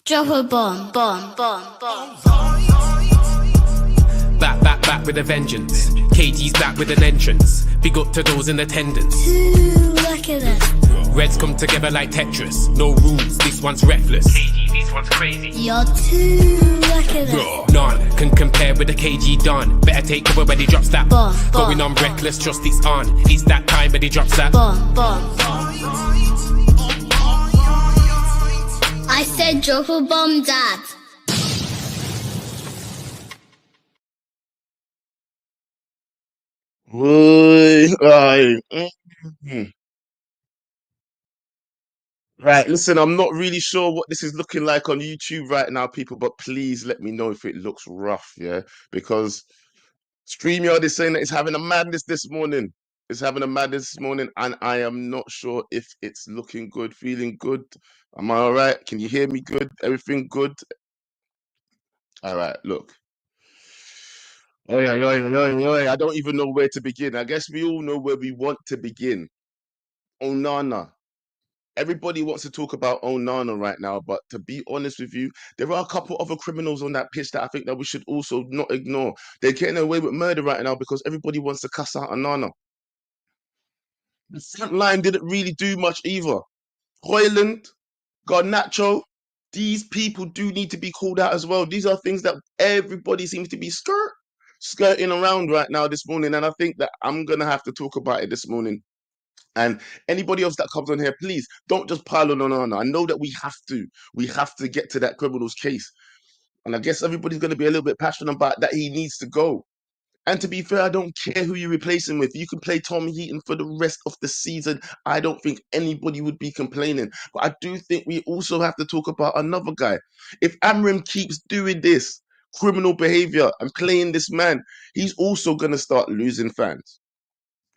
Drop a bomb, bomb, bomb, bomb. Back with a vengeance. KG's back with an entrance. Big up to those in attendance. Ooh, look at that. Reds come together like Tetris. No rules, this one's reckless. KG, this one's crazy. You're too lucky that. None can compare with the KG Don. Better take cover when he drops that. Bomb, Going bomb, on reckless, trust it's on. It's that time when he drops that. Bomb, bomb, bomb. I said drop a bomb, Dad. Right, listen, I'm not really sure what this is looking like on YouTube right now, people, but please let me know if it looks rough, yeah? Because StreamYard is saying that it's having a madness this morning. It's having a madness this morning, and I am not sure if it's looking good, feeling good. Am I all right? Can you hear me good? Everything good? All right, look. I don't even know where to begin. I guess we all know where we want to begin. Onana. Everybody wants to talk about Onana right now, but to be honest with you, there are a couple other criminals on that pitch that I think that we should also not ignore. They're getting away with murder right now because everybody wants to cuss out Onana. The front line didn't really do much either. Hoyland, Garnacho, these people do need to be called out as well. These are things that everybody seems to be skirting around right now this morning, and I think that I'm gonna have to talk about it this morning. And anybody else that comes on here, please don't just pile on Onana. I know that we have to get to that criminal's case. And I guess everybody's going to be a little bit passionate about that he needs to go. And to be fair, I don't care who you replace him with. You can play Tom Heaton for the rest of the season. I don't think anybody would be complaining. But I do think we also have to talk about another guy. If Amrim keeps doing this criminal behavior and playing this man, he's also going to start losing fans.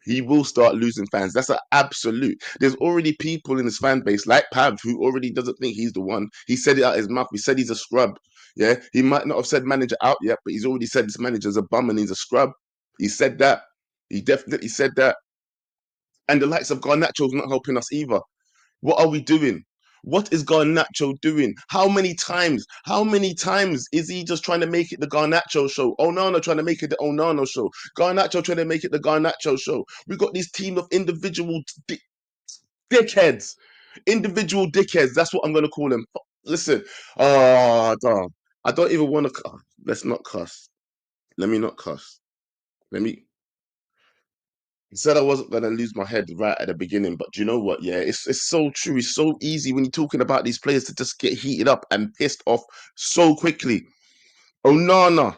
He will start losing fans. That's an absolute. There's already people in his fan base, like Pav, who already doesn't think he's the one. He said it out his mouth. He said he's a scrub. Yeah, he might not have said manager out yet, but he's already said this manager's a bum and he's a scrub. He said that. He definitely said that. And the likes of Garnacho's not helping us either. What are we doing? What is Garnacho doing? How many times? How many times is he just trying to make it the Garnacho show? Onana trying to make it the Onana show. Garnacho trying to make it the Garnacho show. We got this team of individual dickheads. Individual dickheads. That's what I'm going to call them. Listen. Oh, damn. I don't even want to. Let's not cuss. Let me not cuss. Let me. I said I wasn't gonna lose my head right at the beginning, but do you know what? Yeah, it's so true. It's so easy when you're talking about these players to just get heated up and pissed off so quickly. Onana.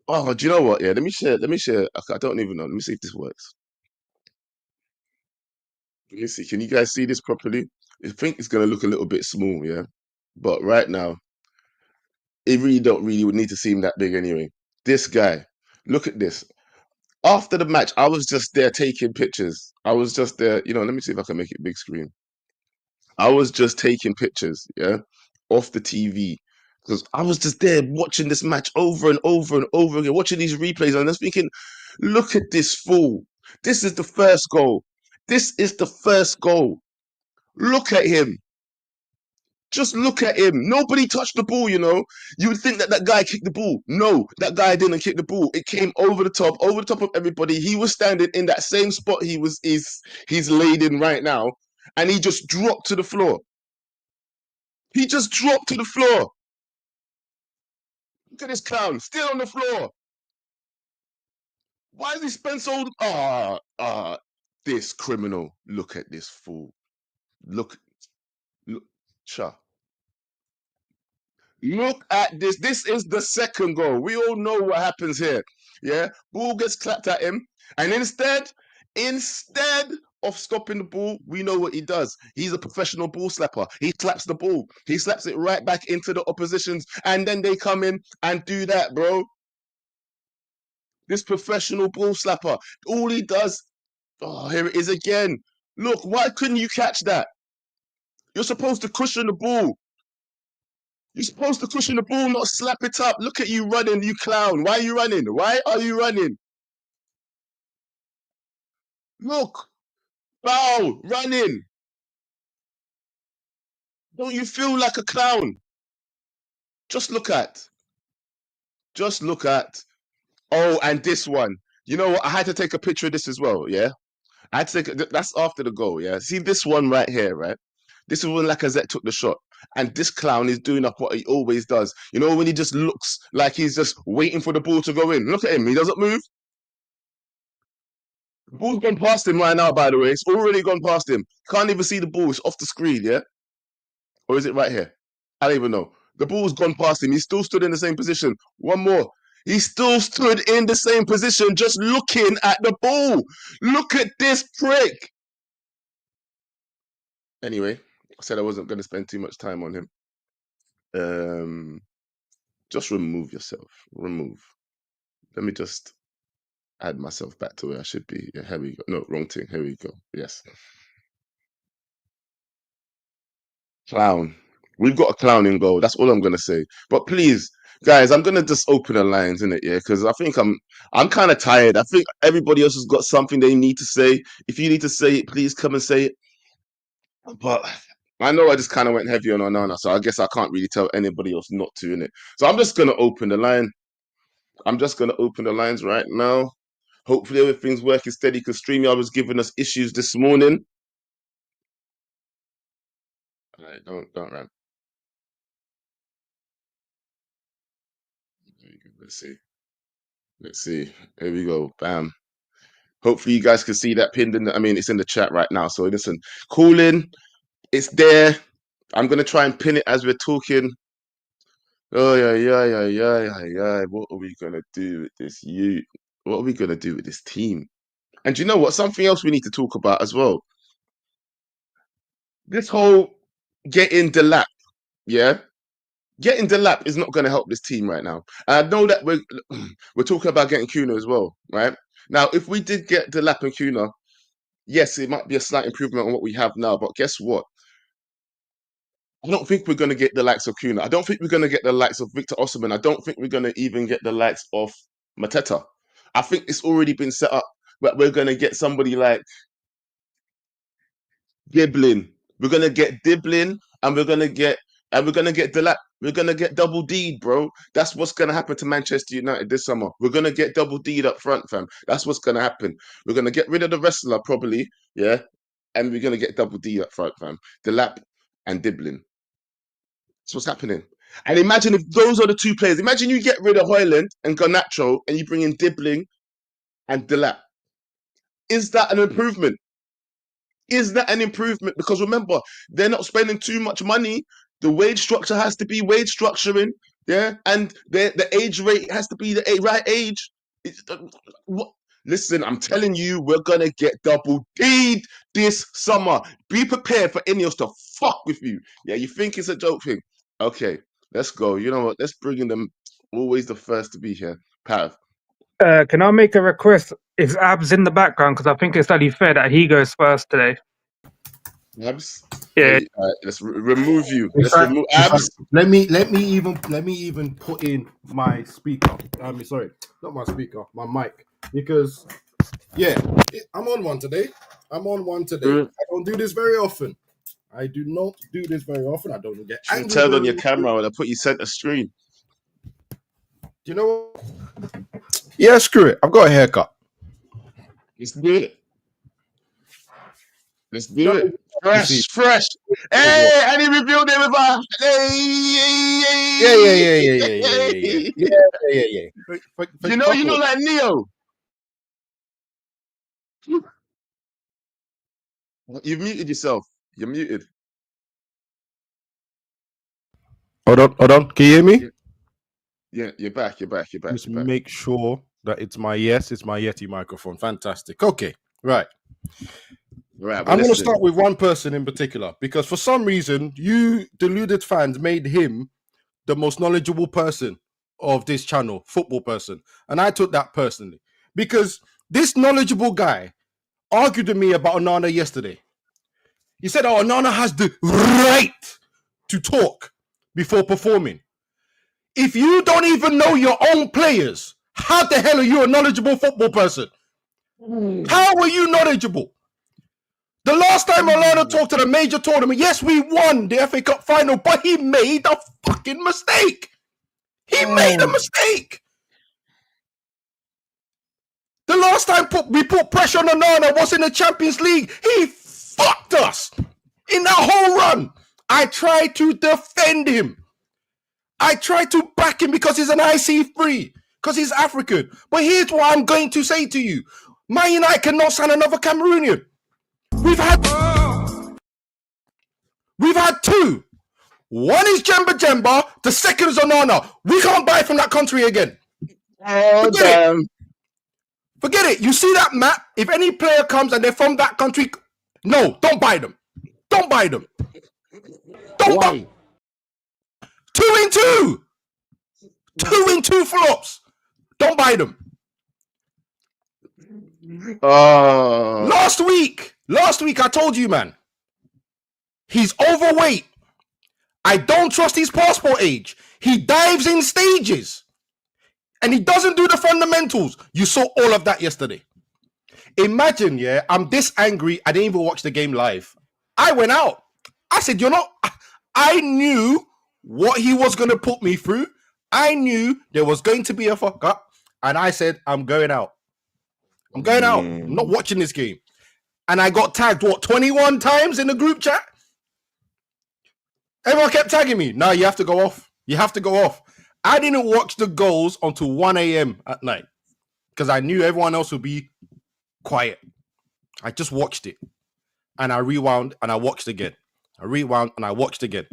Oh, do you know what? Yeah, let me share. Let me share. I don't even know. Let me see if this works. Let me see. Can you guys see this properly? I think it's gonna look a little bit small, yeah. But right now, it really don't really would need to seem that big anyway. This guy, look at this. After the match, I was just there taking pictures. I was just there. Let me see if I can make it big screen. I was just taking pictures, yeah, off the TV because I was just there watching this match over and over and over again, watching these replays, and I was thinking, look at this fool. This is the first goal. This is the first goal. Look at him. Just look at him. Nobody touched the ball, you know. You would think that that guy kicked the ball. No, that guy didn't kick the ball. It came over the top of everybody. He was standing in that same spot he's laid in right now, and he just dropped to the floor. He just dropped to the floor. Look at this clown, still on the floor. Why does he spend so... this criminal. Look at this fool. Look, cha. Look at this. This is the second goal. We all know what happens here. Yeah, ball gets clapped at him, and instead of stopping the ball, we know what he does. He's a professional ball slapper. He claps the ball. He slaps it right back into the oppositions, and then they come in and do that, bro. This professional ball slapper. All he does. Oh, here it is again. Look, why couldn't you catch that? You're supposed to cushion the ball. You're supposed to cushion the ball, not slap it up. Look at you running, you clown. Why are you running? Why are you running? Look, foul, running. Don't you feel like a clown? Just look at. Just look at. Oh, and this one. You know what? I had to take a picture of this as well. Yeah, I had to take. That's after the goal. Yeah. See this one right here, right? This is when Lacazette took the shot, and this clown is doing up what he always does. You know when he just looks like he's just waiting for the ball to go in. Look at him. He doesn't move. The ball's gone past him right now. By the way, it's already gone past him. Can't even see the ball. It's off the screen. Yeah, or is it right here? I don't even know. The ball's gone past him. He still stood in the same position. One more. He still stood in the same position, just looking at the ball. Look at this prick. Anyway, I said I wasn't going to spend too much time on him. Just remove yourself. Remove. Let me just add myself back to where I should be. Yeah, here we go. No, wrong thing. Here we go. Yes. Clown. We've got a clown in goal. That's all I'm gonna say. But please, guys, I'm gonna just open the lines in it, yeah, because I think I'm kind of tired. I think everybody else has got something they need to say. If you need to say it, please come and say it. But I know I just kind of went heavy on Onana, so I guess I can't really tell anybody else not to in it. So I'm just gonna open the line. I'm just gonna open the lines right now. Hopefully everything's working steady because StreamYard was giving us issues this morning. All right, don't run. Let's see. Let's see. Here we go. Bam. Hopefully you guys can see that pinned in the, I mean, it's in the chat right now. So listen, call in. It's there. I'm gonna try and pin it as we're talking. Oh yeah. What are we gonna do with this youth? What are we gonna do with this team? And you know what? Something else we need to talk about as well. This whole getting the lap, yeah. Getting the lap is not going to help this team right now. And I know that we're talking about getting Kuna as well, right? Now, if we did get the lap and Kuna, yes, it might be a slight improvement on what we have now. But guess what? I don't think we're going to get the likes of Kuna. I don't think we're going to get the likes of Victor Osimhen. I don't think we're going to even get the likes of Mateta. I think it's already been set up that we're going to get somebody like Diblin. We're gonna get Diblin, and we're gonna get Delap. We're gonna get double D, bro. That's what's gonna happen to Manchester United this summer. We're gonna get double D up front, fam. That's what's gonna happen. We're gonna get rid of the wrestler probably, yeah, and we're gonna get double D up front, fam. Delap and Diblin. That's what's happening. And imagine if those are the two players. Imagine you get rid of Hoyland and Garnacho, and you bring in Diblin and Delap. Is that an improvement? Is that an improvement? Because remember, they're not spending too much money. The wage structure has to be wage structuring, yeah, and the age rate has to be the right age. What? Listen, I'm telling you, we're gonna get double D this summer. Be prepared for Ineos to fuck with you. Yeah, you think it's a joke thing? Okay, let's go. You know what? Let's bring in them. Always the first to be here, Pav. Can I make a request? Is Abs in the background? Because I think it's only fair that he goes first today. Abs. Yeah. Hey, let's remove you. In Let's fact- remove in fact, Abs. let me even put in my speaker. Sorry, not my speaker, my mic. Because yeah, I'm on one today. I don't do this very often. I do not do this very often. I don't get Should have angry. turned on your camera when I put you center screen. Do you know what? Yeah, screw it. I've got a haircut. Let's do it. Let's do it. Fresh. Hey, and he revealed it with a Yeah. You know like Neo. You've muted yourself. You're muted. Hold on. Can you hear me? Yeah, you're back. Just make sure that it's my Yeti microphone. Fantastic. Okay, right. Right. I'm going to start with one person in particular because for some reason, you deluded fans made him the most knowledgeable person of this channel, football person. And I took that personally because this knowledgeable guy argued with me about Onana yesterday. He said, oh, Onana has the right to talk before performing. If you don't even know your own players, how the hell are you a knowledgeable football person? How are you knowledgeable? The last time Onana talked at a major tournament, yes, we won the FA Cup final, but he made a fucking mistake. He made a mistake. The last time we put pressure on Onana was in the Champions League. He fucked us in that whole run. I tried to defend him. I tried to back him because he's an IC3, because he's African. But here's what I'm going to say to you. Man United cannot sign another Cameroonian. We've had two. One is Jemba. The second is Onana. We can't buy from that country again. Oh, damn. Forget it. You see that map? If any player comes and they're from that country, no, don't buy them. Don't buy them. Don't buy. 2 in 2. 2 in 2 flops. Don't buy them. Last week, I told you, man, he's overweight. I don't trust his passport age. He dives in stages. And he doesn't do the fundamentals. You saw all of that yesterday. Imagine, I'm this angry. I didn't even watch the game live. I went out. I said, I knew what he was going to put me through. I knew there was going to be a fuck up. And I said, I'm going out. I'm going out. I'm not watching this game. And I got tagged, 21 times in the group chat? Everyone kept tagging me. No, you have to go off. You have to go off. I didn't watch the goals until 1 a.m. at night because I knew everyone else would be quiet. I just watched it. And I rewound and I watched again. I rewound and I watched again.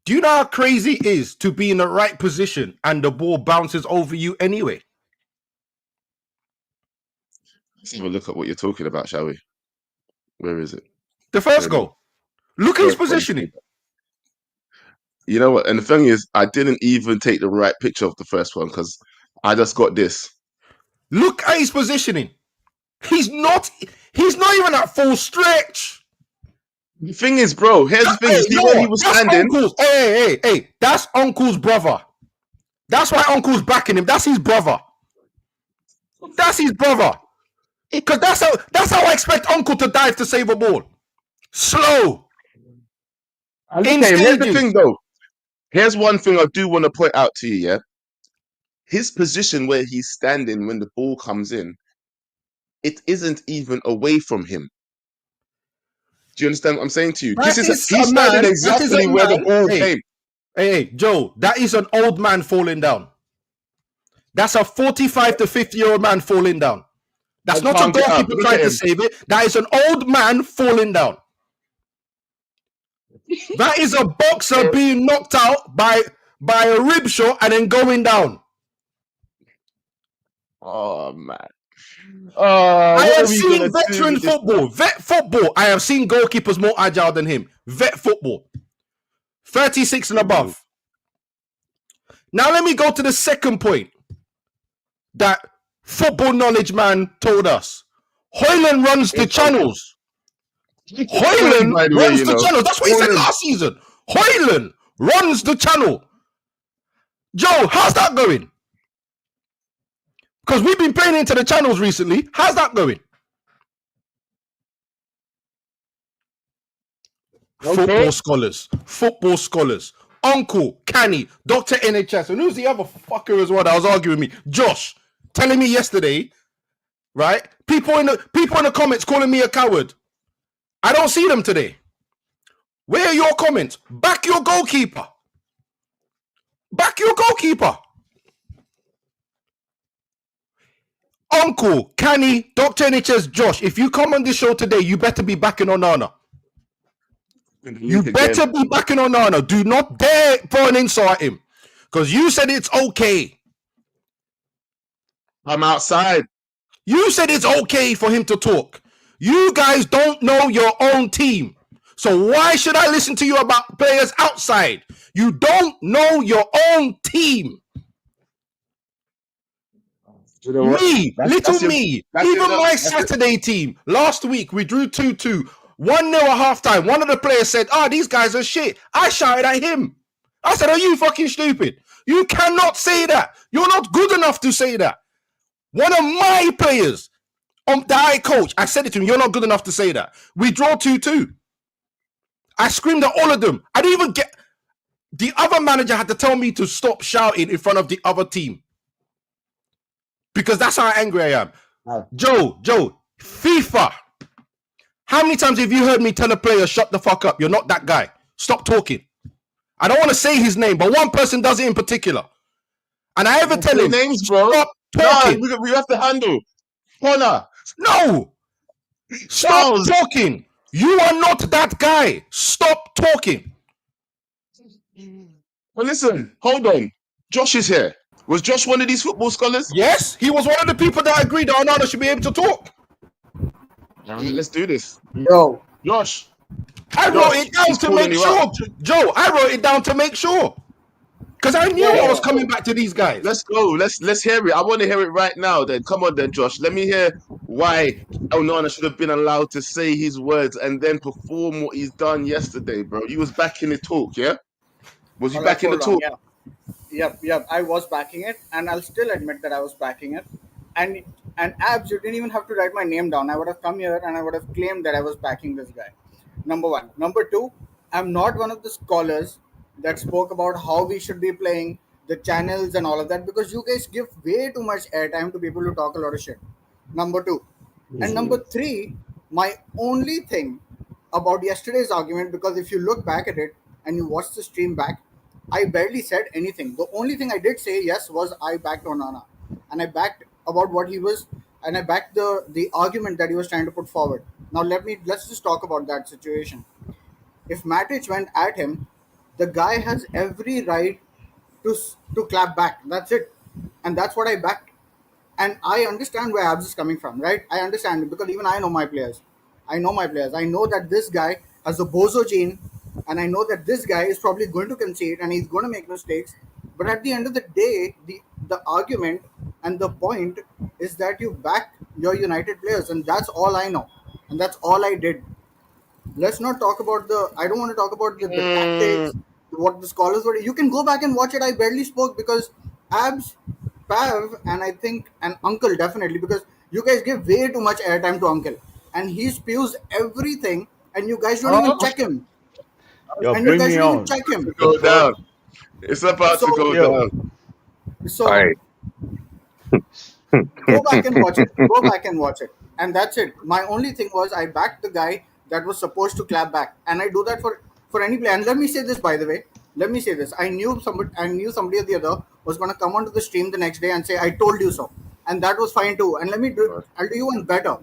Do you know how crazy it is to be in the right position and the ball bounces over you anyway? Let's have a look at what you're talking about, shall we? Where is it? The first goal. Look at his positioning. You know what? And the thing is, I didn't even take the right picture of the first one because I just got this. Look at his positioning. He's not even at full stretch. The thing is, bro, here's the thing. See where he was standing? Hey. That's Uncle's brother. That's why Uncle's backing him. That's his brother. That's his brother. Because that's how I expect Uncle to dive to save a ball. Slow. Okay, here's the thing, though. Here's one thing I do want to point out to you, yeah? His position where he's standing when the ball comes in, it isn't even away from him. Do you understand what I'm saying to you? He's standing exactly where the ball came. Hey, Joe, that is an old man falling down. That's a 45 to 50-year-old man falling down. That's not a goalkeeper trying to save it. That is an old man falling down. That is a boxer being knocked out by a rib shot and then going down. Oh, man. I have seen veteran football. Vet football. I have seen goalkeepers more agile than him. Vet football. 36 and above. Now let me go to the second point that football knowledge man told us. Hoyland runs the channels. Hoyland runs the channel. That's what he said last season. Hoyland runs the channel. Joe, how's that going? Because we've been playing into the channels recently. How's that going? Okay. Football scholars. Uncle, Canny, Dr. NHS. And who's the other fucker as well that was arguing with me? Josh, telling me yesterday, right? People in the comments calling me a coward. I don't see them today. Where are your comments? Back your goalkeeper. Back your goalkeeper. Uncle, Canny, Dr. NHS, Josh, if you come on this show today, you better be backing Onana. You better be backing Onana. Do not dare throw an insult at him. Because you said it's okay. I'm outside. You said it's okay for him to talk. You guys don't know your own team. So why should I listen to you about players outside? You don't know your own team. You know what? Me, even my Saturday team. Last week, we drew 2-2. 1-0 at halftime. One of the players said, these guys are shit. I shouted at him. I said, are you fucking stupid? You cannot say that. You're not good enough to say that. One of my players, The high coach, I said it to him. You're not good enough to say that. We draw 2-2. I screamed at all of them. I didn't even get. The other manager had to tell me to stop shouting in front of the other team because that's how angry I am. Joe, FIFA. How many times have you heard me tell a player, shut the fuck up? You're not that guy. Stop talking. I don't want to say his name, but one person does it in particular. And I ever tell him, names, bro. stop talking. No, we have to handle. Connor. No. Stop talking. You are not that guy. Stop talking. Well, listen, hold on. Josh is here. Was Josh one of these football scholars? Yes, he was one of the people that agreed that Onana should be able to talk. Let's do this. Yo, Josh. I wrote it down to make sure. Joe, I wrote it down to make sure. Because I knew I was coming back to these guys. Let's go. Let's hear it. I want to hear it right now then. Come on then, Josh. Let me hear why Onana should have been allowed to say his words and then perform what he's done yesterday, bro. You was back in the talk, yeah? Was you back in the talk? Yeah. Yep. I was backing it, and I'll still admit that I was backing it. And Abs, you didn't even have to write my name down. I would have come here and I would have claimed that I was backing this guy. Number one. Number two, I'm not one of the scholars that spoke about how we should be playing, the channels and all of that, because you guys give way too much airtime to people who talk a lot of shit. Number two. And number three, my only thing about yesterday's argument, because if you look back at it and you watch the stream back, I barely said anything. The only thing I did say yes was I backed Onana, and I backed about what he was, and I backed the argument that he was trying to put forward. Now let's just talk about that situation. If Matic went at him, the guy has every right to clap back. That's it, and that's what I backed. And I understand where Abs is coming from, right? I understand it because even I know my players. I know my players. I know that this guy has a bozo gene, and I know that this guy is probably going to concede and he's going to make mistakes. But at the end of the day, the argument and the point is that you back your United players, and that's all I know, and that's all I did. Let's not talk about I don't want to talk about the tactics, what the scholars were. You can go back and watch it. I barely spoke because Abs, Pav, and I think and Uncle definitely, because you guys give way too much airtime to Uncle, and he spews everything, and you guys don't even check him. Yo, And bring you guys me don't even on. check him. Go down. It's about to go down. So Aye. go back and watch it. Go back and watch it. And that's it. My only thing was I backed the guy that was supposed to clap back. And I do that for any player. And let me say this, by the way. Let me say this. I knew somebody or the other was gonna come onto the stream the next day and say, I told you so. And that was fine too. And I'll do you one better.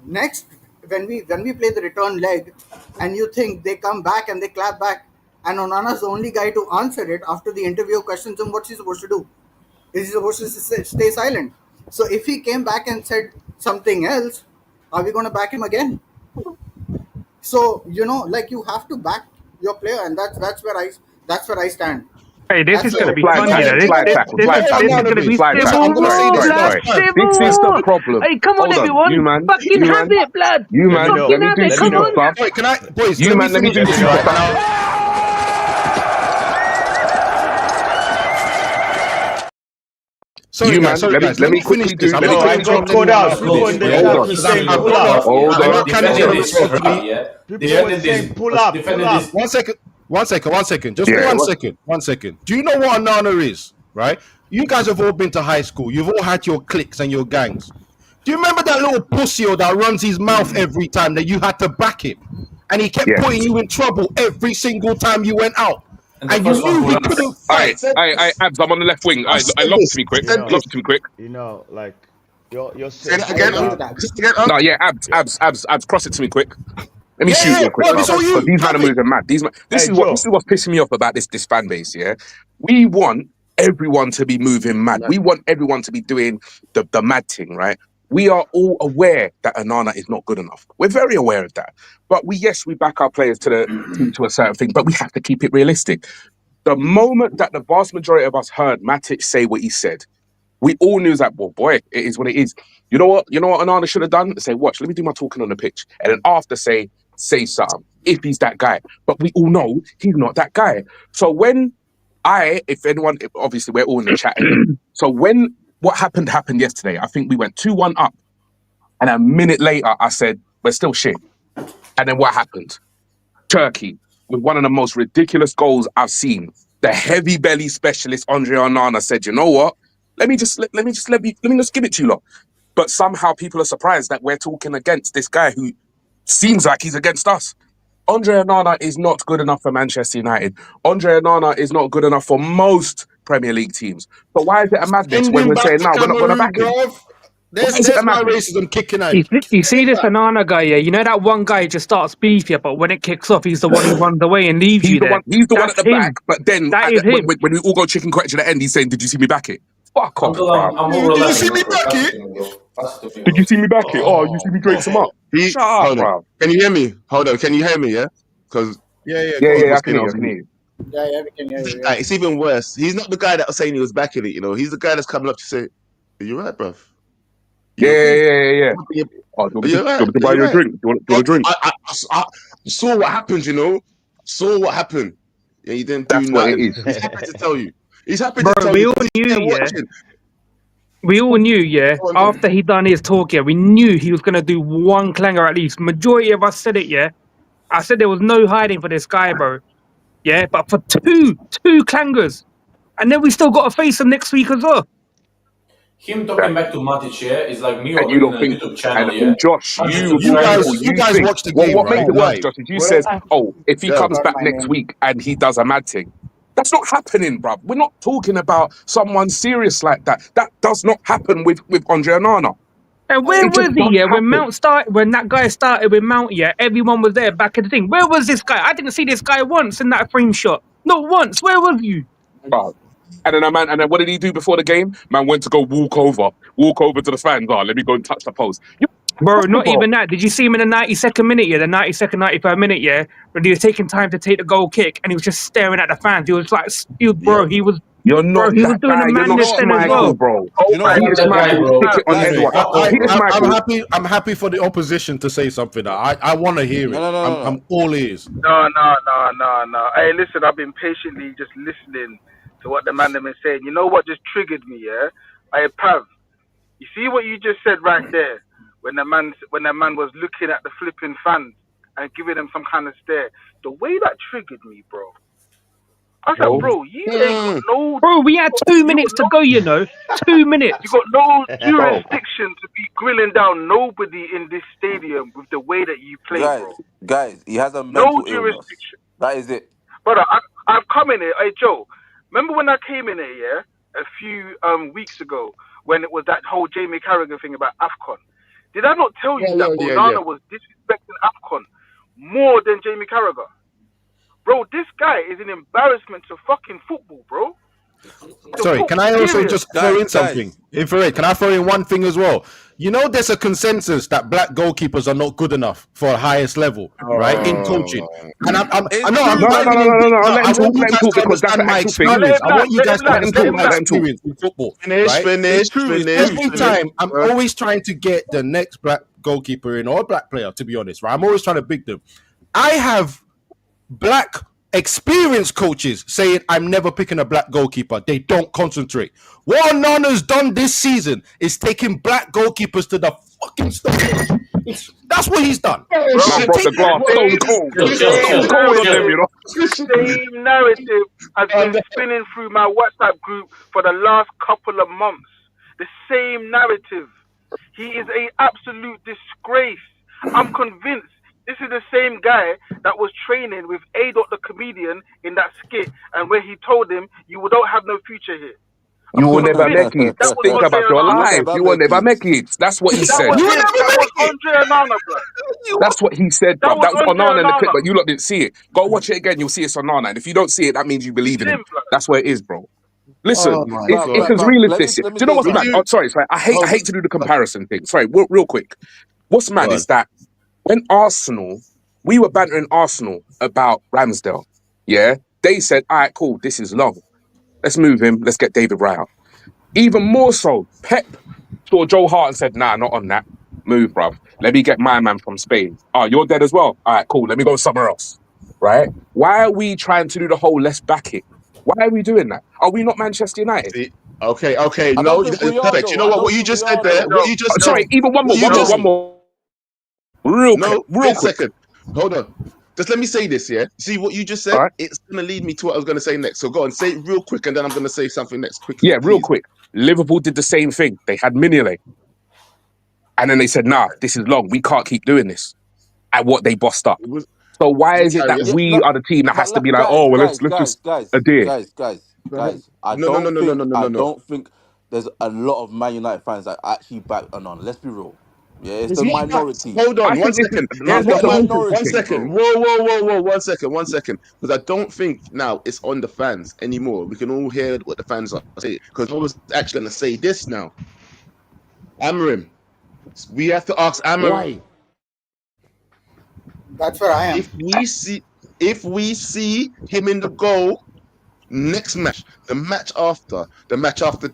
Next, when we play the return leg and you think they come back and they clap back, and Onana's the only guy to answer it after the interview questions him, what's he supposed to do? Is he supposed to stay silent? So if he came back and said something else, are we going to back him again? So you have to back your player, and that's where I stand. Hey, this is going to be Fly fun, you know. This is going to be Listen, civil I'm gonna say war, this blood. last time. This is the problem. Hey, come on, Hold everyone. you man, Fucking you have man, it, blood. you man. know. Let me do Come some on. stuff. Wait, can I, boys? You man, let me do finish some this, stuff. right? Sorry, You guys, man, guys, let me finish quickly this. do. I'm Let me not I quickly got do. called out. Hold People in the on. chat were saying I've pull got up. Hold I know on. Canada Defending this respectfully. crap, yeah. People were Defending saying this. pull up. Defending this. One second. Just Yeah, one second. Do you know what a nana is, right? You guys have all been to high school. You've all had your cliques and your gangs. Do you remember that little pussy that runs his mouth every time that you had to back him? And he kept Yeah. putting you in trouble every single time you went out. And And you knew he couldn't fight. Abs, I'm on the left wing. I locked to me quick. You know. Locked to me quick. You know, like you're Say saying. that again. agree with that. Say that again. No, yeah, abs, cross it to me quick. Let me shoot Yeah, real quick. bro, it's all you. But these man are Have it. moving mad. This Hey, is Joe. what's pissing me off about this fan base. Yeah, we want everyone to be moving mad. We want everyone to be doing the mad thing, right? We are all aware that Onana is not good enough. We're very aware of that. But we back our players to a certain thing, but we have to keep it realistic. The moment that the vast majority of us heard Matic say what he said, we all knew that, well, boy, it is what it is. You know what Onana should have done? Say, watch, let me do my talking on the pitch. And then after say something, if he's that guy. But we all know he's not that guy. So when obviously we're all in the chat. So when what happened yesterday, I think we went 2-1 up. And a minute later, I said, we're still shit. And then what happened? Turkey, with one of the most ridiculous goals I've seen. The heavy belly specialist Andre Onana said, you know what? Let me just give it to you lot. But somehow people are surprised that we're talking against this guy who seems like he's against us. Andre Onana is not good enough for Manchester United. Andre Onana is not good enough for most Premier League teams. But why is it a madness Send when him we're back saying, to no, we're not going to Cameroon, back him? bro. Why is it There's a my madness? racism kicking in. You see this Onana guy, yeah? You know that one guy who just starts beef, yeah, but when it kicks off, he's the one who runs away and leaves you there. He's the one That's at the him. back, but then That is him. when we all go chicken scratch at the end, he's saying, did you see me back it? Fuck off, Uncle, bro. I'm more Did you relaxing. see me back it? Did you see me back it? Oh, you see me drink some up. Shut up, Hold on. bro. Can you hear me? Hold on. Can you hear me? Yeah. Because Yeah, Yeah, go on. I can hear you. Yeah, we can hear you. Yeah. it's even worse. He's not the guy that was saying he was backing it. You know, he's the guy that's coming up to say, "Are you right, bruv? You okay? Yeah. Oh, do Are you you right? want me to buy Are you you a right?" drink? Do you want a drink? I saw what happened. You know, saw what happened. Yeah, he didn't do That's what it nothing. is. He's happy to tell you. He's happy Bro, to tell we you all because he's knew, there yeah. watching. We all knew, yeah. Go on. After he done his talk, yeah, we knew he was gonna do one clanger at least. Majority of us said it, yeah. I said there was no hiding for this guy, bro. Yeah, but for two clangers, and then we still got to face him next week as well. Him talking back to Matic, yeah, is like me And you opening don't a think, YouTube channel, yeah. and Josh, Matic you to of You all try people, guys, to- you you guys think watch the game, what makes right? it worse, Live. Josh, is you says, oh, if he Yeah, comes got back my next name. week and he does a mad thing. That's not happening, bruv. We're not talking about someone serious like that. That does not happen with Andre Onana. And where It just was he? doesn't Yeah, when happen. Mount started, when that guy started with Mount, yeah, everyone was there back at the thing. Where was this guy? I didn't see this guy once in that frame shot. Not once. Where was you, Bruv. And then what did he do before the game? Man went to go walk over to the fans. Oh, let me go and touch the post. bro? Not Bro. even that. Did you see him in the 92nd minute? Yeah, the 92nd, 93rd minute. Yeah, when he was taking time to take the goal kick, and he was just staring at the fans. He was like, bro, he was You're not he was that doing guy. the You're not madness then as Schmeichel, well. bro. You know I'm Peter not that guy, Schmeichel will bro. kick it on Listen, everyone. Fuck off, Peter bro. Schmeichel. I'm happy for the opposition to say something. I want to hear it. I'm all ears. No. Hey, listen, I've been patiently just listening to what the man have been saying. You know what just triggered me, yeah? Hey, Pav, you see what you just said right there? When the man was looking at the flipping fans and giving them some kind of stare. The way that triggered me, bro. I said, Bro. bro, you ain't got no... Bro, we had 2 minutes to go. You know, 2 minutes. You got no Bro. jurisdiction to be grilling down nobody in this stadium with the way that you play, bro. Guys, he has a No mental illness. jurisdiction. That is it. Brother, I've come in here. Hey, Joe, remember when I came in here, yeah, a few weeks ago when it was that whole Jamie Carragher thing about AFCON? Did I not tell you that Yeah. Onana was disrespecting AFCON more than Jamie Carragher? Bro, this guy is an embarrassment to fucking football, bro. Sorry, can I also Period. just throw in something? Infrared, can I throw in one thing as well? You know, there's a consensus that black goalkeepers are not good enough for a highest level, right? In coaching. And I'm No. Let him talk because that's understand an my actual thing. experience. I want you guys to Let him understand my talk. experience in football. Finish. Every time, I'm always trying to get the next black goalkeeper in or black player, to be honest, right? I'm always trying to big them. I have black experienced coaches saying I'm never picking a black goalkeeper. They don't concentrate. What Onana's done this season is taking black goalkeepers to the fucking stadium. That's what he's done. Man broke the glass stone cold. Stone cold on them, you know. Same narrative has been spinning through my WhatsApp group for the last couple of months. The same narrative. He is an absolute disgrace. I'm convinced this is the same guy that was training with A. the comedian in that skit, and where he told him, "You don't have no future here." You will never make it. That was Think Andre about your Onana. life. You will never make it. That's what he That said. was him. That was Andre Onana, bro. That's what he said, That bro. That was was Andre Onana in the clip, Onana. but you lot didn't see it. Go watch it again. You'll see it's Onana. And if you don't see it, that means you believe in him. That's what it is, bro. Listen, it's as real as this. Do you know what's mad? Oh, sorry. I hate to do the comparison thing. Sorry, real quick. What's mad is that when Arsenal, we were bantering Arsenal about Ramsdale. Yeah, they said, "All right, cool. This is long. Let's move him. Let's get David Raya." Even more so, Pep saw Joe Hart and said, "Nah, not on that. Move, bruv. Let me get my man from Spain. Oh, you're dead as well? All right, cool. Let me go somewhere else." Right? Why are we trying to do the whole let's back it? Why are we doing that? Are we not Manchester United? Okay. I No, don't think we are perfect. You though. know I what? don't What you think we just said are there. though. What you just said. Sorry, even one What more, you just. one more. No, Real wait a quick. second. Hold on. Just let me say this, yeah? See what you just All said? right. It's going to lead me to what I was going to say next. So go on, say it real quick, and then I'm going to say something next quickly, Yeah, real please. quick. Liverpool did the same thing. They had Mignolet. And then they said, nah, this is long. We can't keep doing this. At what they bossed up. It was, So why is it Carry that on. Yeah, we no, are the team that but has to like, be like, oh, well, let's just adhere? Go ahead. I No, no, no, don't no, no, no, think no, no, no. there's a lot of Man United fans that actually back Onana. Let's be real. Yeah, it's There's the not that. minority. Hold I on, one think this is second. No, Here's it's the what's what. the Hold, Walker one minority, thing? second. bro. Whoa. 1 second. Because I don't think now it's on the fans anymore. We can all hear what the fans are saying. Because I was actually going to say this now. Amarim. We have to ask Amarim That's where I am. if we see him in the goal next match, the match after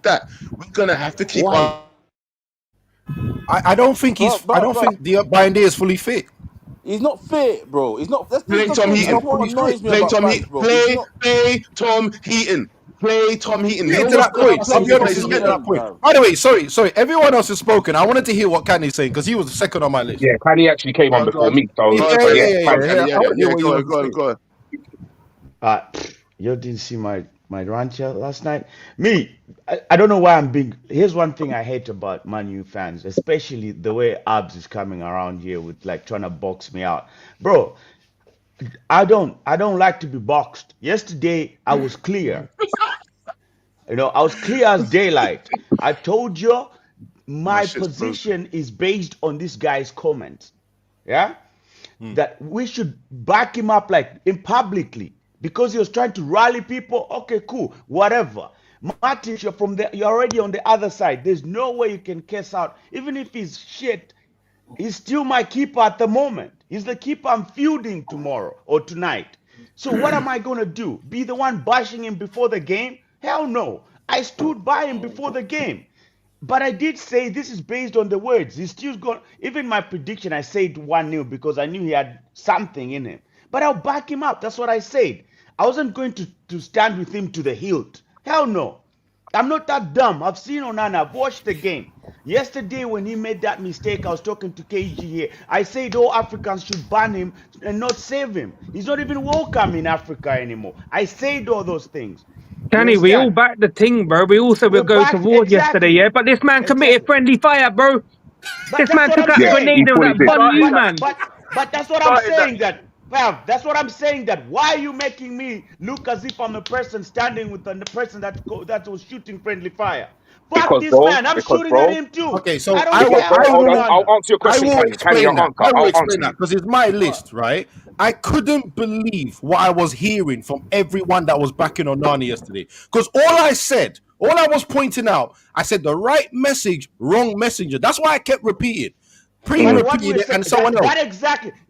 that, we're gonna have to keep our. I don't think I don't Bro, think the Bayern is fully fit. he's not fit, bro. He's not. That's Play the Tom thing. He's That's Heaton. not what fully fit. annoys me about fans, bro. He's not. Play Tom Heaton. Play Tom Heaton. No Getting to one's that gonna point, ask I'll him be to Play play honest, it's getting to together. that Heaton, point. bro. By the way, sorry, everyone else has spoken. I wanted to hear what Kenny's saying because he was the second on my list. Yeah, Kanye actually came on Go before on. me. So, Yeah, Go on, yeah, but Kenny. yeah, yeah, Go on, yeah, Kenny. yeah. I want to hear what you want to say. Go on. You didn't see my rant here last night. Me, I don't know why I'm being. Here's one thing I hate about Man U fans, especially the way Abs is coming around here with like trying to box me out, bro. I don't like to be boxed. Yesterday I was clear. I was clear as daylight. I told you My my shit's broken. position is based on this guy's comments. Yeah? That we should back him up like in publicly because he was trying to rally people. Okay, cool, whatever. Martin, you're already on the other side. There's no way you can curse out, even if he's shit. He's still my keeper at the moment. He's the keeper I'm fielding tomorrow or tonight. So what am I gonna do? Be the one bashing him before the game? Hell no. I stood by him before the game. But I did say this is based on the words. He's still going. Even my prediction, I said 1-0 because I knew he had something in him. But I'll back him up. That's what I said. I wasn't going to stand with him to the hilt. Hell no. I'm not that dumb. I've seen Onana. I've watched the game. Yesterday, when he made that mistake, I was talking to KG here. I said all Africans should ban him and not save him. He's not even welcome in Africa anymore. I said all those things. You Kenny, we all understand? backed the thing, bro. We all said We're we'll go to back. war yesterday, Exactly. yeah? But this man committed Exactly. friendly fire, bro. But This that's man what took I'm out a yeah, saying. he grenade and was fully like, did. bun Started you, that. man. But that's what I'm Started that. saying. That's what I'm saying. That why are you making me look as if I'm a person standing with the person that was shooting friendly fire? Fuck this man. I'm shooting at Bro, him too. Okay, I so don't care about hold on. I'll Onana. answer your question, Kanye. Kanye, I'll answer. I will I'll answer explain that you. because it's my What? list, right? I couldn't believe what I was hearing from everyone that was backing on Nani yesterday. Because all I was pointing out, I said the right message, wrong messenger. That's why I kept repeating. Pre But what repeated we're it, saying, and someone else.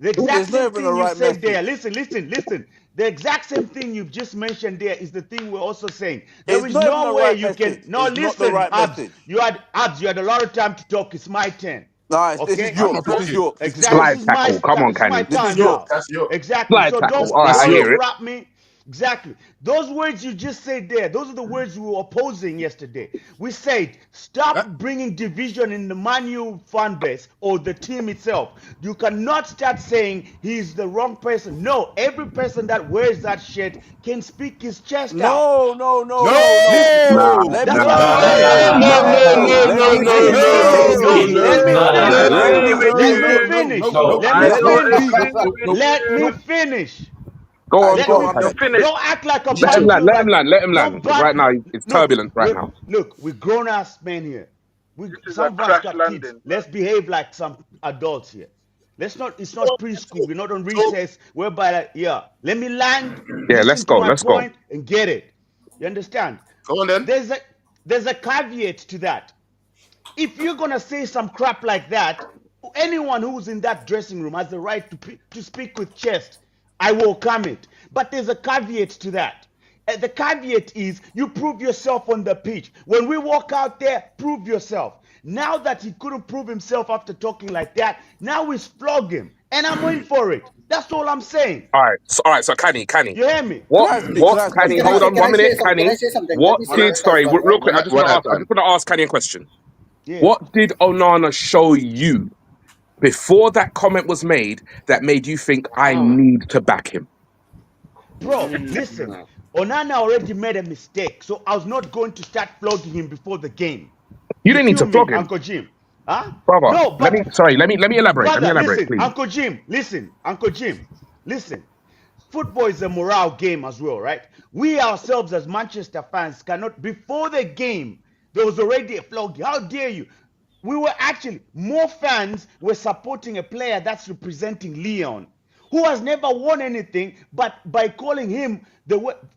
the exact There's not same even a thing you right said there. message. Listen. The exact same thing you've just mentioned there is the thing we're also saying. There It's is not even no a way right you can. message. No, It's not the listen, right message. You had a lot of time to talk. It's my turn. Nah, this is Okay? I'm yours. not This is talking. yours. This is Exactly. yours. Slide tackle. Come on, This is my Kanye. This is turn yours. now. That's your. Exactly. Slide So tackle. don't All right, It's I your. hear it. interrupt me. Exactly. Those words you just said there, those are the words we were opposing yesterday. We said, stop bringing division in the Man U fan base or the team itself. You cannot start saying he's the wrong person. No, every person that wears that shirt can speak his chest out. Listen, Nah, No, Let me that's nah. what I'm finish. saying. Let me finish. Let me finish. I agree with Let me you. finish. No, Let I me don't finish. agree with Let me you. finish. Go on, Let go me. on, You're Kanye. finished. Don't act like a Let him bunch land. of Let him like. land. Let him land. Don't Because right now it's look. turbulent. Right now. We're grown ass men here. This is a Some of us crash got kids. landing. Let's behave like some adults here. Let's not. It's not preschool. We're not on So, recess. Whereby like, yeah. Let me land. Yeah, let's Listen to go. my Let's go. point and get it. You understand? go on then. There's a caveat to that. If you're gonna say some crap like that, anyone who's in that dressing room has the right to speak with chest. I welcome it, but there's a caveat to that. The caveat is you prove yourself on the pitch. When we walk out there, prove yourself. Now that he couldn't prove himself after talking like that, now we flog him, and I'm in for it. That's all I'm saying. All right. So Canny. You hear me? What? Can I speak? What? Can I speak? Canny, Can I hold say, on 1 minute. something? Can Canny, I say something? Let what me say did? this as Sorry, well, real right? quick. I just want to ask Canny a question. Yeah. What did Onana show you before that comment was made that made you think I need to back him? Bro, listen. Onana already made a mistake, so I was not going to start flogging him before the game. You You didn't need feel to me, flog him, Uncle Jim? Huh? brother. No, Let but me elaborate. Let me brother, elaborate, listen, please. Uncle Jim, listen, Uncle Jim, listen. Football is a morale game as well, right? We ourselves as Manchester fans cannot, before the game, there was already a flogging. How dare you? We were actually, more fans were supporting a player that's representing Leon, who has never won anything, but by calling him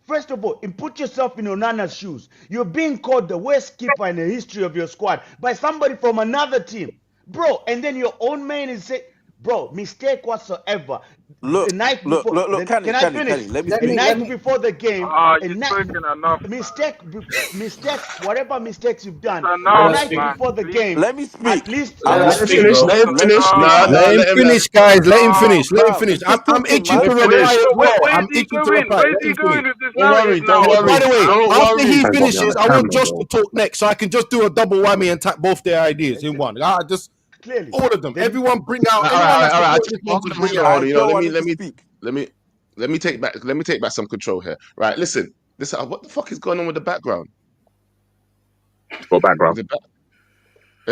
first of all, put yourself in Onana's shoes. You're being called the worst keeper in the history of your squad by somebody from another team. Bro, and then your own man is saying, bro, mistake whatsoever. The Look, night look, before, look, look, Canny, can I finish? Canny. Let me Let The me, speak. let night me, before the game, You're spoken enough, man. mistakes, whatever mistakes you've It's done, the Let enough, us night speak. man. before the Please. game, Let me at speak. least, I Let Let us him want to speak, speak. finish. bro. Let him It's finish. enough. Nah, Let him let him. finish, guys. Let him finish. Let him Bruv, finish. he's just I'm talking, itching man. to Let him Where, finish. reply as well. where's I'm he itching to going? reply. Where's Let he him finish. going with this Don't narrative worry. now? Don't Oh, by worry. the way, Don't after worry. he Thank God you're on finishes, the I want camera, Josh bro. to talk next, so I can just do a double whammy and tap both their ideas in one. I just clearly, all of them. then Everyone bring out. All right, Anyone all right, that's all right. I supporting just this one, hold just on, bring hold it on, hold out. on. Joe wanted to speak. Let me let me take back some control here. Right, listen. What the fuck is going on with the background? Go background. Is it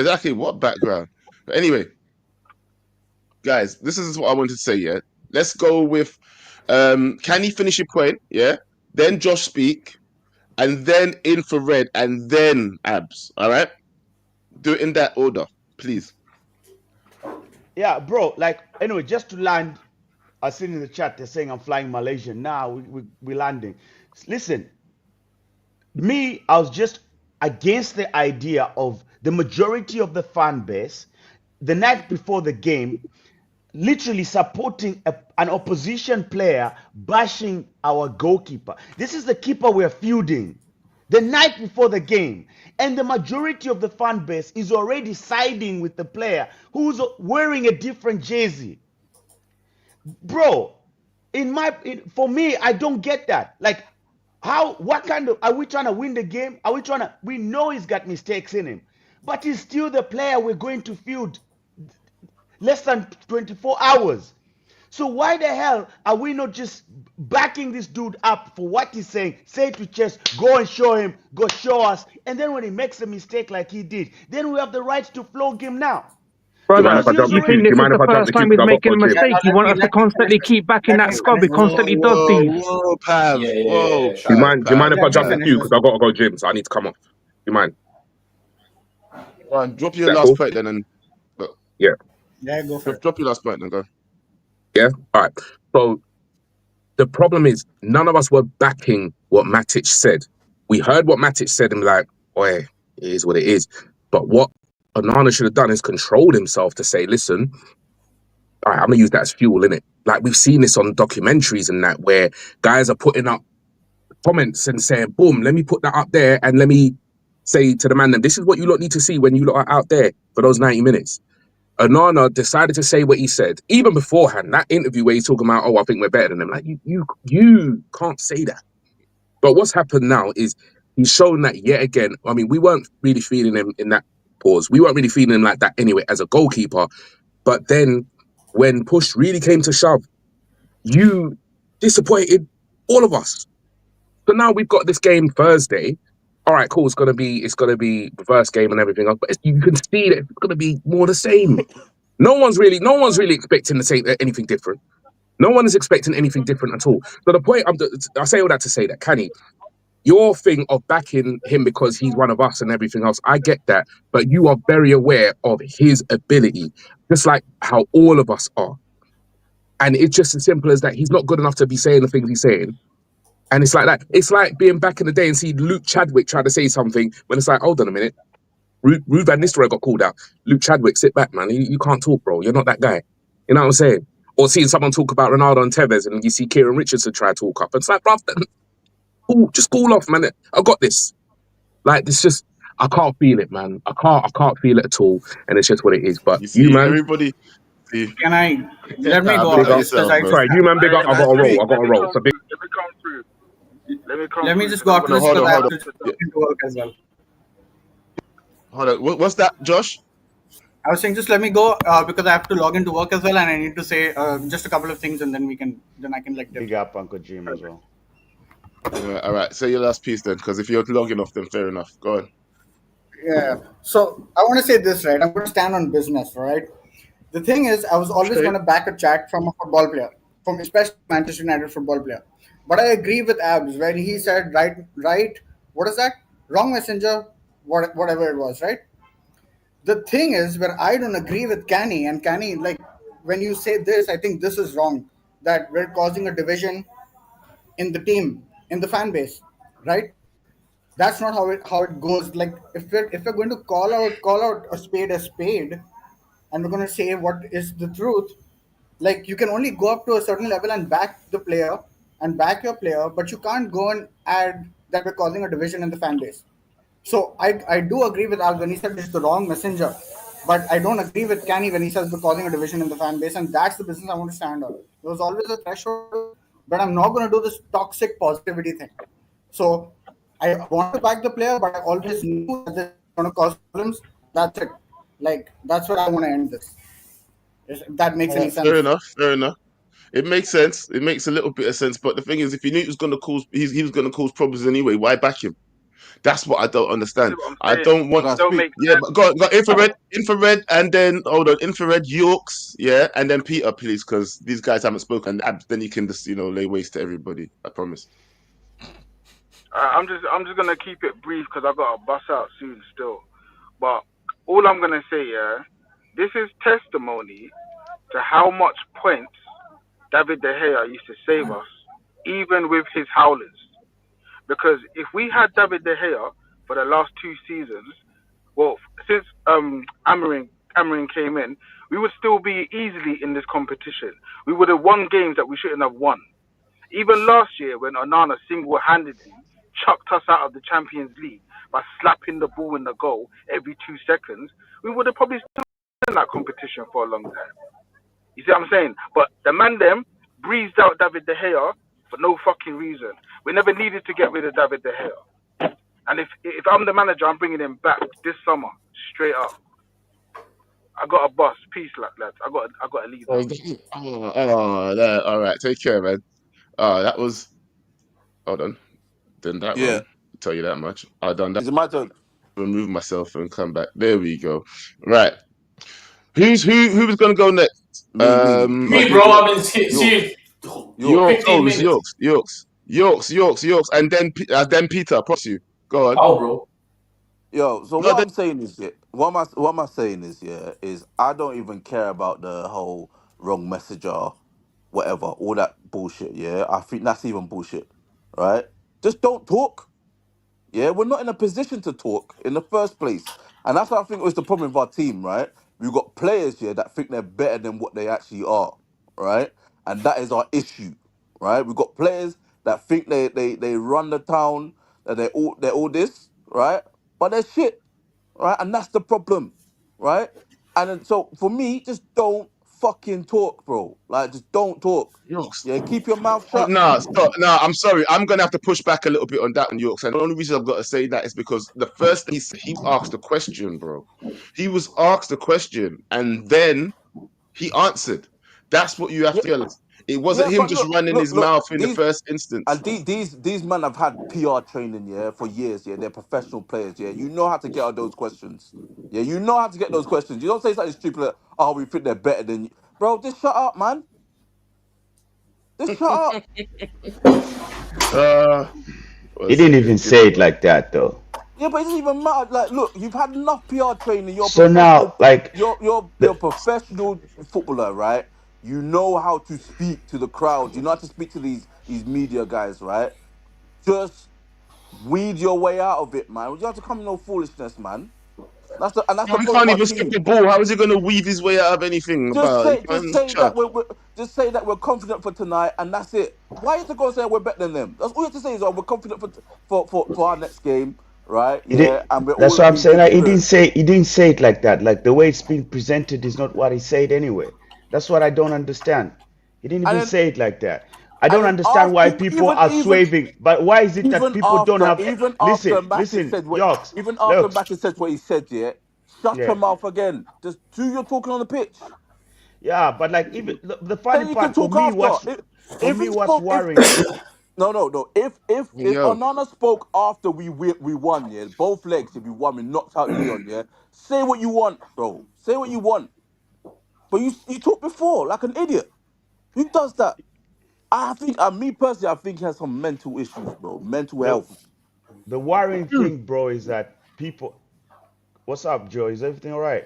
exactly what background? But anyway, guys, this is what I wanted to say. Yeah, let's go with. Can he finish your point? Yeah. Then Josh speak, and then infrared, and then abs. All right. Do it in that order, please. yeah, bro. Like anyway, just to land, I seen in the chat they're saying I'm flying Malaysian. Now we landing. Listen, me, I was just against the idea of the majority of the fan base the night before the game literally supporting an opposition player bashing our goalkeeper. This is the keeper we're feuding the night before the game. And the majority of the fan base is already siding with the player who's wearing a different jersey. Bro, for me, I don't get that. Like, what kind of, are we trying to win the game? We know he's got mistakes in him, but he's still the player we're going to field less than 24 hours. So why the hell are we not just backing this dude up for what he's saying? Say to Chess, go and show him, go show us. And then when he makes a mistake like he did, then we have the right to flog him now. Do you mind if Brother, I Because he was jump the you queue? think Do already... you this is mind the if I jump first the queue? time Because he's I got making a got yeah, gyms. mistake? no, You want us to let me constantly finish. keep backing that squad? We Let constantly me does finish. Whoa, these. whoa, Pav. Yeah, yeah, yeah, Whoa, yeah. Do you Shut up. mind? Do you mind if I Let me jump the finish. queue? Because I got to go gyms. I need to come off. Do you mind? Go on, drop Is your that last cool? point then, and Yeah. Yeah, go for it. drop your last point and go. Yeah. All right. So the problem is none of us were backing what Matic said. We heard what Matic said and like, boy, it is what it is. But what Onana should have done is controlled himself to say, listen, all right, I'm gonna use that as fuel, innit? Like we've seen this on documentaries and that where guys are putting up comments and saying, boom, let me put that up there and let me say to the man, this is what you lot need to see when you lot are out there for those 90 minutes. Onana decided to say what he said, even beforehand, that interview where he's talking about, oh, I think we're better than them. Like, you can't say that. But what's happened now is he's shown that yet again. I mean, we weren't really feeling him in that pause. We weren't really feeling him like that anyway as a goalkeeper. But then when push really came to shove, you disappointed all of us. So now we've got this game Thursday. All right, cool. It's gonna be reverse game and everything else, but you can see that it's gonna be more the same. No one's really expecting to say anything different. No one is expecting anything different at all. So the point I say all that to say that, Canny, your thing of backing him because he's one of us and everything else, I get that, but you are very aware of his ability, just like how all of us are. And it's just as simple as that. He's not good enough to be saying the things he's saying. And it's like that. It's like being back in the day and see Luke Chadwick try to say something when it's like, hold on a minute. Ruud van Nistelrooy got called out. Luke Chadwick, sit back, man. You can't talk, bro. You're not that guy. You know what I'm saying? Or seeing someone talk about Ronaldo and Tevez and you see Kieran Richardson try to talk up. It's like, bro, just cool off, man. I got this. Like, it's just, I can't feel it, man. I can't feel it at all. And it's just what it is. But You you, see, man, everybody. Steve. Can I let me Nah, go big out up just because yourself, I bro. just Sorry, you man, big up. Can I I got a roll. speak? I got a roll. So big. Let me come through. Let me come let me through just because go I'm after gonna this Hold because on, I hold have on. to just Yeah, log into work as well. hold on. What's that, Josh? I was saying just let me go because I have to log into work as well, and I need to say just a couple of things, and then I can like dip. Big up Uncle Jim as well. All right. Say your last piece then, because if you're logging off, then fair enough. Go on. Yeah. So I want to say this, right? I'm going to stand on business, right? The thing is, I was always Okay. going to back a chat from a football player, from especially Manchester United football player. But I agree with Abs when he said, right, what is that? Wrong messenger, whatever it was, right? The thing is, where I don't agree with Canny, and Canny, like, when you say this, I think this is wrong, that we're causing a division in the team, in the fan base, right? That's not how it goes. Like if we're going to call out a spade, and we're going to say what is the truth, like you can only go up to a certain level and back the player and back your player, but you can't go and add that we're causing a division in the fan base. So I do agree with Al when he said it's the wrong messenger, but I don't agree with Canny when he says we're causing a division in the fan base, and that's the business I want to stand on. There was always a threshold, but I'm not going to do this toxic positivity thing. So I want to back the player, but I always knew that this is going to cause problems. That's it. Like that's where I want to end this. If that makes any Fair sense. enough. Fair enough. It makes sense. It makes a little bit of sense. But the thing is, if he knew it was going to cause, he was going to cause problems anyway. Why back him? That's what I don't see understand. what I'm I saying. don't want. Can I It don't speak? make Yeah, sense. but got infrared, and then hold on, infrared, Yorks, yeah, and then Peter, please, because these guys haven't spoken. Then you can just lay waste to everybody. I promise. I'm just gonna keep it brief because I got to bust out soon still. But all I'm gonna say, yeah, this is testimony to how much points David De Gea used to save us, even with his howlers. Because if we had David De Gea for the last two seasons, well, since Amarin came in, we would still be easily in this competition. We would have won games that we shouldn't have won. Even last year, when Onana single-handedly chucked us out of the Champions League by slapping the ball in the goal every 2 seconds, we would have probably still been in that competition for a long time. You see what I'm saying? But the man them breezed out David De Gea for no fucking reason. We never needed to get rid of David De Gea. And if I'm the manager, I'm bringing him back this summer, straight up. I got a bus. Peace, lads. I got to leave now. All right. Take care, man. That was. Hold on. Done that Yeah. wrong. I'll tell you that much. I done that. Is it my turn? Remove myself and come back. There we go. Right. Who was gonna go next? Me. Me, Okay, bro, I've been Yorks. Yorks. serious Yorks. Yorks. Oh, 15 it was minutes. Yorks, and then Peter. Props you. Go on. How, bro? Yo, so No, what then I'm saying is, yeah, what am I saying is, yeah, is I don't even care about the whole wrong messenger, whatever, all that bullshit. Yeah, I think that's even bullshit, right? Just don't talk. Yeah, we're not in a position to talk in the first place, and that's what I think was the problem with our team, right? We've got players here that think they're better than what they actually are, right? And that is our issue, right? We've got players that think they run the town, that they're all this, right? But they're shit, right? And that's the problem, right? And then, so for me, just don't fucking talk, bro. Like, just don't talk. Yorks. Yeah, keep your mouth Oh, shut. no, stop. No, I'm sorry. I'm gonna have to push back a little bit on that one, Yorks. And the only reason I've got to say that is because the first thing he asked a question, bro. He was asked a question, and then he answered. That's what you have Yeah, to realize. It wasn't yeah, him but just look, running look, his look. mouth in the These first instance. and these men have had PR training, yeah, for years. Yeah, they're professional players. Yeah, you know how to get out those questions. Yeah, you know how to get those questions. You don't say something stupid like, "Oh, we think they're better than you," bro. Just shut up, man. Just shut up. Uh, He one didn't second. even say it like that though. Yeah, but it doesn't even matter. Like, look, you've had enough PR training. You're a So professional. now, like, You're a the, professional footballer, right? You know how to speak to the crowd. You know how to speak to these media guys, right? Just weed your way out of it, man. You don't have to come with no foolishness, man. That's Bro, the he problem can't with our even stop team. the ball. How is he gonna weave his way out of anything? Just About say, just say that just say that we're confident for tonight, and that's it. Why is it going to say we're better than them? That's all you have to say is, oh, we're confident for our next game, right? he did. Yeah, and we're That's all what I'm in saying. good Like, he didn't spirits. say. He didn't say it like that. Like the way it's being presented is not what he said anyway. That's what I don't understand. He didn't And even then say it like that. I and don't then understand after why people are swaying. But why is it that people don't have? even after Listen, Mattis listen, said what Yoks. even after Look, Mattis said what he said, yeah, shut yeah, your mouth again. Just do your talking on the pitch. yeah. But like, even the funny Then you can part for talk me, after. If he what's spoke, if worrying? no. If Yo, Onana spoke after we won, yeah, both legs. If we won, we knocked out Leon, yeah. Say what you want, bro. Say what you want. But you talk before like an idiot. Who does that? I think, me personally, I think he has some mental issues, bro. Mental The health. the worrying thing, bro, is that people. What's up, Joe? Is everything all right?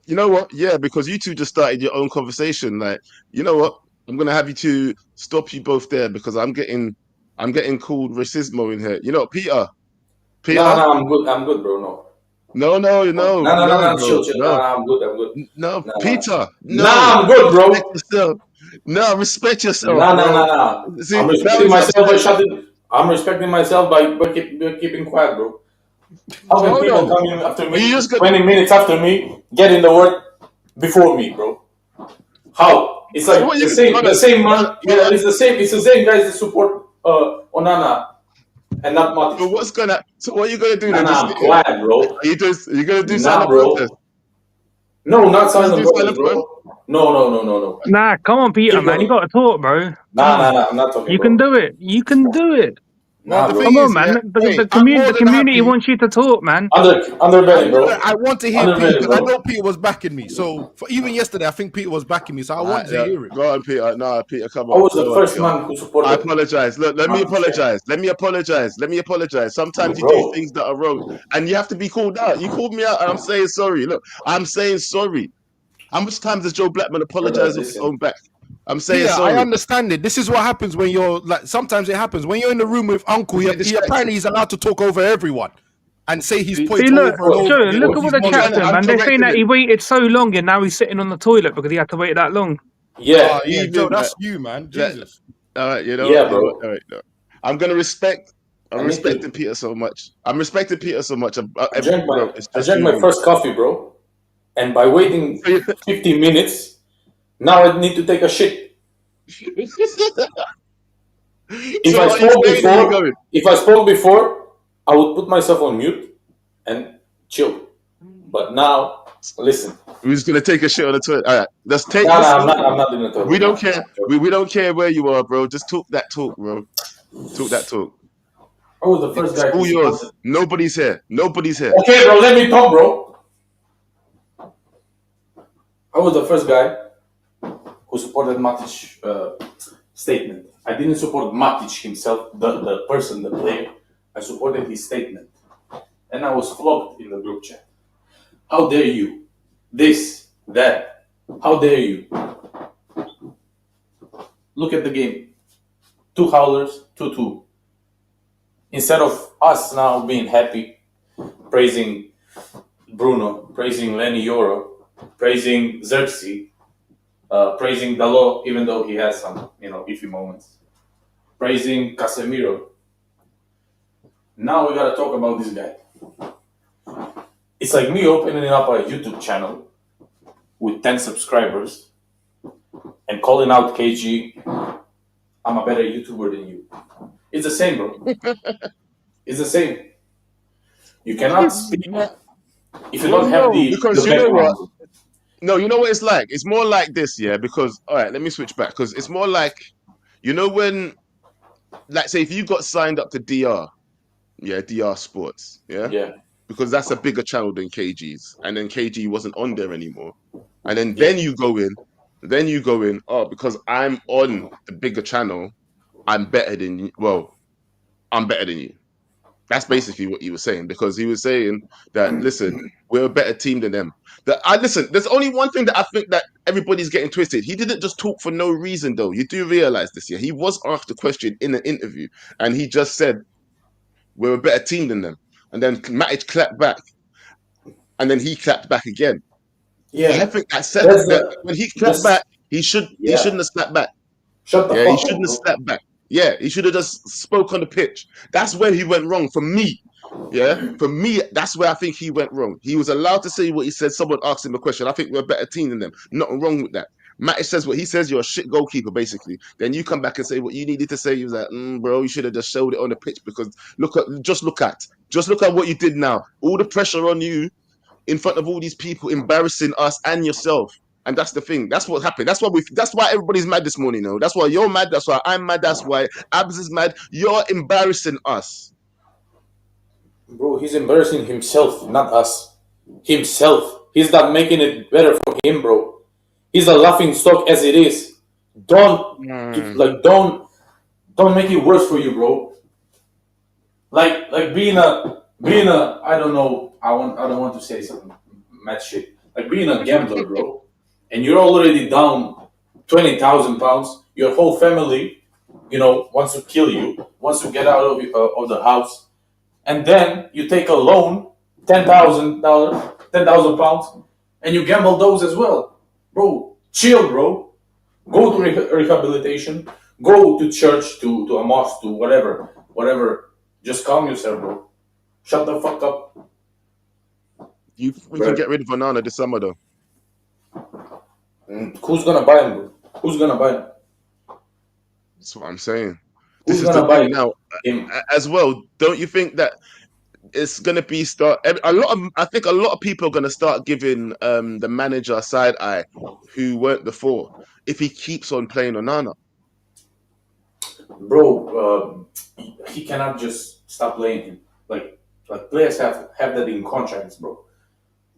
you know what? Yeah, because you two just started your own conversation. Like, you know what? I'm gonna have you two stop you both there because I'm getting called racismo in here. You know, Peter, Nah, Peter. nah, I'm good, bro. No. No, no, No, no, no, no, no, no, bro. chill, chill. No, Nah, I'm good, I'm good. no, Nah, nah. Peter. Nah, No, I'm good, respect bro. yourself. No, respect yourself, Nah, nah, bro. nah, nah. See, I'm now respecting he's myself by upset. shutting. I'm respecting myself by keeping quiet, bro. How can Hold people on. come in after Are you me, just gonna? 20 minutes after me, get in the word before me, bro? How? It's So what like you? Hold the on. same Hold on. man. Hold on. It's the same guys that support Onana and not So Matic, bro. what's gonna? So what are you gonna do Nah, then? Just nah, sit I'm here? quiet, bro. Are you gonna do Nah, silent protest? bro. No, not Can you silent do protest, silent bro. protest? No, no, no, no, no. Nah, come on, Peter, Keep man. You going. got to talk, bro. Come Nah, nah, on. nah. I'm not talking, You can bro. do it. You can do it. Well, Nah, the bro. thing Come on, is, man. yeah. Hey, The I'm more the than community happy. wants you to talk, man. Underbelly, bro. I want to hear Peter Underbelly, because I bro. know Peter was backing me. So for even yesterday, I think Peter was backing me. So I wanted to hear him. Go on, Peter. No, Peter, come I on. was the Go on, first Peter. man who I supported apologize. Look, let me Matic Chair. apologize. Let me apologize. Let me apologize. Sometimes you do Bro, things that are wrong and you have to be called out. You called me out and I'm saying sorry. Look, I'm saying sorry. How much times does Joe Blackman brother, apologize off his listen. own back? I'm saying Peter, I sorry. understand it. This is what happens when you're like. Sometimes it happens when you're in the room with Uncle. You He, get he distracted. apparently he's allowed to talk over everyone and say his See, See, points look, over and What? over Joe, again look What? at because what he's the chat's monologuing. saying, I'm man. They're saying correcting that him. he waited so long and now he's sitting on the toilet because he had to wait that long. Yeah, Yeah, Leave Joe, him. that's you, man. Jesus. All right, you know what? yeah, You know what? bro. All right, no. I'm gonna respect. I'm I need respecting to. Peter so much. I'm respecting Peter so much. Bro, it's I just drank you and my me. first coffee, bro. And by waiting 15 minutes, now I need to take a shit. So are you staying or you going? If I spoke before, I would put myself on mute and chill. But now, listen. We're just gonna take a shit on the toilet. All right, let's take. Nah, nah, Listen, I'm not in the we toilet. don't Nah, care. I'm joking. We don't care where you are, bro. Just talk that talk, bro. Talk that talk. I was the first It's guy who all yours. supported. Nobody's here. Nobody's here. Okay, bro, let me talk, bro. I was the first guy who supported Matic statement. I didn't support Matic himself, the person, the player. I supported his statement. And I was flogged in the group chat. How dare you? This, that. How dare you? Look at the game. 2 howlers, 2-2. Instead of us now being happy, praising Bruno, praising Lenny Yoro, praising Xerxes, praising Dalot, even though he has some, iffy moments, praising Casemiro. Now we gotta talk about this guy. It's like me opening up a YouTube channel with 10 subscribers and calling out KG, I'm a better YouTuber than you. It's the same, bro. It's the same. You cannot speak if you Well, don't have no, the because you know what? background. No, you know what it's like. It's more like this, yeah. Because all right, let me switch back. Because it's more like, when, like, say, if you got signed up to DR, yeah, DR Sports, yeah, Yeah, because that's a bigger channel than KG's, and then KG wasn't on there anymore, and then yeah, then you go in. Oh, because I'm on the bigger channel, I'm better than you. Well, I'm better than you. That's basically what he was saying because he was saying that listen, we're a better team than them. That I listen. There's only one thing that I think that everybody's getting twisted. He didn't just talk for no reason, though. You do realize this, yeah? He was asked a question in an interview, and he just said we're a better team than them. And then Matic clapped back, and then he clapped back again. I yeah. think that said That's that the when he clapped that's back, he yeah. shouldn't have slapped back. Shut the Yeah, he fuck up, shouldn't have bro. slapped back. Yeah, he should have just spoke on the pitch. That's where he went wrong for me. Yeah, for me, that's where I think he went wrong. He was allowed to say what he said. Someone asked him a question. I think we're a better team than them. Nothing wrong with that. Matic says what he says. You're a shit goalkeeper, basically. Then you come back and say what you needed to say. He was like, bro, you should have just showed it on the pitch because just look at what you did now. All the pressure on you in front of all these people, embarrassing us and yourself. And that's the thing. That's what happened. That's why everybody's mad this morning. That's why you're mad. That's why I'm mad. That's why Abs is mad. You're embarrassing us. Bro, he's embarrassing himself, not us. Himself. He's not making it better for him, bro. He's a laughing stock as it is. Don't don't make it worse for you, bro. Like being a I don't know, I don't want to say something mad shit. Like being a gambler, bro, and you're already down 20,000 pounds. Your whole family, wants to kill you, wants to get out of the house, and then you take a loan, $10,000, 10,000 pounds, and you gamble those as well, bro. Chill, bro. Go to rehabilitation. Go to church, to a mosque, to whatever. Just calm yourself, bro. Shut the fuck up. We can Right. get rid of Onana this summer, though. Who's gonna buy him, bro? Who's gonna buy him? That's what I'm saying. Who's This is the gonna buy thing now, him? as well. Don't you think that it's gonna be I think a lot of people are gonna start giving the manager a side eye who weren't before if he keeps on playing Onana. Bro, he cannot just stop playing him. Like players have that in contracts, bro.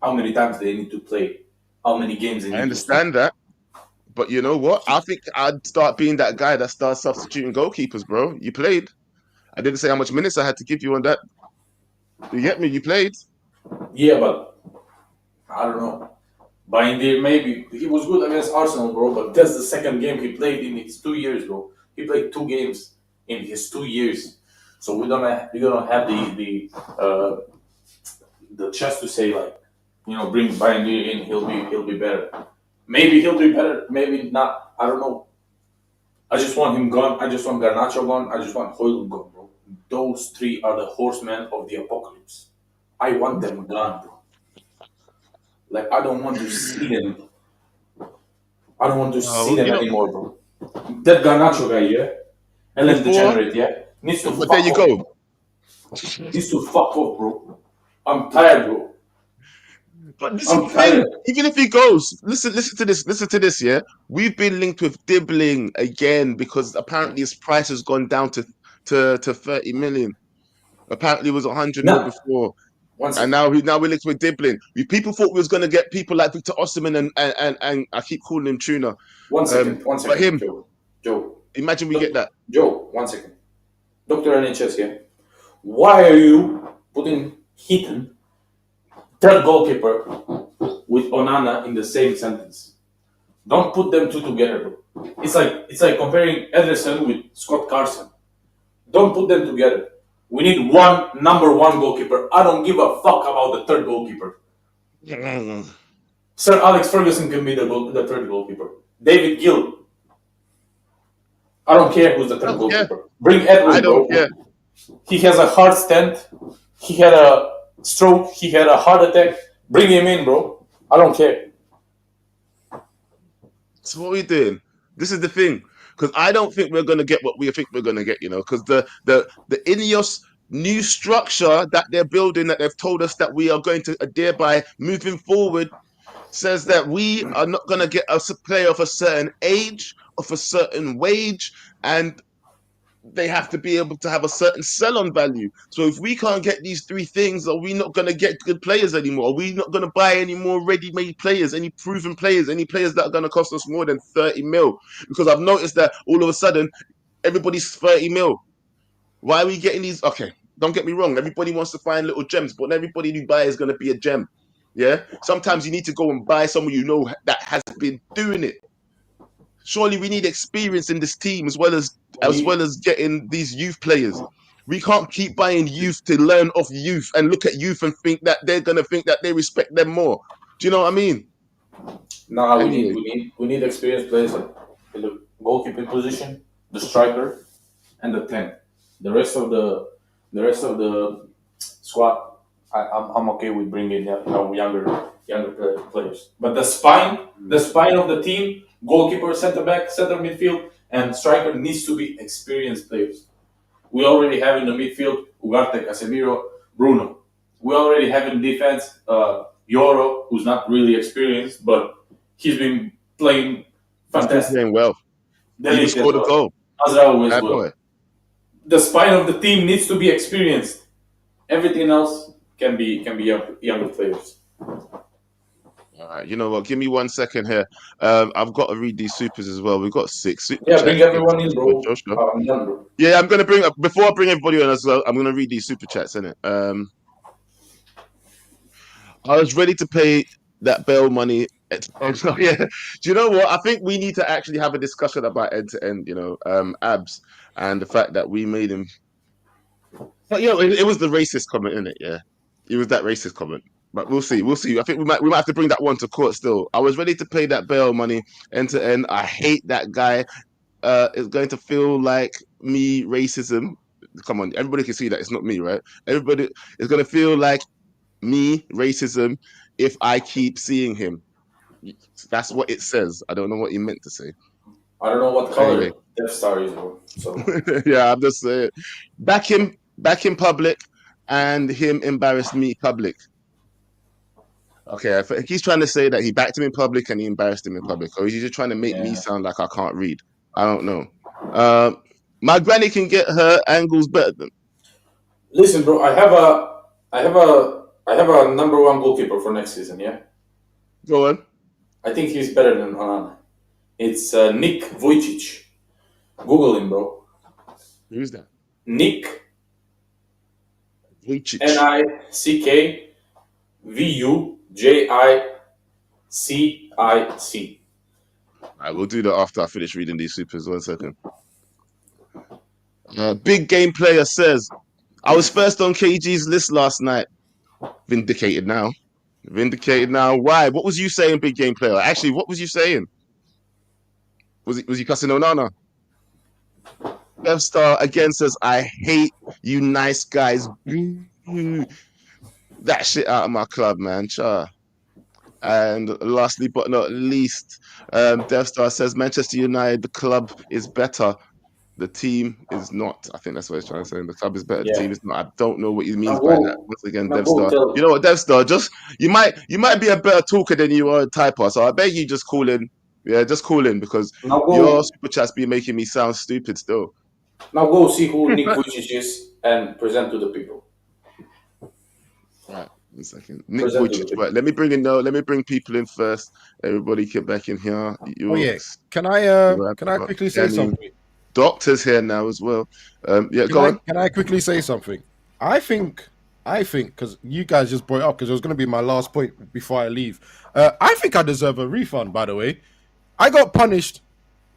How many times they need to play? How many games they I need to see? understand that, but you know what? I think I'd start being that guy that starts substituting goalkeepers, bro. You played. I didn't say how much minutes I had to give you on that. You get me? You played. Yeah, but I don't know. Buying there, maybe he was good against Arsenal, bro. But that's the second game he played in his 2 years, bro. He played 2 games in his 2 years, so we don't have the chance to say like, bring Bayern in, he'll be better. Maybe he'll be better, maybe not. I don't know. I just want him gone. I just want Garnacho gone. I just want Hoyle gone, bro. Those three are the horsemen of the apocalypse. I want them gone, bro. Like I don't want to see them. I don't want to see Oh, them anymore, bro. That Garnacho guy, yeah, Ellen before, Degenerate, yeah, needs to but fuck there you off, go. bro. Needs to fuck off, bro. I'm tired, bro. But this is I'm the thing. tired. Even if he goes, listen to this. Yeah, we've been linked with Dibbling again because apparently his price has gone down to 30 million. Apparently it was 100 mil Nah, before, one and second. now we're linked with Dibbling. People thought we was gonna get people like Victor Osimhen and I keep calling him Tuna. One But second, him, Joe. Joe. imagine we get Doc- that. Joe, 1 second. Dr. NHS here. Why are you putting Heaton, third goalkeeper, with Onana in the same sentence? Don't put them two together, bro. It's like comparing Ederson with Scott Carson. Don't put them together. We need one number one goalkeeper. I don't give a fuck about the third goalkeeper. Sir Alex Ferguson can be the third goalkeeper. David Gill. I don't care who's the I third don't care. goalkeeper. Bring I Edwin, don't bro. care. He has a heart stent. He had a stroke. He had a heart attack. Bring him in, bro. I don't care. So what are we doing? This is the thing, because I don't think we're gonna get what we think we're gonna get. Because the Ineos new structure that they're building, that they've told us that we are going to adhere by moving forward, says that we are not gonna get a player of a certain age, of a certain wage, and they have to be able to have a certain sell-on value. So if we can't get these three things, are we not going to get good players anymore? Are we not going to buy any more ready-made players, any proven players, any players that are going to cost us more than 30 mil? Because I've noticed that all of a sudden, everybody's 30 mil. Why are we getting these? Okay, don't get me wrong. Everybody wants to find little gems, but everybody you buy is going to be a gem. Yeah. Sometimes you need to go and buy someone you know that has been doing it. Surely we need experience in this team as We well as getting these youth players. We can't keep buying youth to learn off youth and look at youth and think that they're gonna think that they respect them more. Do you know what I mean? Nah, we need Anyway, we need we need experienced players in the goalkeeping position, the striker, and the 10. The rest of the squad, I'm okay with bringing younger players. But the spine of the team, goalkeeper, centre back, centre midfield, and striker needs to be experienced players. We already have in the midfield Ugarte, Casemiro, Bruno. We already have in defense Yoro, who's not really experienced, but he's been playing He's been fantastic. playing well. He even Delete as scored a well. goal. Azraoui as That well. boy. The spine of the team needs to be experienced. Everything else can be younger players. All right, you know what? Give me 1 second here. I've got to read these supers as well. We've got 6 super Yeah, chats bring here. everyone in, bro. Joshua. I'm done, bro. Yeah, I'm gonna bring up before I bring everybody on as well. I'm gonna read these super chats in it. I was ready to pay that bail money. Yeah. Do you know what? I think we need to actually have a discussion about end to end. You know, abs and the fact that we made him. But you know, it was the racist comment, in it. Yeah, it was that racist comment. But we'll see. We'll see. I think we might have to bring that one to court still. I was ready to pay that bail money end to end. I hate that guy. Is going to feel like me racism. Come on, everybody can see that it's not me, right? Everybody is going to feel like me racism if I keep seeing him. That's what it says. I don't know what he meant to say. I don't know what color Anyway, Death Star is, bro. So yeah, I'm just saying. Back in public, and him embarrassed me public. Okay, he's trying to say that he backed him in public and he embarrassed him in public, or is he just trying to make me sound like I can't read? I don't know. My granny can get her angles better than. listen, bro. I have a number one goalkeeper for next season. Yeah, Go on. I think he's better than Onana. It's Nick Vujicic. Google him, bro. Who's that? Nick Vujicic. NickVujicic. Alright, we'll do that after I finish reading these supers. 1 second. Big game player says, I was first on KG's list last night. Vindicated now. Vindicated now. Why? What was you saying, big game player? Actually, what was you saying? Was you cussing Onana? Death Star again says, I hate you nice guys. That shit out of my club, man. Cha. And lastly, but not least, Death Star says Manchester United, the club is better. The team is not. I think that's what he's trying to say. The club is better. The team is not. I don't know what he means by that. Once again, Death Star. You know what, Death Star? Just you might be a better talker than you are a typer. So I beg you, just call in. Yeah, just call in because your super chats be making me sound stupid still. Now go see who Nick Vujicic is and present to the people. Right, 1 second. Nick Vujicic. Right, let me bring people in first. Everybody get back in here. Can I quickly say something? Doctor's here now as well. Go on. Can I quickly say something? I think because you guys just brought it up because it was going to be my last point before I leave. I think I deserve a refund. By the way, I got punished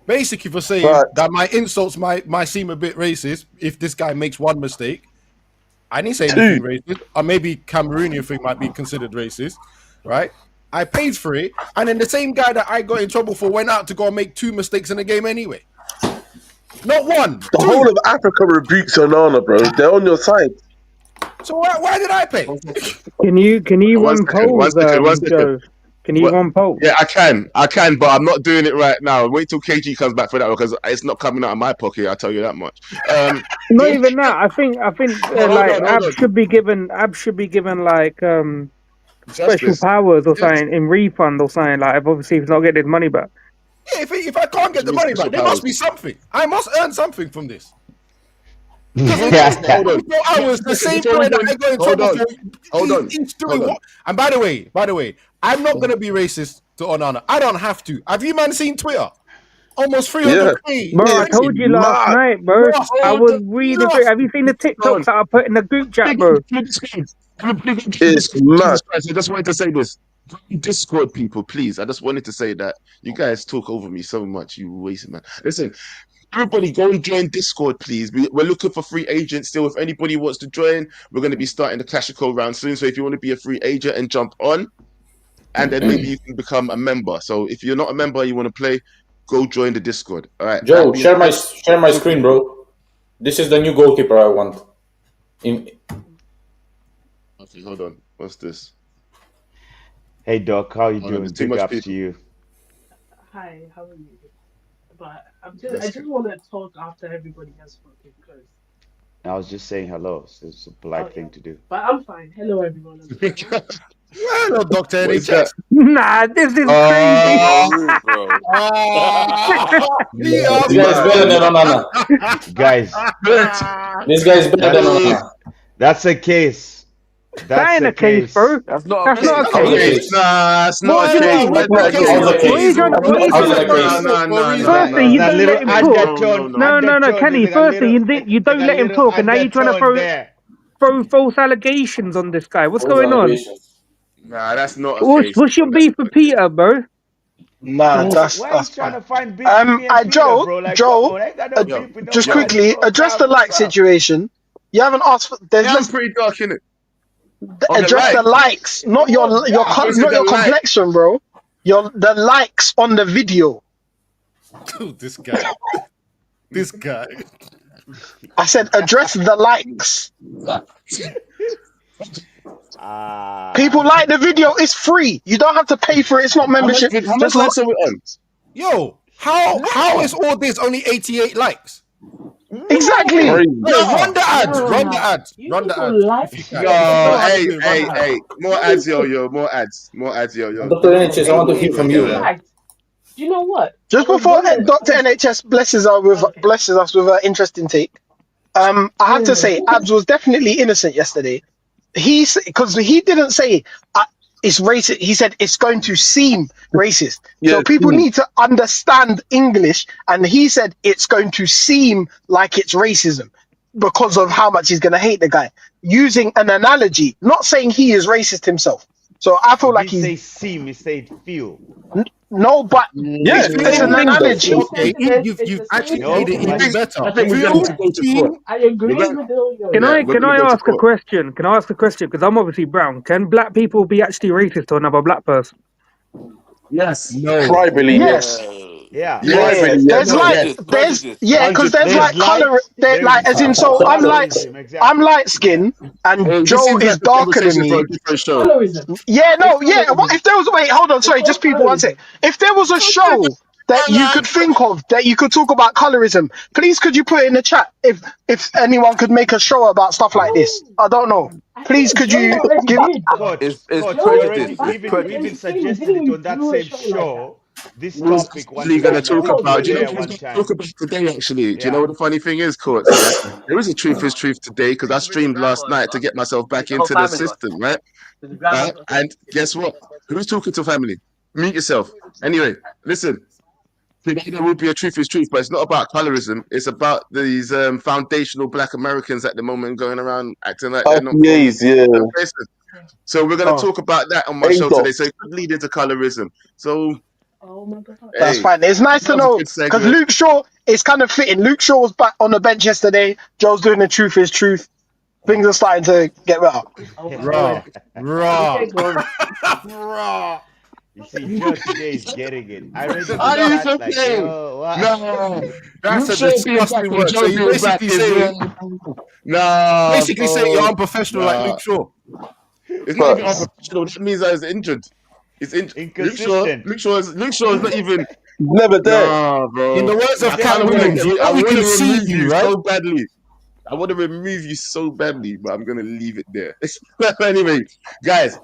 basically for saying that my insults might seem a bit racist if this guy makes one mistake. I didn't say anything racist, or maybe Cameroonian thing might be considered racist, right? I paid for it, and then the same guy that I got in trouble for went out to go and make 2 mistakes in the game anyway. Not one. The whole of Africa rebukes Onana, bro. They're on your side. So why did I pay? Can you run polls, Joe? Can you run polls? Yeah, I can, but I'm not doing it right now. Wait till KG comes back for that because it's not coming out of my pocket. I'll tell you that much. Not even that. I think Ab should be given like special powers or something in refund or something. Like obviously he's not getting his money back. Yeah, if I can't get the money back, there must be something. I must earn something from this. Hold on. I was the same guy that I got in trouble for. Hold on. He's doing what? And by the way, I'm not gonna be racist to Onana. I don't have to. Have you man seen Twitter? Almost 300k. Bro, I told you last night, bro. I was reading. Have you seen the TikToks that I put in the group chat, bro? It's mad. I just wanted to say this. Discord people, please. I just wanted to say that you guys talk over me so much. You wasted, man. Listen, everybody go and join Discord, please. We're looking for free agents still. If anybody wants to join, we're going to be starting the Classical round soon. So if you want to be a free agent and jump on, and then maybe you can become a member. So if you're not a member, you want to play, go join the Discord. All right. Joe, share my screen, bro. This is the new goalkeeper I want. Okay, hold on. What's this? Hey Doc, how you Hold on, doing? there's too Big much ups to people. you. Hi, how are you? But I Let's just want to talk after everybody has spoken because I was just saying hello. So it's a polite yeah, thing to do. but I'm fine. Hello everyone on the panel. Well, Doctor What is that? NHS. Nah, this is crazy. You're Oh, rude, bro. Ah, he This asked guy is nah, better than questions. Onana. Guys, This guy is better than hey, Onana. that's a case. That That's ain't a a case, case. bro. That's not a That's That's not case. a not a How's not a a case. case. case? case. Nah, it's not a What? Kenny, case. what Where's the that case going? How's for a a What are you case? trying reason? to? What are you He How's trying said it to? a a Nah, case? case nah, for a nah, nah, reason. nah, Firstly, There's you a nah. don't little let him No, talk. no, undertone. no. No, Undertone. Kenny. There's a Firstly, little. you There's don't a let him little talk, and now you're trying to undertone there. throw false allegations on this guy. What's False going on? allegations. Nah, that's not a case, What's bro. your That's beef not with a case. Peter, bro? Nah, Why are you that's trying fine. to find beef with me and Peter, Joe, bro? Like, come Joe, on, I ain't got no uh, Yo, beef with just yo. nobody, quickly bro. address Calm the like yourself. situation. You haven't asked for. There's Yeah, I'm just pretty dark, innit? On the address light. the likes, not What I thought you guy? said not the your light. complexion, bro. The likes on the video. This guy. This guy. I said address the likes. People Ah, like the video. It's free. You don't have to pay for it. It's not membership. How much Just likes are we on? Yo, how is all this only 88 likes? exactly. Crazy. Yo, run No, the ads. Run the Nah, ads. you Run the people ads. like This guy. it. You no. know how to Hey, do it. Run hey, the Nah, ads. hey. More let me ads, yo, say, yo. More ads. More ads, yo, yo. Dr. NHS, I want to hear from you, in Yeah. man. fact, do you know what? Just before I Dr. was NHS okay. blesses us with an interesting take. I have to say, Abs was definitely innocent yesterday. Because he didn't say it's racist. He said it's going to seem racist. So Yeah, people see, need to understand English, and he said it's going to seem like it's racism because of how much he's going to hate the guy. Using an analogy, not saying he is racist himself. So I he feel like didn't he's say seem, he said feel. no, but yeah, it's same an thing though. He analogy. Okay, said that you've it's the same actually No, made thing. it my even I better. think we're going Feel, to Yeah, go to court. team. I We're agree going. with Ilyo. Can Yeah, I we're can going to I go to ask a court. question? Can I ask a question? Because I'm obviously brown. Can black people be actually racist to another black person? Yes. No. Tribally, Yes. yes. Yeah. yeah. Yes. Tribally, Yeah, yes. there's Prejudice. like Yes. Prejudice. because there's There's like color, likes, there's as in, so colorism, I'm exactly. light skin and Hey, this Joe seems like is a darker than conversation for a me. different show. Colorism. Yeah, It's no, yeah. What colorism. if there was, wait, hold on, It's sorry, just called people, one sec. colorism. If there was a show that you could think of that you could talk about colorism, please could you put it in the chat if anyone could make a show about stuff like this? Oh, I don't know. I Please think could Joe you already give did though. It's Coach, Joe, we prejudice. already It's we even prejudice. suggested didn't it we on that do a same show like that? show. This I was topic one actually going to Yeah, time talk when Joe we about. were Do you know did. there what I was one going to time. talk about today? Actually, do you know Yeah. what the funny thing is, courts? Yeah, there is a truth is truth today because I streamed last night to get myself back into the system, right? And guess what? Who's talking to family? Mute yourself. Anyway, listen. Today there will be a truth is truth, but it's not about colorism. It's about these foundational Black Americans at the moment going around acting like they're not from RPAs, yeah. certain places. So we're going to oh, talk about that on my show today. ADOS. So it could lead into colorism. So Oh my god. that's hey, fine. It's nice that to was a know good because segue. Luke Shaw is kind of fitting. Luke Shaw was back on the bench yesterday. Joe's doing the truth is truth. Things are starting to get better. Oh my Raw. god. Raw. Okay, go. Raw. You see, Joe today is getting it. I read in the Are you chat like, okay? yo, what? No, That's Luke a Shaw being back disgusting and word. So Joe you being back basically is saying nah, basically saying you're bro. unprofessional like Nah, Luke Shaw. it's not even Facts. unprofessional. That means I was injured. It's in Luke Shaw. Inconsistent. Luke Shaw is not even. Never there. Nah, In bro. the words I of kind Cat of want to Williams, get. we I only want gonna to see remove you, you right? so badly. I want to remove you so badly, but I'm gonna leave it there. Anyway, guys.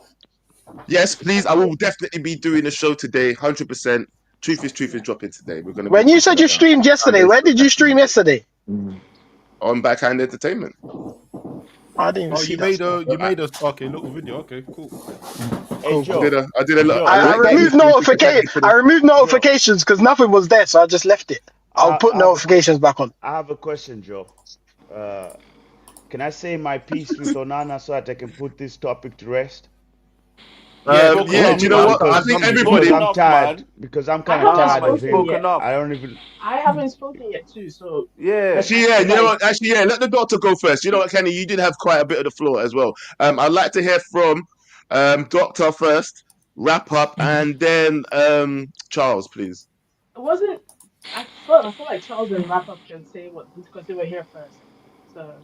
Yes, please. I will definitely be doing a show today. 100%. Truth is dropping today. We're gonna be When you talking said you about streamed yesterday, where foundational did you Black stream Americans yesterday? on Backhand Entertainment. I didn't even Oh, see that stuff. you made a okay little video. Okay, cool. Hey, Cool, cool. Joe. I did a lot. Joe, I I like let getting me, these removed things to get ready for I the. removed Joe, notifications because nothing was there, so I just left it. I'll put notifications back on. I have a question, Joe. Uh, can I say my piece with Onana so that I can put this topic to rest? You spoke Yeah. Let Do enough, you me know ask man. what? I Ahmad, think Because Ahmad, Spoke because everybody. I'm enough, tired. man. Because I'm I kind of haven't tired of Ahmad, spoken him. spoke yet. enough. I don't even. I haven't spoken yet too, so Yeah. Actually, I yeah. feel You know like what? Actually, yeah. Let the doctor go first. You know what, Kenny? You did have quite a bit of the floor as well. I'd like to hear from Doctor first, wrap up, and then Charles, please. it wasn't. I feel like Charles and wrap up can say what because they were here first. So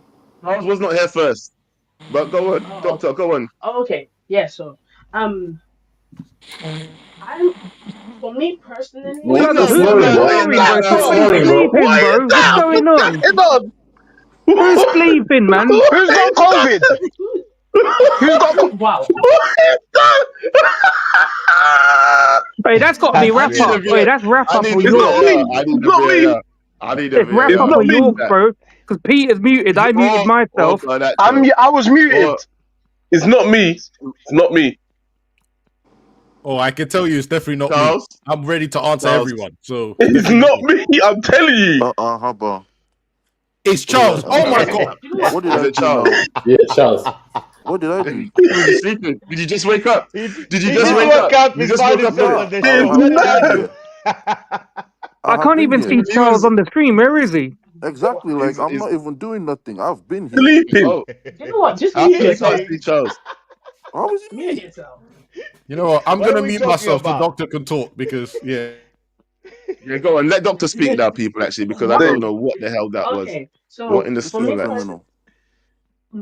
Charles was not here first. But go on, Oh, doctor, okay. go on. Oh, okay. Yeah. So, um, I'm for me personally, What No, is stop Who's snoring, lying. bro? You're snoring, not bro? Stop lying. Somebody's snoring, bro. sleeping, What is bro. What's that? going What's on? going on? Who's What sleeping, man? Who's got is that? COVID? who- Who's got? wow. What is that? Hey, that's got to be That's I wrap need real. a up. Hey, VAR. that's wrap I up need for a It's not York. me. VAR. I need It's a not me. VAR. I need a It's wrap It's up VAR. for not Who me. did York, that? bro. Because Peter's muted. I muted Or myself. Garnacho. I was Or muted. It's not me. It's not me. Oh, I can tell you, it's definitely not me. Charles. I'm ready to answer Charles. everyone, so it's It's definitely not not me. me. I'm telling you. Haba. It's What did Charles. Oh my god. You know what? what did Is I it do Charles? now? Yeah, Charles. What did I do? Was you sleeping? Did you just wake up? He, Did you he just didn't wake Nah, wake up? up. You He just found woke up, himself innit? nah. on the There's show. I What have did been I no. here. do? I I have can't been even here. see He Charles was. on the screen. Where is he? Exactly. Like I'm He's not even doing nothing. I've been here. Sleeping. oh, You know what? Just how mute come you You're can't yourself. see saying, Charles? How was it Mute me? yourself. You know what? I'm what are gonna we mute talking myself so about? Doctor can talk because yeah. Yeah, go on. Let doctor speak now, people. Actually, because I My, don't Say, know what the hell that was. okay. What So in the This for is storm, me that? person, criminal.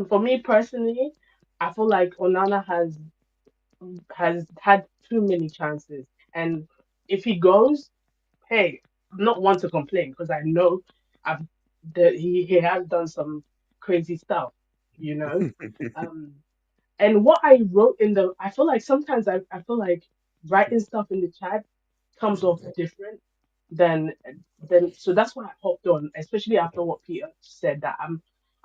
for me personally, I feel like Onana has had too many chances, and if he goes, hey, I'm not one to complain because I know I've that he has done some crazy stuff, you know. Um, and what I wrote in the, I feel like sometimes I feel like writing stuff in the chat comes off different than so that's why I hopped on, especially after what Peter said that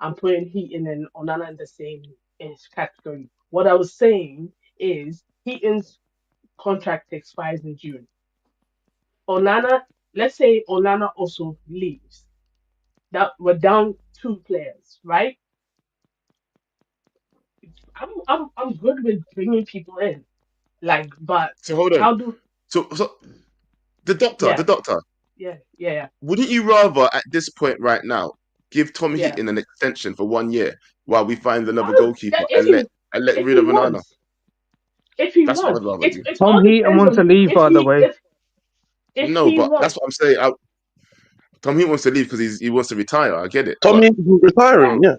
I'm putting Heaton and Onana in the same category. What I was saying is Heaton's contract expires in June. Onana, let's say Onana also leaves. That we're down two players, right? I'm good with bringing people in, like, but So hold on. how do So the doctor, yeah yeah wouldn't you rather at this point right now give Tom yeah. Heaton an extension for 1 year while we find I another don't, goalkeeper if and let if rid he of Onana? wants if he That's what wants I'd rather do. it Tom all Heaton depends wants to on leave, by the way. if No, he but that's wants what I'm saying. Tom Heaton wants to leave because he wants to retire. I get it, but Tommy is retiring. wow. Yeah.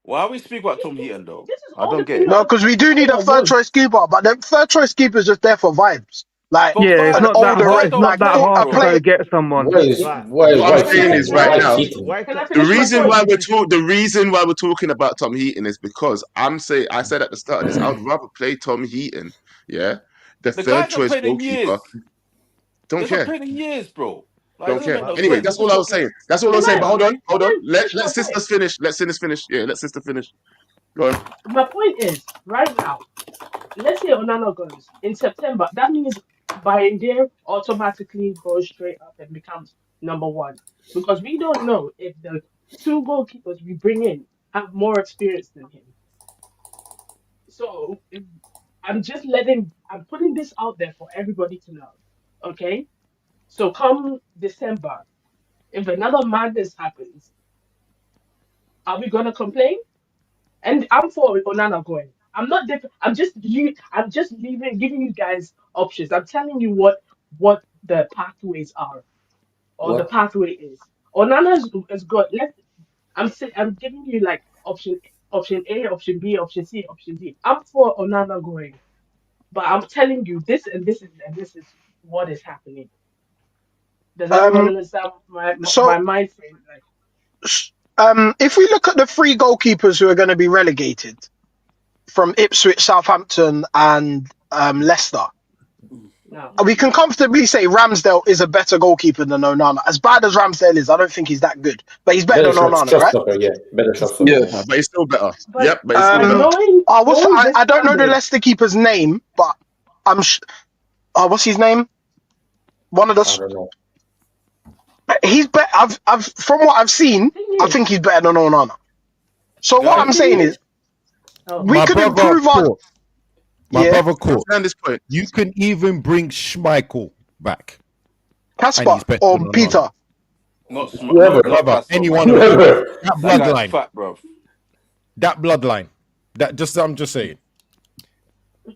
Why are we speaking about Tom Heaton though? This is I all don't get dependent it. No, on because we if do need a player third choice wants. keeper, but the third choice keeper is just there for vibes. Like For Yeah, it's an vibes, not but that the older, guy hard. It's don't not like that play, a hard to bro. go player. get someone. Right. what I'm Why saying cheating, is bro? right Why Why now. cheating? can I The finish my reason point? why we're talking about Tom Heaton is because I said at the start of this, I would rather play Tom Heaton, yeah, the The guy third hasn't choice played in goalkeeper. years. He Don't hasn't care, played in years, bro. Like, it don't doesn't care. make My no Anyway, sense. that's We're all just I was talking. saying. That's all I was Can saying. I But hold on. finish Let my sister point? finish. Let sister finish. Yeah, let sister finish. Go on. My point is right now. Let's say Onana goes in September. That means Bayindir automatically goes straight up and becomes number one because we don't know if the two goalkeepers we bring in have more experience than him. So I'm putting this out there for everybody to know. Okay? So come December, if another madness happens, are we gonna complain? And I'm for Onana going. I'm not different. I'm just leaving, giving you guys options. I'm telling you what the pathways are or the What? pathway is. Onana is good. I'm giving you like option A, option B, option C, option D. I'm for Onana going. But I'm telling you this and this is what is happening. Does everyone Um, understand my so mind frame? Like, if we look at the three goalkeepers who are going to be relegated from Ipswich, Southampton, and Leicester, no. we can comfortably say Ramsdale is a better goalkeeper than Onana. As bad as Ramsdale is, I don't think he's that good, but he's better Better than Onana, shot right? stopper, yeah. Better shot Yeah. stopper, yeah. But it's still better. But Yep, but it's still better. knowing I this don't fan know the base, Leicester keeper's name, but I'm. What's his name? One of the. I don't know. He's better. I've from what I've seen, thing I is, think he's better than Onana. So what the I'm Guys, thing saying is, is, oh, we My could brother improve our. Court. My Yeah, brother I Court. understand this point. You can even bring Schmeichel back, and Casper he's better or than Onana. Peter. Whoever. not Brother, Casper, any bro. one of them. Whoever. That That guy's bloodline. fat, bro. That bloodline. I'm just saying.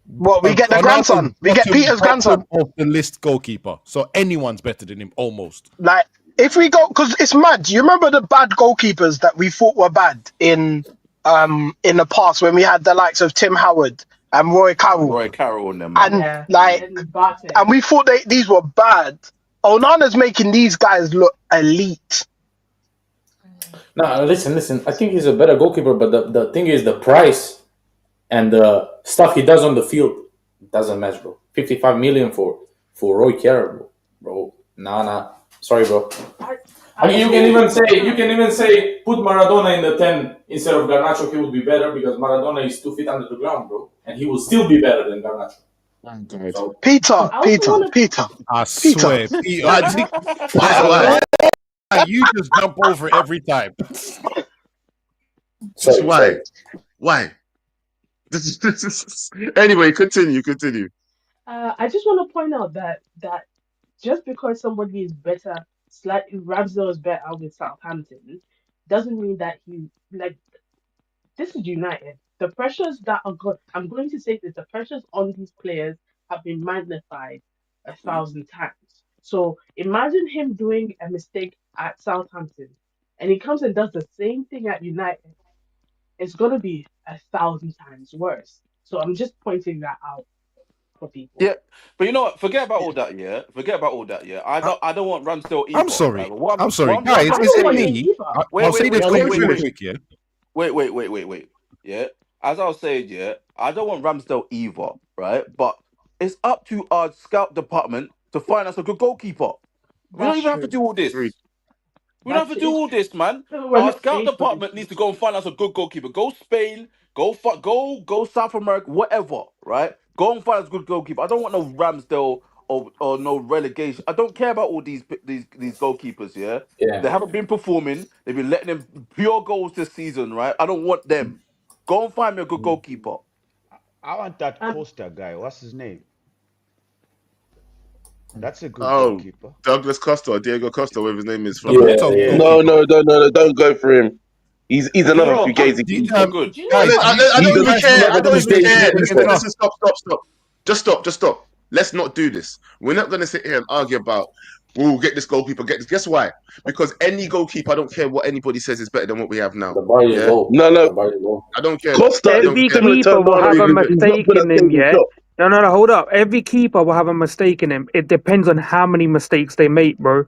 What we get the Onana's grandson, we get Peter's grandson. bottom of the list goalkeeper. So anyone's better than him, almost. Like if we go, because it's mad. You remember the bad goalkeepers that we thought were bad in in the past when we had the likes of Tim Howard and Roy Carroll, Roy Carroll and them man. and Yeah, like, and Bartek. and we thought these were bad. Onana's making these guys look elite. No, listen. I think he's a better goalkeeper, but the thing is the price and the stuff he does on the field doesn't match, bro. 55 million for Roy Carroll, bro. Nah. Sorry, bro. I mean, you can even say put Maradona in the 10 instead of Garnacho. He would be better because Maradona is 2 feet under the ground, bro, and he will still be better than Garnacho. So, Peter, I also want to. I Peter. swear, Peter. Why? Why? You just jump over it every time. Just why? Why? Anyway, continue. I just want to point out that just because somebody is better, slightly Ramsdale is better with Southampton, doesn't mean that he like this is United. The pressures that are good, I'm going to say this: the pressures on these players have been magnified 1,000 times. So imagine him doing a mistake at Southampton, and he comes and does the same thing at United. It's gonna be 1,000 times worse. So I'm just pointing that out for people. Yeah, but you know what? Forget about all that. Yeah, forget about all that. Yeah, I don't want Ramsdale either. I'm sorry. Right? I'm sorry, What I'm guys. I trying to Is don't it say want is, him me? either. I'll say this comment real quick. Yeah. wait. Yeah, as I was saying, yeah, I don't want Ramsdale either, right? But it's up to our scout department to find us a good goalkeeper. We don't That's even have to true. do all this. We don't That's have to true. do all this, man. We're Our not scout paid for this department needs shit. to go and find us a good goalkeeper. Go Spain, go South America, whatever, right? Go and find us a good goalkeeper. I don't want no Ramsdale or no relegation. I don't care about all these goalkeepers, yeah? yeah. They haven't been performing. They've been letting them pure goals this season, right? I don't want them. Go and find me a good goalkeeper. I want that Um, Costa guy. What's his name? That's a good Oh, goalkeeper. Douglas Costa or Diego Costa, whatever his name is A from Yeah, better yeah. No, goalkeeper. don't go for him. He's Who do you another want? fugazi Do, Oh, keeper. good. do you know guys, what? I He's don't even care. I another don't even fugazi care. keeper. Listen, stop. Just stop. Let's not do this. We're not going to sit here and argue about, we'll get this goalkeeper, get this. Guess why? Because any goalkeeper, I don't care what anybody says, is better than what we have now. The bar is Yeah? low. No. The bar is low. I don't care. Costa I is don't Every care. similar to keeper will Onana. have a He's not mistake good at in him, saving yeah? shots. No, hold up. Every keeper will have a mistake in him. It depends on how many mistakes they make, bro.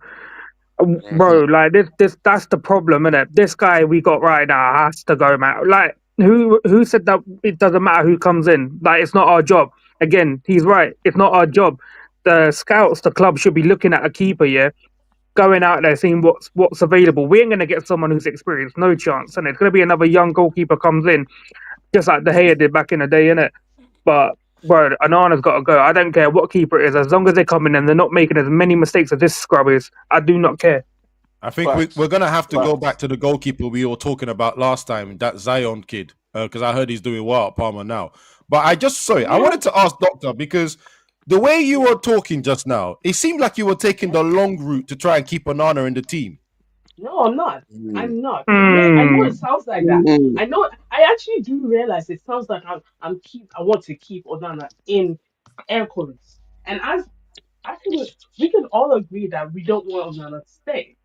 Mhm. Bro, like this that's the problem, innit? This guy we got right now has to go, man. Like who said that it doesn't matter who comes in? Like it's not our job. Again, he's right. It's not our job. The scouts, the club should be looking at a keeper, yeah, going out there seeing what's available. We ain't gonna get someone who's experienced, no chance. And it's gonna be another young goalkeeper comes in, just like De Gea did back in the day, innit? But bro, Anana's got to go. I don't care what keeper it is, as long as they come in and they're not making as many mistakes as this scrub is. I do not care. I think we're Facts. gonna have to go Facts. back to the goalkeeper we were talking about last time, that Zion kid, because I heard he's doing well at Parma now. But I Yeah, wanted to ask Doctor because the way you were talking just now, it seemed like you were taking the long route to try and keep Onana in the team. no, I'm not. Mm. I'm not. I know Hmm. it sounds like that. Mm. I know. I actually do realize it sounds like I want to keep Onana in air quotes. And as I think we can all agree that we don't want Onana to stay.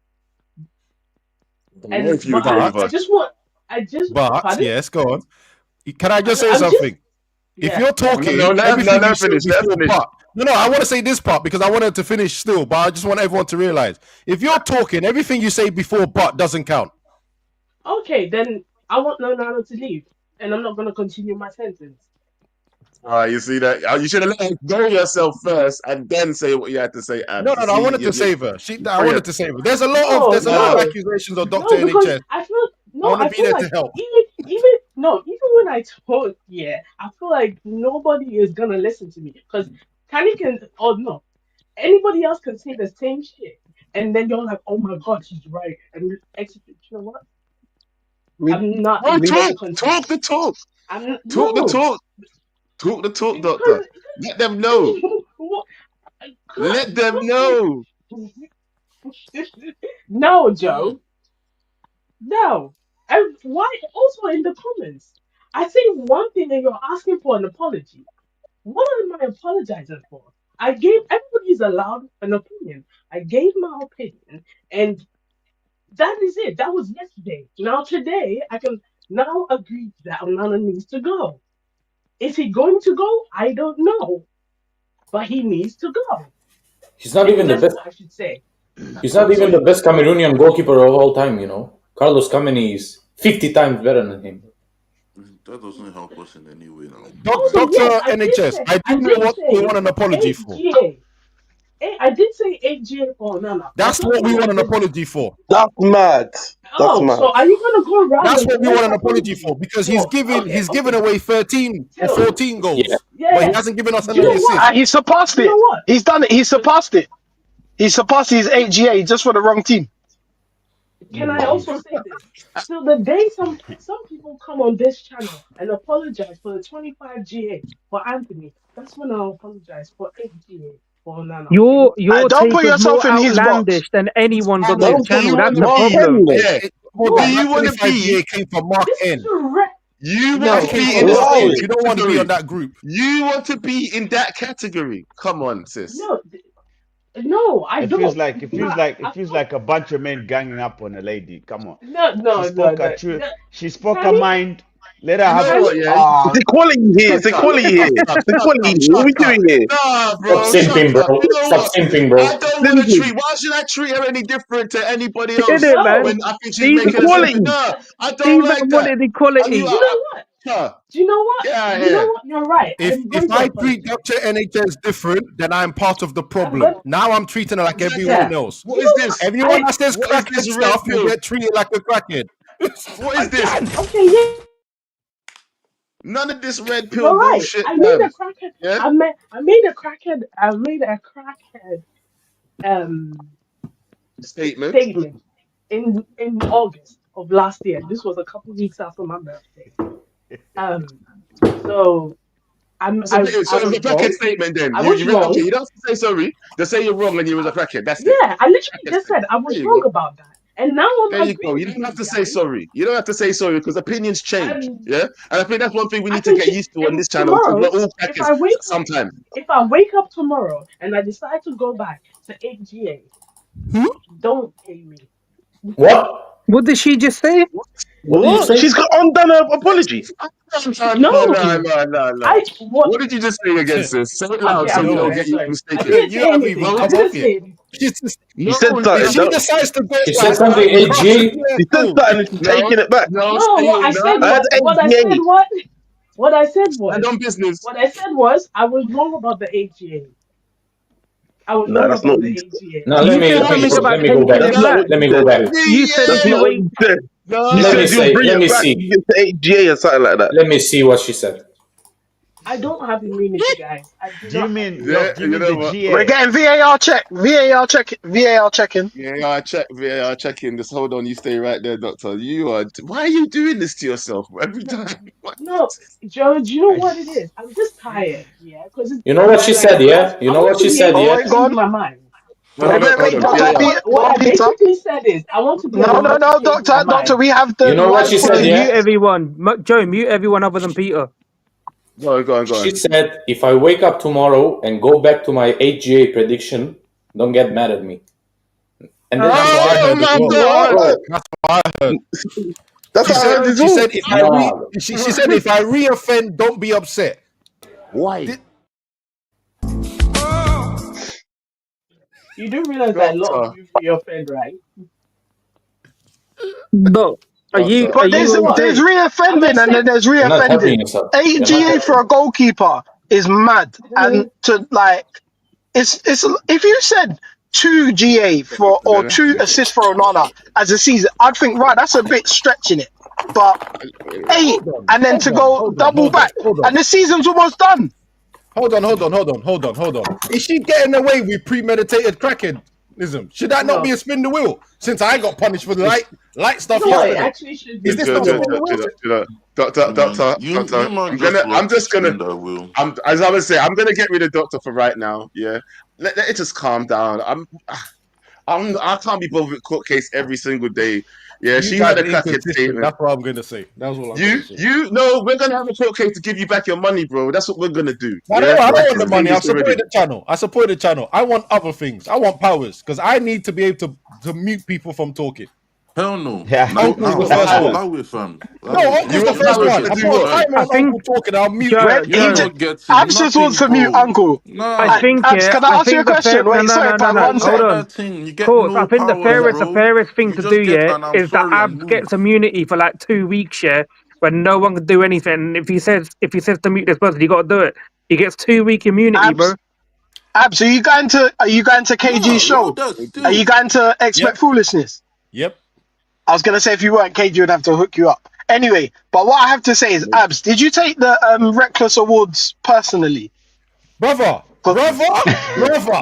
I don't know And if you but agree with But I us. just want. I just but pardon. yes, go on. Can I just say I'm just something? If yeah you're yeah. talking, everything you Let say finish. Let before finish. part. No, I want to say this part because I wanted to finish still, but I just want everyone to realize if you're talking, everything you say before but doesn't count. Okay, then I want Onana to leave, and I'm not gonna continue my sentence. You see that? You should have let go yourself first and then say what you had to say, No, Abs. You I see, wanted to save her. I wanted brilliant. to save her. No, There's a lot of Nah, accusations of Doctor no, because NHS. I feel I no, want to I be feel there to like help. even when I told yeah, I feel like nobody is gonna listen to me because Kenny can or no, anybody else can say the same shit, and then you're like, oh my god, she's right, and execute. You know what? We I'm not bro, even we gonna talk continue. the talk, talk the No talk, talk the talk, Doctor. because Let them know. what? Let them God, know. no, Joe. No. And why also in the comments? I say one thing and you're asking for an apology. What am I apologizing for? I gave everybody's allowed an opinion. I gave my opinion and that is it. That was yesterday. Now today I can now agreed that Onana needs to go. Is he going to go? I don't know, but he needs to go. He's not Maybe even the that's best. what I should say. He's not even the best Cameroonian goalkeeper of all time. You know, Carlos Kameni is 50 times better than him. That doesn't help us in any way now. Also, yes, Doctor NHS, I do know what we want an apology for. 8GA. I did say 8GA for Onana. That's what we want an apology for. That's mad. That's Oh, mad. so are you gonna go around? That's and what we make want an apology for because he's given away 13 or Till. 14 goals, Yeah. but he hasn't given us Do you any know what? assists. He surpassed You it. know what? He's done it. He surpassed it. He surpassed his 8GA just for the wrong team. Can I also say this? Till the day some people come on this channel and apologize for the 25 GA for Anthony, that's when I'll apologize for 8 GA for Onana. Okay? Your Don't take put was more yourself in his box. outlandish than anyone's on this Mark, do channel. you That's want the to Mark be? problem. Henry. Yeah. Hold Do on, No, you that want to 25 be? GA came from Mark this is N. direct. You want That to No, came be from in the Mark same N. Why? You don't want to be on category? that group. You want to be in that category? Come on, sis. no, I It feels don't. like I a bunch of men ganging up on a lady. Come on. no, She no, spoke no, her truth. no. She spoke her Sammy, mind. Let her You have know it. what? Sammy, Yeah. It's Ah, equality here. It's shut up. equality here. Shut up. It's Shut equality up. here. What are Shut we up. doing here? Nah, Stop bro. Shut simping, up. You bro. know Stop what? simping, I bro. don't want to Simple. treat. Why should I treat her any different to anybody Did else it, no. man? when I think she's These making a man, simple? Equality. Nah, I these don't man like that. wanted And you, equality. Do you know what? huh, Do you know what? get out of You know here. what? You're right. I'm If going to I treat apologize. Dr. NHS different, then I'm part of the I'm problem. going. Now I'm treating her like Exactly. everyone Yeah. else. Do What you is know what? this? Everyone that says What is crackhead this red stuff will pill? get treated like a crackhead. What I is this? can't. Okay, yeah, None of this red pill you're right. bullshit, I made man. a crackhead. Yeah. I made a crackhead. I made a crackhead um Statement. statement in August of last year. This was a couple weeks after my birthday. Um, so So I it was was a crackhead wrong. statement then. I was Okay, wrong. you don't have to say sorry. Just say you're wrong and you was a I, crackhead. That's it. yeah, I literally Crackhead just said statement. I There was you wrong go. about that, and now There I'm you go. agreeing You with don't have you to say guys. sorry. You don't have to say sorry because opinions change. And Yeah. And I think that's one thing we I need to can get used to on and this channel because we're tomorrow, all if crackers I wake up, sometimes. if I wake up tomorrow and I decide to go back to 8GA, don't pay me. What? What did she just say? What did you What? say? She's got undone her apology. No, No. I what? What did you just say against this? Say it Okay, loud so I'm we don't Yo, sorry. get you Sorry, I mistaken. didn't you say haven't even anything. I come didn't off yet. say anything. She's just, She No, said if something. she Don't, decides to go She said like something that, crush it. 8G. Yeah, she said cool. something and she's no, taking it back. no, No, say what I it. said No, I had was what I said 8 was what I said stand was on business. what I said was I was wrong about the 8GA. I was No, wrong that's not about what the you said. 8GA. Now That's let You not me what said you let me said, something go, bro. about let me go taking back. it That's not back. what you Let me go said. back. You said if That's you Yeah. not what wait, you said. You Let No. me said you'll say. bring Let it me back see. when you get to 8GA or something like that. Let me see what she said. I don't have immunity, guys. I do Do you not have mean Yeah, immunity. do you you mean know the what? We're GA? getting VAR check. VAR check. VAR checking. VAR checking. Just hold on, you stay right there, doctor. Why are you doing this to yourself every No, time? What? no, Joe. Do you know I what it is? I'm just tired. Yeah, because You know what she like said, yeah? You I know want what to she be said, able Oh, yeah? to wait, go change on. my mind. Well, hold on, hold Wait, on. Doctor. No, VAR. Go what on, I Peter. basically said is I want to be No, no, allowed to no, change my Doctor. mind. We have You the know what she line for said, you. mute yeah? everyone. Joe, mute everyone other than Peter. Go on, go She on. said, if I wake up tomorrow and go back to my 8GA prediction, don't get mad at me. And then she That's what I said, Oh heard as my well. God! What? bro, That's what I heard. That's She what I said, heard as she well. said, if I nah. she said, if I re-offend, don't be upset. Why? Thi- You do realize that a lot of Doctor, you reoffend, right? Doc, doctor. are But You you know what? there's okay? I'm reoffending and then accept. there's You're not helping reoffending. yourself. You're not 8GA for helping. a goalkeeper is mad. And to like, it's if you said 2GA for or 2 assists for Onana as a season, I'd think right, that's a bit stretching it. But 8 Hold on, and then hold to on, go hold on, double hold on, back hold on. and the season's almost done. Hold on. Is she getting away with premeditated crackheadism? Should that not be No, a spin the wheel? Since I got punished for the light you stuff know what? It yesterday, actually should is be. this Chill, not a chill, No, spin the chill, wheel? chill, chill. Doctor, Man, doctor. you man just I'm love to just gonna. spin that wheel. As I would say, I'm gonna get rid of doctor for right now. Yeah, let it just calm down. I can't be bothered with court case every single day. Yeah, You she guys had a are crackhead inconsistent. statement. That's what I'm going to say. That's what I'm going to say. No, we're gonna have a court case to give you back your money, bro. That's what we're gonna do. I Yeah, don't, I I don't want the money. explained I've this already. supported the channel. I want other things. I want powers because I need to be able to mute people from talking. Hell no. Yeah. Now, Uncle was the now, first now one. allow it, fam. No, Allow it. Uncle's You the want You're not first gonna Harris one. to I get do it. put a what? timer I on think Uncle talking. I'll mute Joe, him. Wait, You're he Joe, did. not getting Abs just wants to mute nothing, bro. Uncle. I Nah. think Abs, yeah, can I I ask you a think the question? fair no Wait, no sorry, no no pal, no. one Don't Hold sec. let on. that thing. You get Course, I no think powers, the bro. fairest thing You to just do, get yeah, and I'm is that sorry and Abs move. gets immunity for like 2 weeks, yeah, when no one can do anything. And if he says to mute this person, you got to do it. He gets 2 week immunity, bro. Abs, Abs, are you going to KG's No, allow show? that Are you still. going to Yep. expect foolishness? Yep. I was gonna say if you weren't KG, would have to hook you up. Anyway, but what I have to say is, Abs, did you take the Reckless Awards personally? Brother, 'Cause-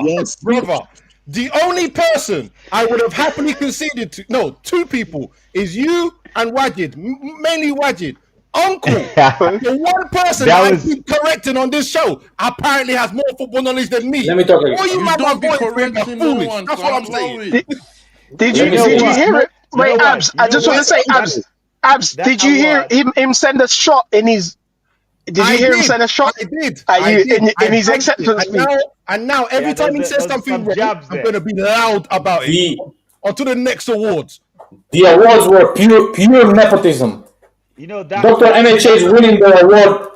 Yes. brother. The only person I would have happily conceded to, no, two people, is you and Wajid, mainly Wajid. Uncle, the one person that That I was keep correcting on this show apparently has more football knowledge than me. Let me talk All again. you You man are don't be voting for him are correcting no foolish. one, That's what fam. I'm Allow saying. it. you Let me know did you finish. what? hear it? You know Wait, what? Abs, You I know just want to what? say, That Abs, that did you hear award. him send a shot in his? Did you I hear him did. send a I shot did. at I you did. in I his banked it. acceptance speech? And now Yeah, every time he says there was something some wrong, jabs I'm there. gonna be loud about it. The On to the next awards. the awards were pure nepotism. You know that Dr. that NHA is that winning the award,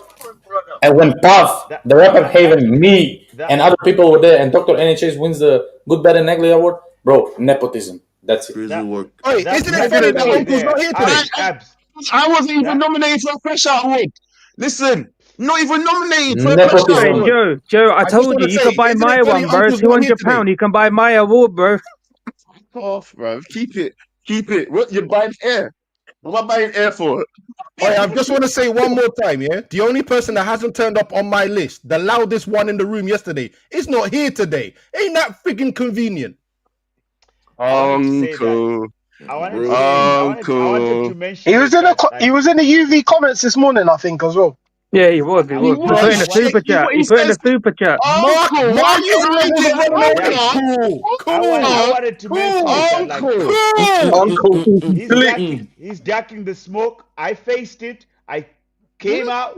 and when Puff, that the rapper that that Haven, me, that and other people were there, and Dr. NHA wins the Good, Bad, and Ugly award, bro, nepotism. That's it. Crazy that work. Hey, that isn't it funny that nepotism Definitely. Uncle's not there. here today? Abs, abs. I wasn't even That nominated for a Fresh Out Award. Listen, not even nominated for a Fresh Out Hey, Nepotism. Award. Joe, I I just told want you, to you say, could buy isn't it my funny one, bro. Uncle's not here £200. today? You can buy my award, bro. Off, bro. Keep it. Keep it. What you're buying air? What am I buying air for? Oh, yeah, I just want to say one more time, yeah. The only person that hasn't turned up on my list, the loudest one in the room yesterday, is not here today. Ain't that freaking convenient? I wanted to say that. Uncle. I wanted to say. Bro. I wanted to Uncle. He mention was it in that he like was in the UV comments this morning, I think, as well. Yeah, he was. He I He was. want He I, put was. in I a want Shit. super chat. What He he put in a says, super chat. Uncle, why are you A levels ranking are running off. yeah. Onana? I Cool. wanted to mention Cool. it that like Uncle. Cool. Uncle, he's jacking the smoke. I faced it. I came out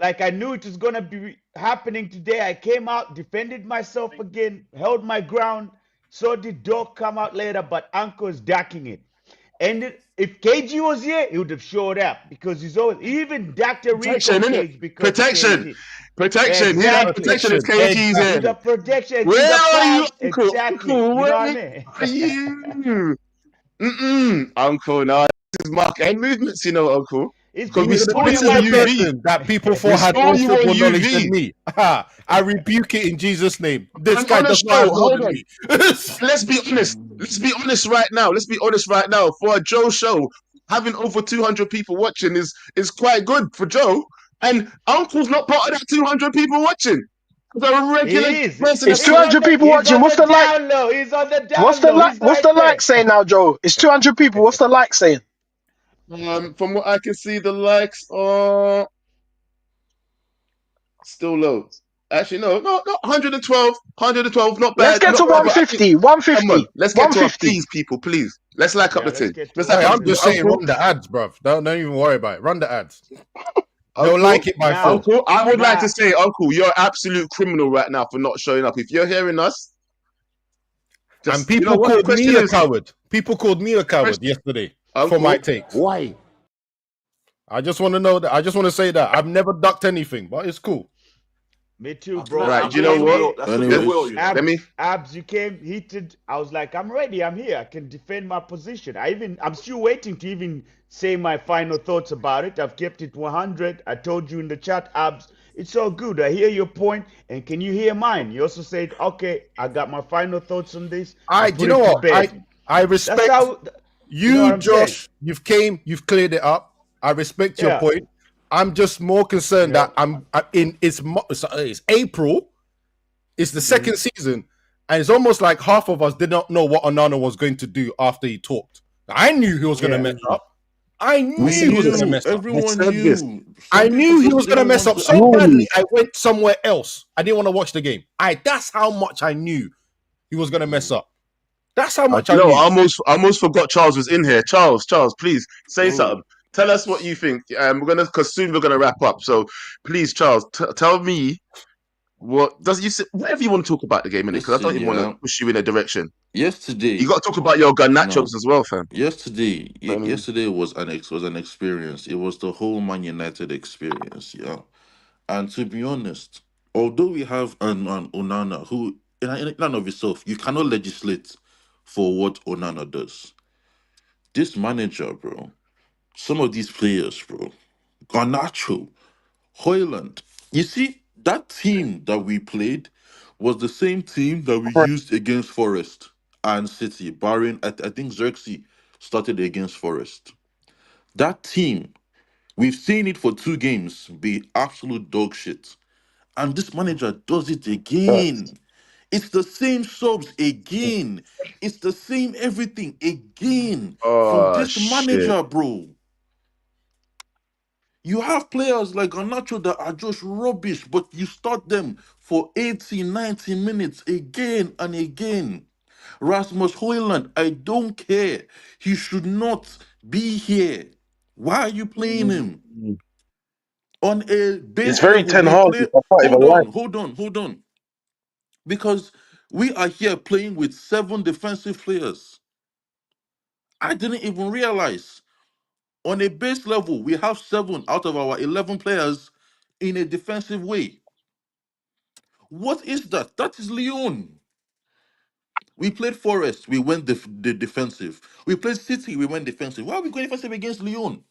like I knew it was gonna be happening today. I came out, defended myself again, held my ground. So did Dog come out later, but Uncle's jacking it. And if KG was here, he would have showed up because he's always he even dacked a Rico Protection, innit? cage because of Protection. KG. Protection. Hear that? Exactly. Protection is Protection. KG's He's in. Exactly. a projection. He's Where a are you, pal. Uncle? Exactly. Uncle, You know where what I mean? are you? Uncle, this is Mark. Ain't movements, Uncle. He's Because been we This saw supporting you is on my the UV. person that people We thought had saw more you on football knowledge than UV. me. I rebuke it in Jesus' name. This And guy on the does not show, have more hold than on. me. Let's be honest. Let's be honest right now. Let's be honest right now. For a Joe show, having over 200 people watching is quite good for Joe. And Uncle's not part of that 200 people watching. Because a regular He is. person it's that's He's on 200 the people he's watching. on What's the the like? down low. He's on the down low. He's What's the right like there. saying now, Joe? It's 200 people. What's the like saying? from what I can see, the likes are still low. Actually, no, 112, 112, not Let's bad, get not to bad. But I think, 150. come on, 150. let's get to our 150. please, people, please. Let's like up Yeah, the let's thing. get to Let's like Hey, up the I'm thing. just 150. saying, Uncle, run the ads, bruv. Don't even worry about it. Run the ads. They'll Uncle, like it by Now, four. Uncle, I would like to now, say, Uncle, you're an absolute criminal right now for not showing up. If you're hearing us, And just, you know people what? The called me question a is, coward. People called me a coward question, yesterday for my Uncle, takes. Why? I just want to know that. I just want to say that I've never ducked anything, but it's cool. me too, That's bro. not. right, I do you know That's came what? here. that's the Let, goodwill, Anyways, you know. let me, Abs, you came heated. I was like, I'm ready. I'm here. I can defend my position. I'm still waiting to even say my final thoughts about it. I've kept it 100. I told you in the chat, Abs, it's all good. I hear your point, and can you hear mine? You also said, okay, I got my final thoughts on this. I do you put know it to what? bed. I That's respect how. You know you, what I'm saying? Josh. You've cleared it up. I respect your Yeah. point. I'm just more concerned Yeah. that I'm in. It's April. It's the hmm second season, and it's almost like half of us did not know what Onana was going to do after he talked. I knew he was going to Yeah. mess up. I I knew said he was going this. to Knew. mess up. I Everyone said this. knew. I Some people knew he just was going to didn't mess want up to so admit badly. it. I went somewhere else. I didn't want to watch the game. That's how much I knew he was going to mess up. That's how much I I knew. almost forgot Charles was in here. Charles, please say Bro, something. Tell us what you think. We're gonna, because soon we're gonna wrap up. So please, Charles, tell me What does you say? Whatever you want to talk about the game, innit? Because I don't Listen, even want to yeah. push you in a direction. You Yesterday, got to talk about your Garnachos no. as well, fam. Know what I mean? Yesterday was an experience. It was the whole Man United experience, yeah. And to be honest, although we have an Onana who, in and of itself, you cannot legislate for what Onana does. This manager, bro, some of these players, bro, Garnacho, Hoyland. You see, that team that we played was the same team that we used against Forest and City, barring, I think Xerxes started against Forest. That team, we've seen it for 2 games be absolute dog shit. And this manager does it again. It's the same subs again. It's the same everything again from Oh this shit. manager, bro. You have players like Anacho that are just rubbish, but you start them for 80, 90 minutes again and again. Rasmus Hoyland, I don't care. He should not be here. Why are you playing him? Mm. On a It's base very level, Ten we Hag. play. I can't even Hold lie. on, hold on, hold on. Because we are here playing with 7 defensive players. I didn't even realize. On a base level, we have 7 out of our 11 players in a defensive way. What is that? That is Lyon. We played Forest, we went the defensive. We played City, we went defensive. Why are we going defensive against Lyon?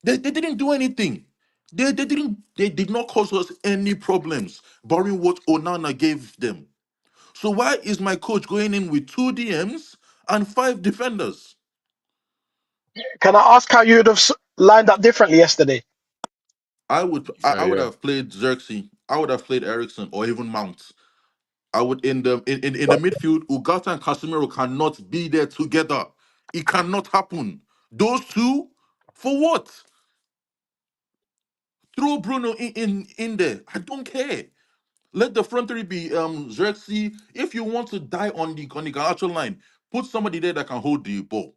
They didn't do anything. They did not cause us any problems, barring what Onana gave them. So why is my coach going in with 2 DMs and 5 defenders? Can I ask how you would have lined up differently yesterday? I would Yeah. have played Xerxes, I would have played Ericsson or even Mount. I would in the midfield, Ugarte and Casemiro cannot be there together. It cannot happen. Those two, for what? Throw Bruno in there. I don't care. Let the front three be Xerxes. If you want to die on the Garnacho line, put somebody there that can hold the ball.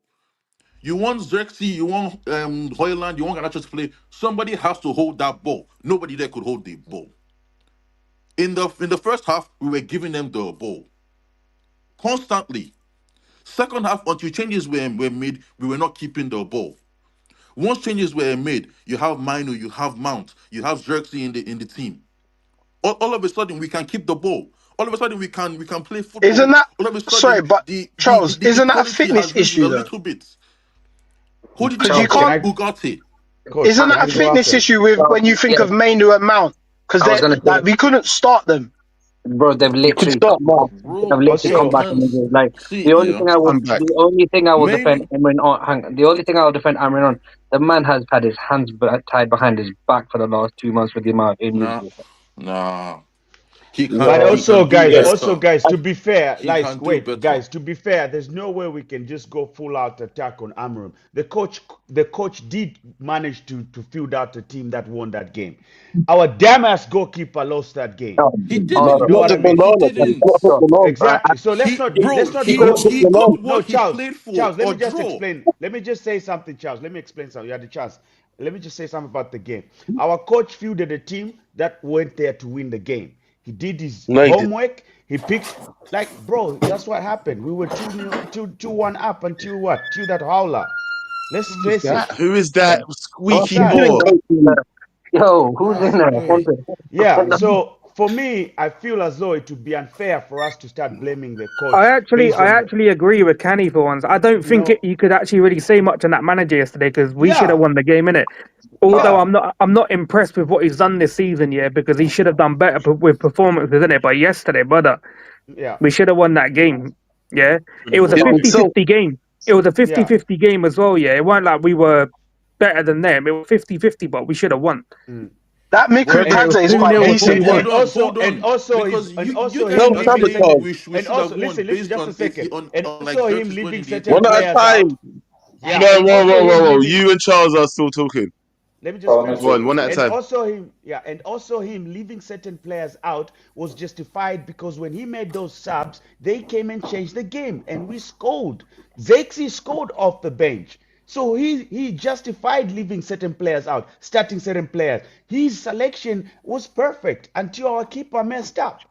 You want Xerxes, you want Hoyland, you want Garnacho to play. Somebody has to hold that ball. Nobody there could hold the ball. In the first half, we were giving them the ball constantly. Second half, until changes were made, we were not keeping the ball. Once changes were made, you have Mino, you have Mount, you have Xerxes in the team. All of a sudden, we can keep the ball. All of a sudden, we can play Isn't football. that All of a sorry, sudden, but Charles, the isn't that a quality fitness has risen issue a though? little bit. Who did you Because you take Coach, off? can can't. I, Ugarte. Coach, Isn't can that I a go fitness after? issue with when you think Yeah, of Mainu and Mount? Because I was they gonna say, like we couldn't start them. bro, they've You can literally start, come back. man. They've Bro, literally they come Also, back can and it's like see, the only yeah. thing I I'm would, back. the only thing I will defend Main, Imran on, hang on, the only thing I will defend Imran on, the man has had his hands tied behind his back for the last 2 months with the amount of injuries. nah, nah. He but can Yeah, he can do yeah. also, better. guys, to be fair, He guys, can do wait, better. guys, to be fair, there's no way we can just go full out attack on Amram. The coach did manage to field out a team that won that game. Our damn ass goalkeeper lost that game. No, He hold You It's on, know not what I just mean? didn't. Onana, bro. It's not just bro. Onana. Exactly. So let's He not bro, It's he not go. just he got Onana. No, what he Charles. played for Charles, let or me just draw. explain. Let me just say something, Charles. Let me explain something. You had the chance. Let me just say something about the game. Our coach fielded a team that went there to win the game. He did his No, he did. homework. He picked, like, bro, that's what happened. We were 2-1 up until what? Till that howler. Let's Who's face it. that? Who is that What's squeaky that? Doing ball? great. Yo, who's in My there? guy. Yeah. So for me, I feel as though it would be unfair for us to start blaming the I coach actually, based I on the, actually agree with Canny for once. I don't think no, you could actually really say much on that manager yesterday because we should have yeah, won the game in it. Although yeah, I'm not impressed with what he's done this season, yeah, because he should have done better with performances in it. But yesterday, brother, yeah, we should have won that game. Yeah, Should it have was a won It's that game. himself. 50-50 game. It was a yeah. 50-50 game as well. Yeah, it wasn't like we were better than them. It was 50-50, but we should have won. Mm. That Well, And Mikutadze is Two quite nil was decent, too and boy. much. and also hold and on, also because his and you also guys him Tell are leaving saying sabotage. certain we and should have also won listen, listen based just a on second. And on like also him Xerxes leaving winning the certain One at game. a players out. time. Yeah, No, and whoa, also whoa, whoa, him whoa. leaving. You and Charles are still talking. Let me just finish. Go on, one at a And time. also him, yeah, and also him leaving certain players out was justified because when he made those subs, they came and changed the game, and we scored. Zexi scored off the bench. So he justified leaving certain players out, starting certain players. His selection was perfect until our keeper messed up.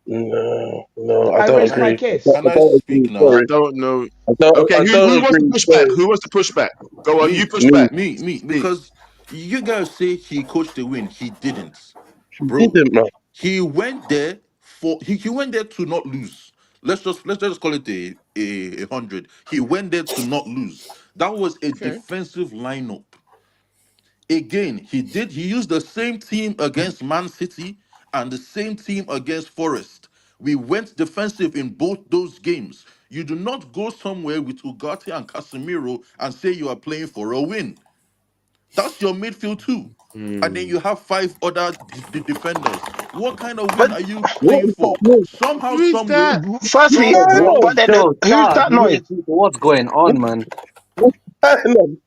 No, no, I I don't rest my agree. case. Can I I don't speak agree. now? I Sorry, don't know. I Okay, who don't wants to agree. push back? Sorry, Who wants to push back? Go on, you Me, push me. back. me, Speak. because you guys say he coached the win. He didn't, She bro. didn't, man. He went there he went there to not lose. Let's just call it a hundred. He went there to not lose. That was a Okay. defensive lineup. Again, he used the same team against Man City and the same team against Forest. We went defensive in both those games. You do not go somewhere with Ugarte and Casemiro and say you are playing for a win. That's your midfield too. And then Hmm. you have five other defenders. What kind of win But are you What playing is that for? noise? Somehow, Who is some way, that? firstly, some What's What? going way. but then Yo, who's Charles, that real noise? people, what's going on, man? What's going on?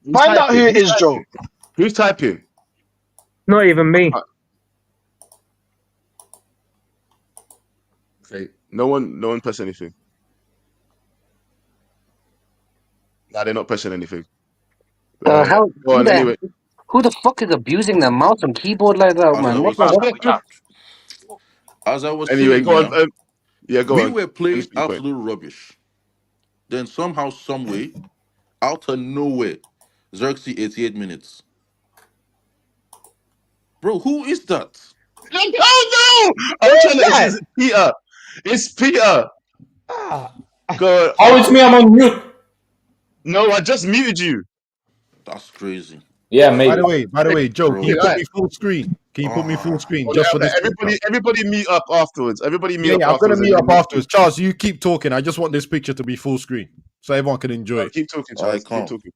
Who's Find out who typing? it Who's is, typing? Joe. Who's typing? Not even me. Uh, Okay. No one press anything. Nah, they're not pressing anything. How? Go on anyway. Who the fuck is abusing their mouse and keyboard like that, As I man? What was the Uh, hell? as I was anyway, saying, go on. yeah, Yeah, go we on. were playing Finish your point. absolute rubbish. Then somehow, some way, out of nowhere, Xerxes 88 minutes. Bro, who is that? I don't know. Who I'm is trying to. that? It's Peter. It's Peter. Ah, Go. Oh, it's me. I'm on mute. No, I just muted you. That's crazy. Yeah, Okay. maybe. By the Hey, way, Joe, can okay, you Bro. all put right. me full screen? Can you put me full Ah, screen just for this picture? Everybody meet up afterwards. Everybody meet Yeah, up yeah, I'm gonna afterwards, and meet then up we'll afterwards. Charles, you keep talking. I just want this picture to be full screen so everyone can enjoy it. keep talking, I Charles. Keep can't. talking.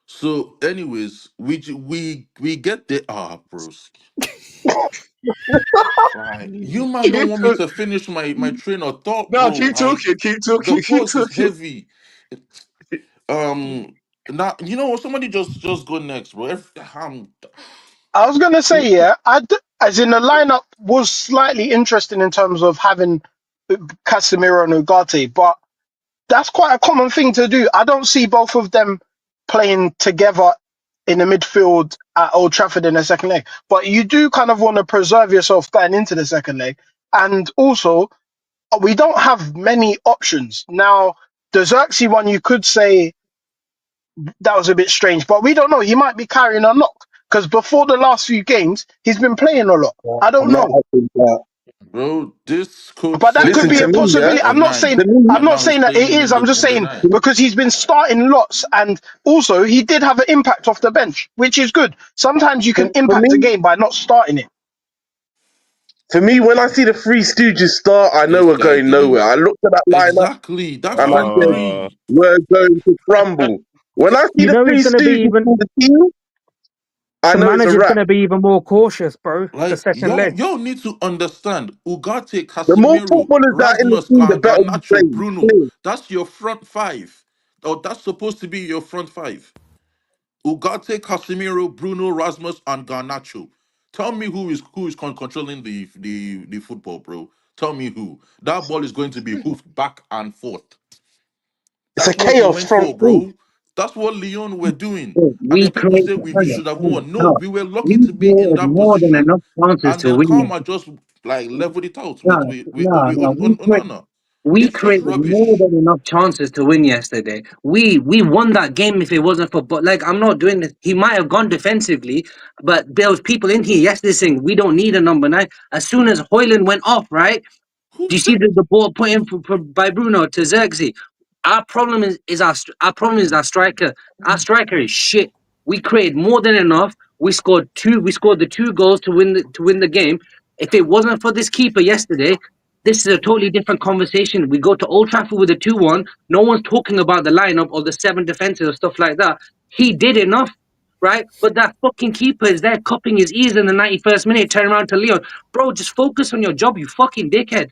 So, anyways, we get there. Ah, bros. Like, you man don't Keep want me talking. to finish my train of thought, No, bro. keep Like, talking. Keep the talking. Keep pause is talking. heavy. Um, now you know what? Somebody just go next, bro. I was gonna say, yeah, as in the lineup was slightly interesting in terms of having Casemiro and Ugarte, but that's quite a common thing to do. I don't see both of them playing together in the midfield at Old Trafford in the second leg. But you do kind of want to preserve yourself going into the second leg. And also, we don't have many options. Now, the Xerxes one, you could say that was a bit strange, but we don't know. He might be carrying a knock because before the last few games, he's been playing a lot. I don't I'm not know. happy with that. Bro, this coach But that said could Listen be to a me, yeah. possibility. a nine, To me, I'm and not now he's saying that it playing him is. in I'm the just on the saying nine. because he's been starting lots, and also he did have an impact off the bench, which is good. Sometimes you can for impact a me, game by not starting it. when I see the Three Stooges start, I know This we're guy going didn't nowhere. I looked at that lineup exactly. That's and what I I said, agree. we're going to crumble. When I see You the know he's Three gonna be Stooges even. in the team, I The know it's a manager's wrap. gonna be even more cautious, bro. The Like second yo, leg. yo need to understand Ugarte, The more Casemiro, footballers that are in the Rasmus, team, the better we Garnacho, play. Bruno. Clear. That's your front five. Or that's supposed to be your front five. Ugarte, Casemiro, Bruno, Rasmus, and Garnacho. Tell me who is controlling the football, bro. Tell me who. That ball is going to be hoofed back and forth. It's a That's what he chaos went front for, three. bro. That's what Lyon were doing. And We then people created, say we should have won. No, no, we were lucky we to be in created that more than position. enough chances And to then win. Karma just like leveled it out No, with no. Onana. We It's just created more rubbish. than enough chances to win yesterday. We won that game if it wasn't for. But like, I'm not doing this. He might have gone defensively, but there was people in here yesterday saying we don't need a number nine. As soon as Hoyland went off, right? Who Do you see said the ball put in by Bruno to Xerxes? Our problem is our striker. Our striker is shit. We created more than enough. We scored two. We scored the two goals to win the game. If it wasn't for this keeper yesterday, this is a totally different conversation. We go to Old Trafford with a 2-1. No one's talking about the lineup or the seven defenses or stuff like that. He did enough, right? But that fucking keeper is there cupping his ears in the 91st minute, turn around to Leon. Bro, just focus on your job, you fucking dickhead.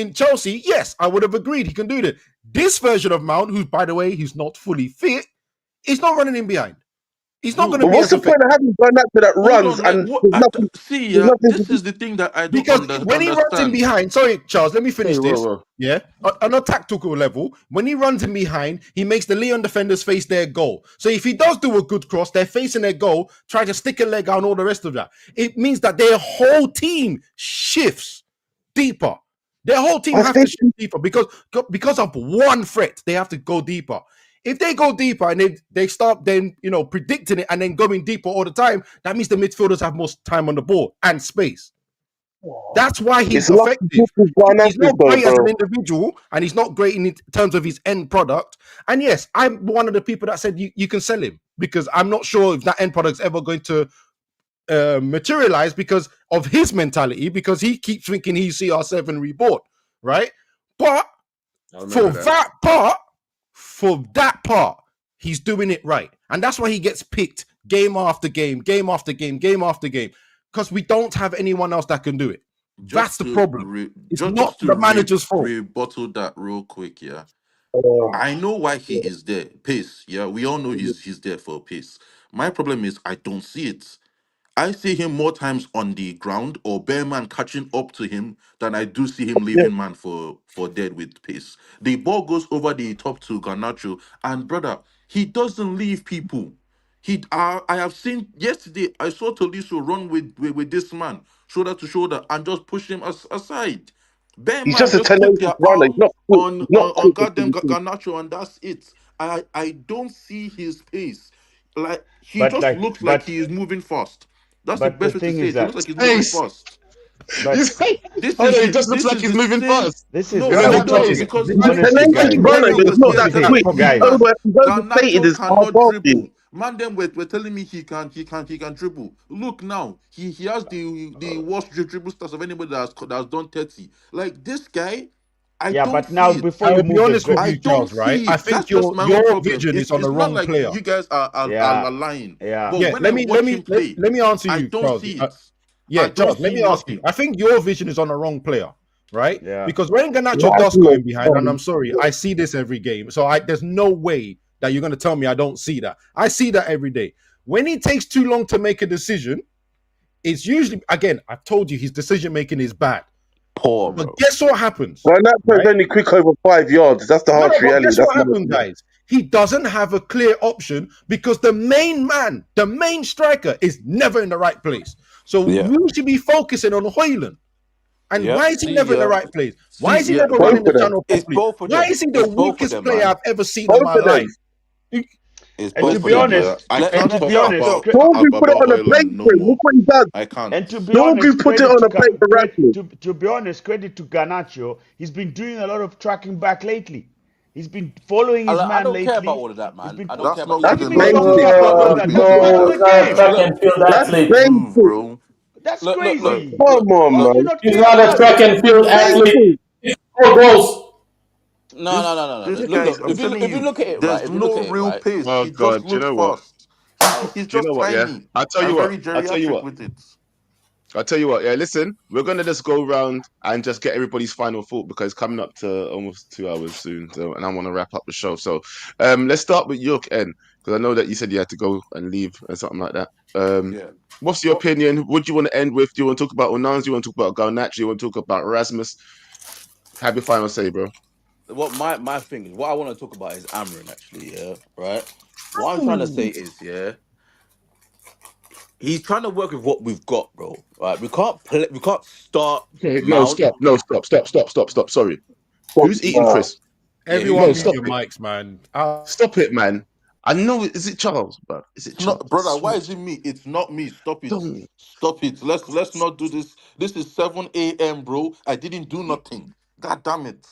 in Chelsea, yes, I would have agreed he can do that. This version of Mount, who, by the way, he's not fully fit, is not running in behind. He's not going Bro, to But be what's as the effective. point of having Garnacho that hold runs on. Like, and what? there's nothing? See, There's yeah, nothing to this do. is the thing that I don't Because when he runs in understand. behind, sorry, Charles, let me Hey, finish whoa, this. whoa. Yeah, on a tactical level, when he runs in behind, he makes the Leon defenders face their goal. So if he does do a good cross, they're facing their goal, try to stick a leg out and all the rest of that. It means that their whole team shifts deeper. Their whole team I has to think shift deeper because of one threat. They have to go deeper. If they go deeper and they start then predicting it and then going deeper all the time, that means the midfielders have more time on the ball and space. That's why he's it's lucky effective. with He's Garnacho not though, great as an bro. individual, and he's not great in terms of his end product. And yes, I'm one of the people that said you can sell him because I'm not sure if that end product's ever going to materialize because of his mentality, because he keeps thinking he's CR7 reborn, right? But I for remember that. that part, he's doing it right. And that's why he gets picked game after game, game after game, game after game. Because we don't have anyone else that can do it. That's Just the to problem. It's not just to the manager's fault. rebuttal that real quick, yeah. Uh, I know why he is there. Pace, yeah. We all know he's there for pace. My problem is I don't see it. I see him more times on the ground or bare man catching up to him than I do see him yeah, leaving man for dead with pace. The ball goes over the top to Garnacho, and brother, he doesn't leave people. I have seen yesterday. I saw Tolisso run with this man shoulder to shoulder and just push him aside. Bare he's man just a just put tenacious their runner. He's arm not quick. He's not on quick. goddamn Garnacho, and that's it. I don't see his pace. Like he But just like, looks like he is moving fast. That's the the best way to thing say is it. He looks that, like he's moving Ace, fast. you but say, This hold is on, he just looks this like is he's the moving same. fast this is No, in what an I'll I'm tell because you, talking. MJ. because He's a Honestly, because tenacious guys. runner. Garnacho He's was not here that telling quick. Beautiful me He's guys. overstated Garnacho his cannot advantage. dribble. Man, them were telling me he can dribble. Look now, he has the worst dribble stats of anybody that's done 30. Like this guy, I Yeah, don't but now see it. before I you will be move the honest with go, I you, don't Charles, right? see I it. think That's just my your own problem. vision is on It's the not wrong like player. you guys yeah, are lying. yeah. But Yeah, when I let me let watch him me let, play, let me answer I you, don't Charles. see it. Yeah, I don't Charles, let see me ask you. nothing. I think your vision is on the wrong player, right? Yeah. Because when Ganacho does go in behind, and I'm sorry, I see this every game. So there's no way that you're going to tell me I don't see that. I see that every day. When he takes too long to make a decision, it's usually, again, I've told you his decision making is bad. Poor, But bro. guess what happens, Garnacho's right? only quick over 5 yards. That's the No, harsh but reality. guess That's what my happened, opinion. guys? He doesn't have a clear option because the main man, the main striker, is never in the right place. So Yeah. we should be focusing on Hoyland. And Yeah. why is he never in the right place? Why is he never Both running bro. the of them. channel It's properly? both of Why them. is he the It's both of weakest them, player man. I've ever seen in Both my of them. life? It's And to both of be them. Yeah. honest, I and can't to be talk honest, Dorgu put it about on a plate Hoyland no for him. Look more. what he does. I can't. and to be honest, Dorgu put it on a plate for Rashford. to be honest, credit to Garnacho. He's been doing a lot of tracking back lately. He's been following his I man don't care about lately. all of that, He's man. been. I don't care That's about. not What Look, do you good mean you look, enough. don't look, care look, about all look, No, that? Peace. That's Look, part of no, the look, it's not game. Peace. track Look, and field That's athlete. painful. bro. That's Look. crazy. Come on, How do you man. not He's care not a about track it? and field athlete. Painful. Four goals. No, no, This no, no, no. this Look, guy, look. I'm telling If you you, look at it right, there's if you look no at it real right, pace. Oh he just God, do you looks know what? fast. He's Do you know just what? Yeah, tiny I'll tell and you what. very I'll tell you geriatric what. with it. I'll tell you what. Yeah, listen, we're gonna just go round and just get everybody's final thought because it's coming up to almost 2 hours soon. So, and I want to wrap up the show. So, let's start with York N because I know that you said you had to go and leave and something like that. Yeah. What's your opinion? What do you want to end with? Do you want to talk about Onana? Do you want to talk about Garnacho? Do you want to talk about Erasmus? Have your final say, bro. What my thing is, what I want to talk about is Amrin actually. Yeah. Right. What I'm trying to say is, yeah, he's trying to work with what we've got, bro. Right. We can't play. We can't start Okay, no, Mount. stop. No, stop. Sorry. Fuck, Who's eating Chris? Yeah. Who's No, Everyone eating mute stop it? your it. mics, man. Stop it, man. I know it. Is it Charles, bro? Is it It's not, Charles? I brother. Why swear is to it me? It's not me. Stop it. don't. Stop it. Let's not do this. This is 7 a.m., bro. I didn't do nothing. God damn it.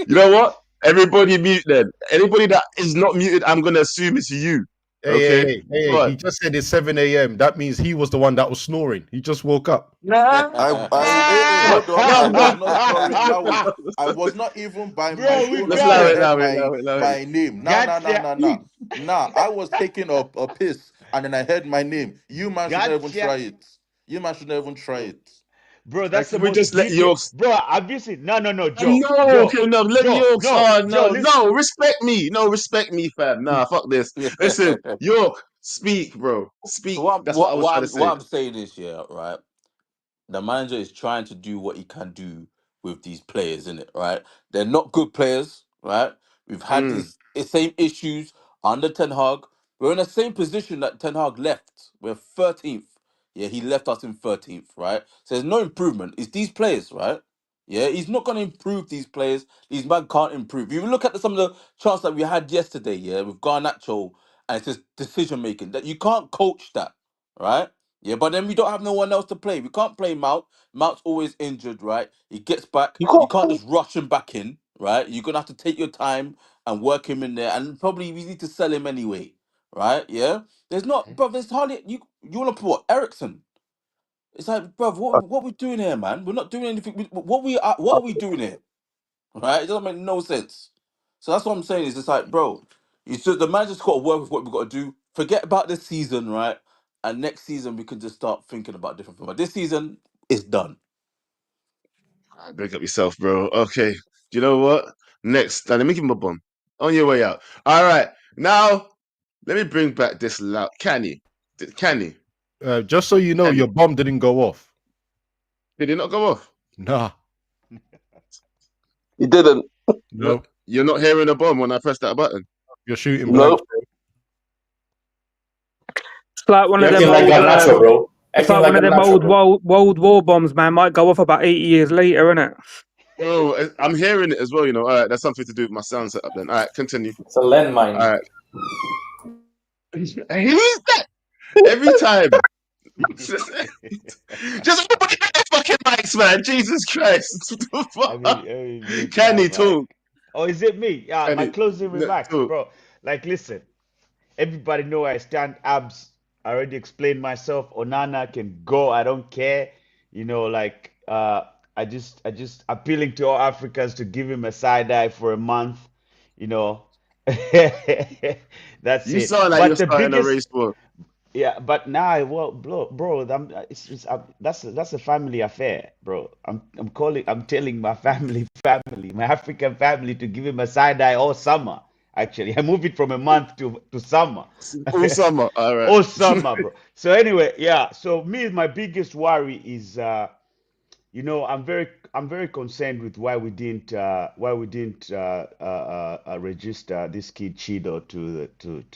You know what? Everybody mute then. Anybody that is not muted, I'm gonna assume it's you. Okay? Go He on. just said it's 7 a.m. That means he was the one that was snoring. He just woke up. Hold on. I was not snoring. Now Let's I was not even by my Bro, we phone until got I it. heard my name. Gotcha. Nah. I was taking a piss and then I heard my name. You man should not even Gotcha. try it. You man should not even try it. Bro, Like, that's the can we most just let deviant. Yorks? Bro, have you seen? No, no, no, Joe. No, Joe. okay, no, let Joe. Yorks. Joe. Oh Joe, no, listen. no, respect me. No, respect me, fam. Nah, fuck this. Listen, York, speak, bro. So Speak. That's what I was trying to what say. I'm saying is, yeah, right. The manager is trying to do what he can do with these players, in it, right? They're not good players, right? We've had Mm. these same issues under Ten Hag. We're in the same position that Ten Hag left. We're 13th. Yeah, he left us in 13th, right? So there's no improvement. It's these players, right? Yeah, he's not going to improve these players. These men can't improve. If you look at some of the charts that we had yesterday, yeah, with Garnacho and it's just decision making, that you can't coach that, right? Yeah, but then we don't have no one else to play. We can't play Mount. Mount's always injured, right? He gets back. You You can't. can't just rush him back in, right? You're gonna have to take your time and work him in there, and probably we need to sell him anyway, right? Yeah. There's not, bro. There's hardly you. You want to put what? Ericsson? It's like, bro, what we doing here, man? We're not doing anything. What are we doing here? Right? It doesn't make no sense. So that's what I'm saying. Is just like, bro, you should, the manager's got to work with what we've got to do. Forget about this season, right? And next season we can just start thinking about different things. But this season is done. Break up yourself, bro. Okay. Do you know what? Next, let me give him a bomb. On your way out. All right. Now, let me bring back this loud. Canny. Canny. Just so you know, Canny. your bomb didn't go off. Did it not go off? Nah, He didn't. no, You're not hearing a bomb when I press that button. you're shooting No. blanks. It's like one You're of them acting like old. Garnacho, bro. It's Acting like like one of them Garnacho, old bro. World War bombs, man. Might go off about 80 years later, innit? Oh, I'm hearing it as well, you know. All right, that's something to do with my sound setup then. All right, continue. It's a landmine. All right. Who's that? Every time. Just everybody get their fucking mics, man. Jesus Christ. I mean, mute my Canny, mic. talk. Oh, is it me? Yeah, my Canny, closing remarks, talk. bro. Like, listen, everybody know I stand abs. I already explained myself. Onana can go. I don't care. You know, like I just appealing to all Africans to give him a side eye for a month. You know, that's You it. sound like you're But the starting a biggest, race war. yeah, but now, well, bro, that's a family affair, bro. I'm telling my family, my African family, to give him a side eye all summer. Actually, I moved it from a month to summer, All summer. All right. all summer, bro. So anyway, yeah. So me, my biggest worry is, I'm very concerned with why we didn't register this kid Chido to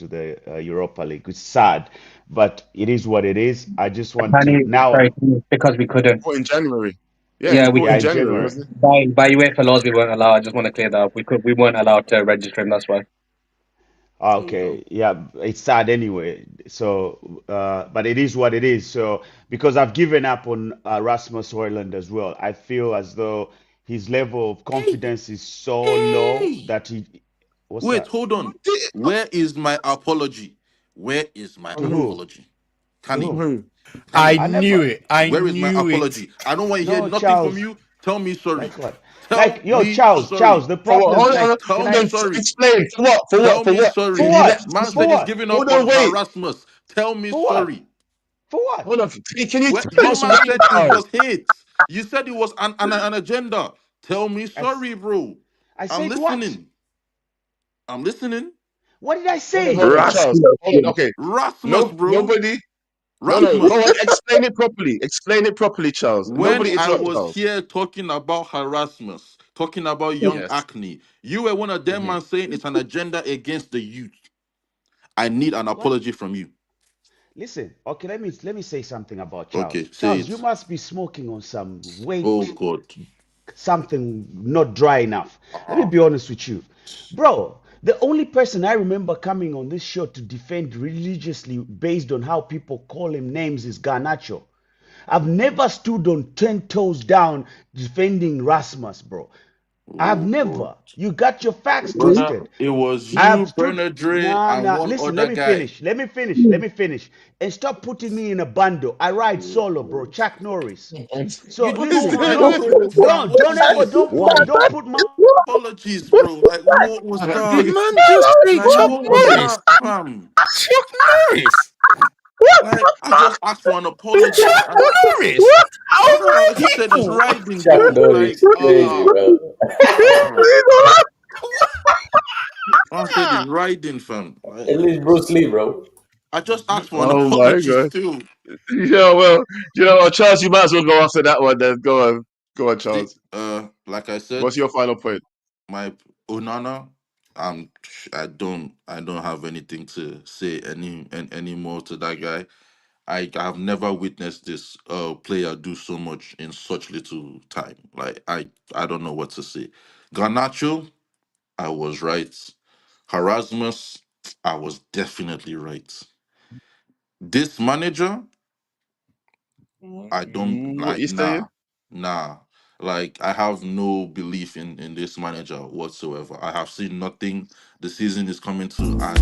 the Europa League. It's sad, but it is what it is. I just want to Apparently, now. sorry, because we couldn't. Bought in January. Yeah, he Yeah, was we bought Yeah, in in couldn't. January, January. wasn't By UEFA laws, we weren't allowed. I just want to clear that up. We weren't allowed to register him. That's why. he? There you go. Okay, yeah, it's sad anyway. So, but it is what it is. So, because I've given up on Rasmus Højlund as well, I feel as though his level of Hey, confidence is so low hey. that he. What's Wait, that? hold on. Where is my apology? Where is my To To who? who? apology? To Canny, To whom? who? I Canny. I knew never. it. I Where is my knew it. apology? I don't want to hear No, nothing from Charles. you. Tell me sorry. Like what? Tell Like, yo, me Charles, sorry. Charles, the For what? problem, Hold on. like, Tell can Hold me on. I, sorry. Explain. For what? For what? Tell For me what? for sorry. He what? left. Man For said he's what? giving up Hold on on. Wait. Erasmus. Tell me For what? sorry. For what? Hold on. Can you tell Your us man right said it now? was hate. You said it was an agenda. Tell me I, s- sorry, bro. I I'm said what? listening. I'm listening. What did I Hold say? on, Charles. Rasmus. Hold on. Okay. Rasmus, No, bro. nobody. No. Go Rasmus. on. Explain it properly. Explain it properly, Charles. When Nobody I interrupt was Charles. here talking about harassment, talking about young Yes. acne, you were one of them Hmm. man saying it's an agenda against the youth. I need an What? apology from you. Listen, okay, let me say something about Okay, Charles. say Charles, you it. must be smoking on some Oh weight, God. something not dry enough. Let me Ah. be honest with you. Bro, the only person I remember coming on this show to defend religiously based on how people call him names is Garnacho. I've never stood on 10 toes down defending Rasmus, bro. I've Oh God. never. You got your facts Brother, twisted. it was I have you, stood. Bernard Dre, Nah, and nah. one Listen, let other me guy. finish. Let me finish. Let me finish. And stop putting me in a bundle. I ride Oh solo, bro. God. Chuck Norris. So You What don't listen, ride don't, solo, fam. don't, What don't is ever, this? don't put my. Apologies, bro. Like, what was Did that? man just say Like, Chuck what was Norris? that, fam? Chuck Norris. Like, I just asked for an apology. Norris? How Bro, many he said it's people? riding, Chuck bro. Norris Like, is crazy, bro. I said it's riding, fam. At least Bruce Lee, bro. I just asked for an Oh my apology god. still. Yeah, well, you know what, Charles, you might as well go after that one then. Go on, See, Charles. like I said, What's your final point? my Onana, I don't have anything to say any more to that guy. I have never witnessed this player do so much in such little time. Like, I don't know what to say. Garnacho, I was right. Erasmus, I was definitely right. This manager, I don't What like. you saying? Nah. Like, I have no belief in this manager whatsoever. I have seen nothing. The season is coming to an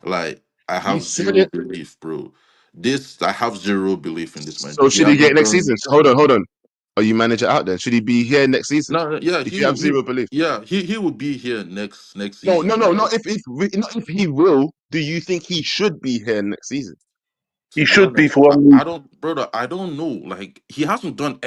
like, I You have said zero it. belief, bro. This I have zero belief in this manager. So He should he get hasn't next done. season? So hold on. Are you manager out then? Should he be here next season? No, yeah, If you have zero belief. he will be here next No, season. no, no, Like, not if he will. Do you think he should be here next season? to He be should be honest, for one I reason. don't, brother. I don't know. Like, he hasn't done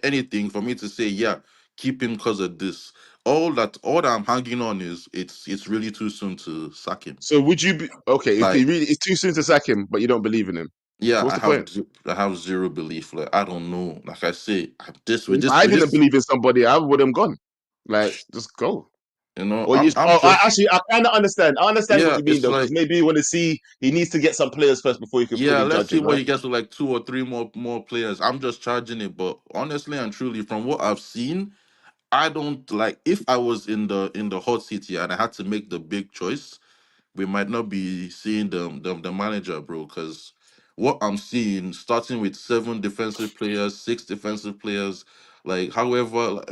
anything for me to say, yeah, keep him because of this. All that I'm hanging on is it's really too soon to sack him. So would you be okay if he Like, really it's too soon to sack him, but you don't believe in him? yeah, So what's the point? I have zero belief. Like, I don't know. Like I say, this with If this I with didn't this, believe in somebody, I would have gone. Like, just go. Or you? I'm Oh, just, actually, I kind of understand. I understand what yeah. you mean It's though, because like, maybe you want to see he needs to get some players first before you can yeah, fully let's judge see him, what right? he gets with, like, two or three more players. I'm just charging it, but honestly and truly, from what I've seen, I don't like. If I was in the hot seat here and I had to make the big choice, we might not be seeing the manager, bro. Because what I'm seeing, starting with seven defensive players, six defensive players, like, however, like,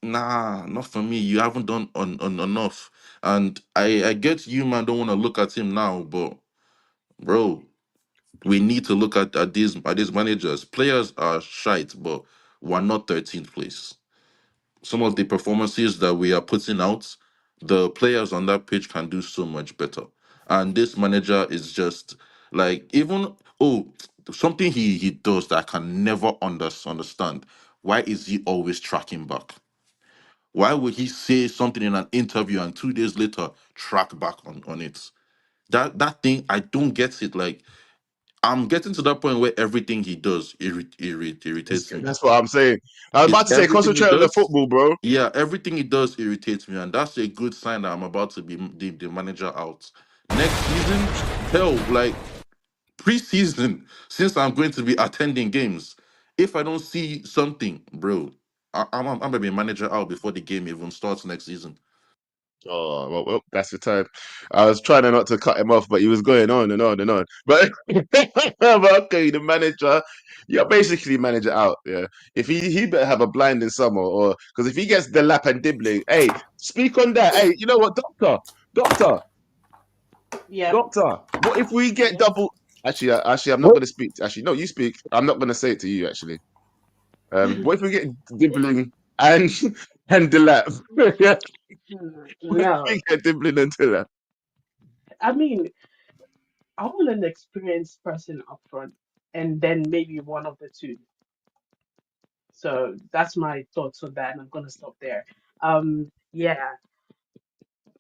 nah, not for me. You haven't done on enough, and I get you, man. Don't want to look at him now, but bro, we need to look at these managers. Players are shite, but we're not 13th place. Some of the performances that we are putting out, the players on that pitch can do so much better. And this manager is just like, even, oh, something he does that I can never understand. Why is he always tracking back? Why would he say something in an interview and 2 days later track back on it? That thing, I don't get it. Like, I'm getting to that point where everything he does irritates me. That's what I'm saying. I was It's about to say, everything he concentrate on the does. football, bro. Yeah, everything he does irritates me, and that's a good sign that I'm about to be the manager out next season. Hell, like, preseason, since I'm going to be attending games, if I don't see something, bro, I'm gonna be manager out before the game even starts next season. Oh, well, that's the time. I was trying not to cut him off, but he was going on and on and on. But, but okay, the manager, you're basically manager out. Yeah, if he better have a blinding summer, or because if he gets the lap and dibbling, hey, speak on that. Hey, you know what, doctor, Yep. doctor. What if we get Yes. double? Actually, I'm not going to speak. Actually, no, you speak. I'm not going to say it to you. Actually, what if we get dibbling and and the lap? Yeah, what if No, we get dibbling and the lap? I mean, I want an experienced person up front, and then maybe one of the two. So that's my thoughts on that, and I'm gonna stop there. Yeah,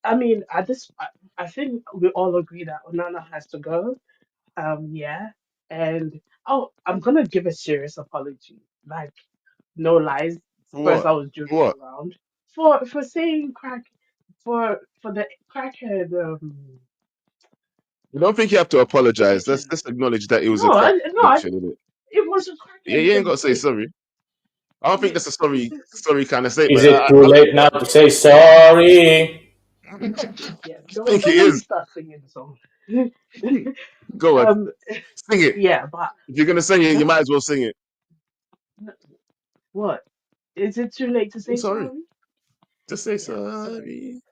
I mean, I think we all agree that Onana has to go. Yeah, and oh, I'm gonna give a serious apology. Like, no lies. For First, what? I was For joking what? around for saying crack for the crackhead. You don't think you have to apologize? Let's Prediction. let's acknowledge that it was a No, crack I, prediction, isn't it? it was a Yeah, crackhead you ain't got to say mistake. sorry. I don't think Yeah, that's a sorry kind of Is statement. it too late now to say sorry? I yeah. think it Don't let me is. start singing the song. Go on, um, sing it. yeah, but If you're gonna sing it, you no, might as well sing it. no, what? Is it too late to I'm say sorry. sorry? Just say Yeah, sorry. sorry.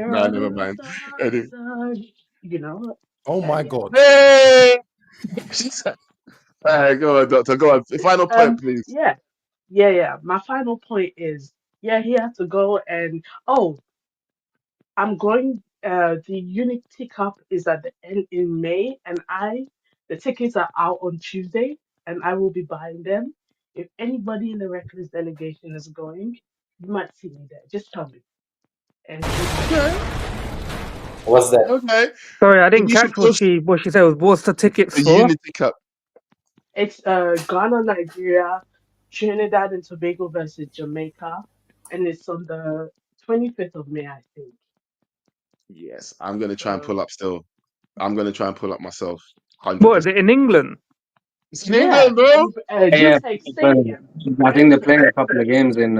Nah, never You're mind. Anyway. sorry. You know what? Oh my Yeah. god. Hey! All right, go on, doctor. Go on. Final point, please. Yeah, yeah. My final point is, yeah, he has to go, and oh, I'm going. The Unity Cup is at the end in May, and the tickets are out on Tuesday, and I will be buying them. If anybody in the Reckless delegation is going, you might see me there. Just tell me, and we'll buy Okay, tickets. What's that? okay. Sorry, I didn't You should catch post what she said. What's the tickets the for? Unity Cup. It's Ghana, Nigeria, Trinidad and Tobago versus Jamaica, and it's on the 25th of May, I think. Yes, I'm gonna try and So pull up still. I'm gonna try and pull up myself. What is 100%. it in England? It's in yeah, England, bro. in Yeah, Dreamtake Stadium, I think they're playing Brentford. a couple of games in